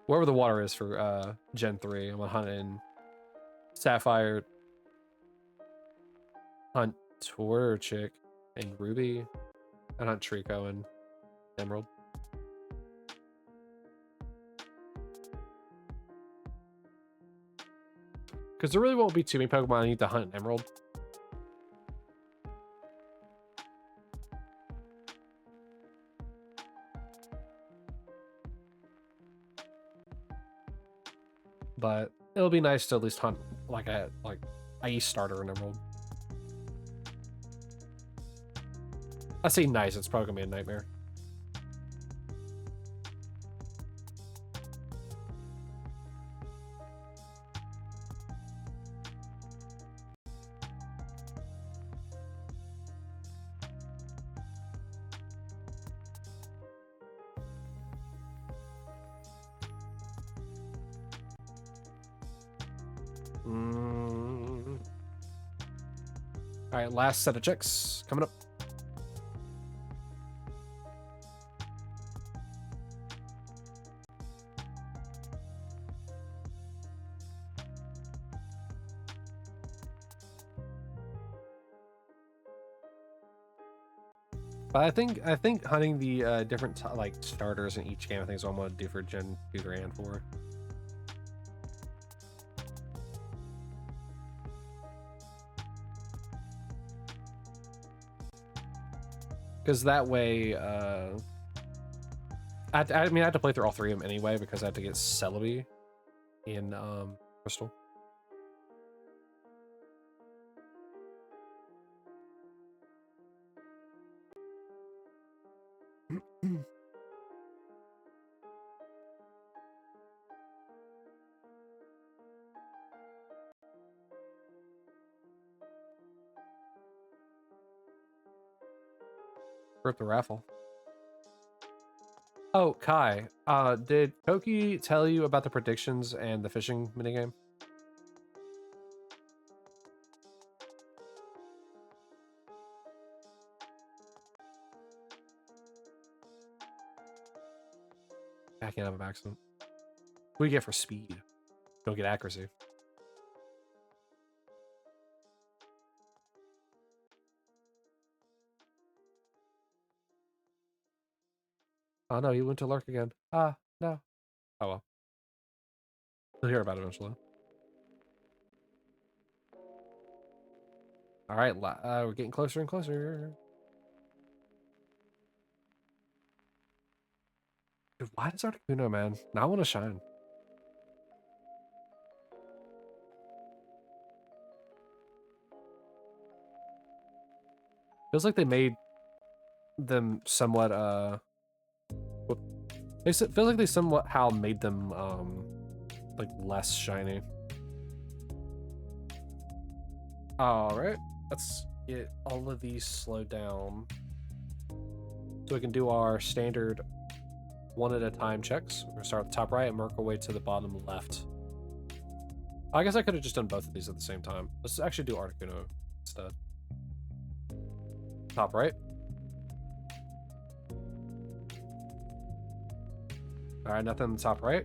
Wherever the water is for Gen 3, I'm gonna hunt in Sapphire, hunt Torchic and Ruby, and hunt Trico and Emerald. Because there really won't be too many Pokemon I need to hunt in Emerald. But it'll be nice to at least hunt like a ice starter in Emerald. I say nice, it's probably gonna be a nightmare. All right, last set of checks coming up. But I think hunting the different like starters in each game, I think is what I'm gonna do for Gen 2, 3, and 4. Because that way, I mean, I had to play through all 3 of them anyway because I had to get Celebi in Crystal. Rip the raffle. Oh, Kai, did Koki tell you about the predictions and the fishing minigame? I can't have an accident. What do you get for speed? Don't get accuracy. Oh no, he went to lurk again. Ah, no. Oh well. We'll hear about it eventually. All right, we're getting closer and closer. Dude, why does Articuno, man? Now I want to shine. Feels like they made them somewhat feels like they somewhat made them like less shiny. All right, let's get all of these slowed down so we can do our standard one at a time checks. We're gonna start at the top right and work our way to the bottom left. I guess I could have just done both of these at the same time. Let's actually do Articuno instead. Top right. All right, nothing in the top right.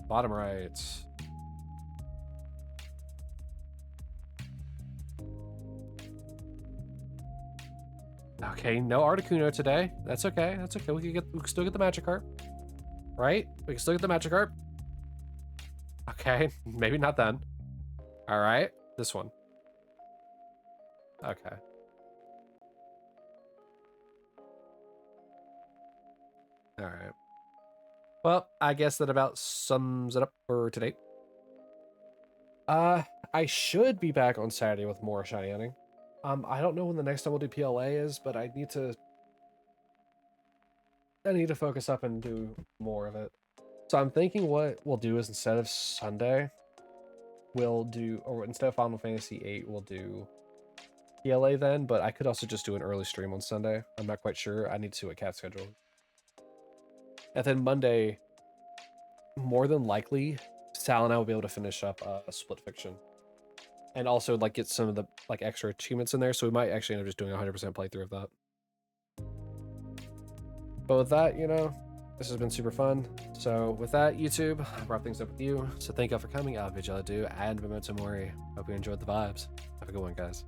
Bottom right. Okay, no Articuno today. That's okay. That's okay. We can still get the Magikarp. Right? We can still get the Magikarp. Okay, maybe not then. All right, this one. Okay. All right. Well, I guess that about sums it up for today. I should be back on Saturday with more shiny hunting. I don't know when the next time we'll do PLA is, but I need to focus up and do more of it. So I'm thinking what we'll do is instead of Sunday, instead of Final Fantasy VIII, we'll do PLA then, but I could also just do an early stream on Sunday. I'm not quite sure. I need to see what Cat's schedule. And then Monday, more than likely, Sal and I will be able to finish up a Split Fiction. And also like get some of the like extra achievements in there, so we might actually end up just doing a 100% playthrough of that. But with that, you know, this has been super fun. So with that, YouTube, I'll wrap things up with you. So thank y'all for coming. I'll bid y'all adieu, and memento mori. Hope you enjoyed the vibes. Have a good one, guys.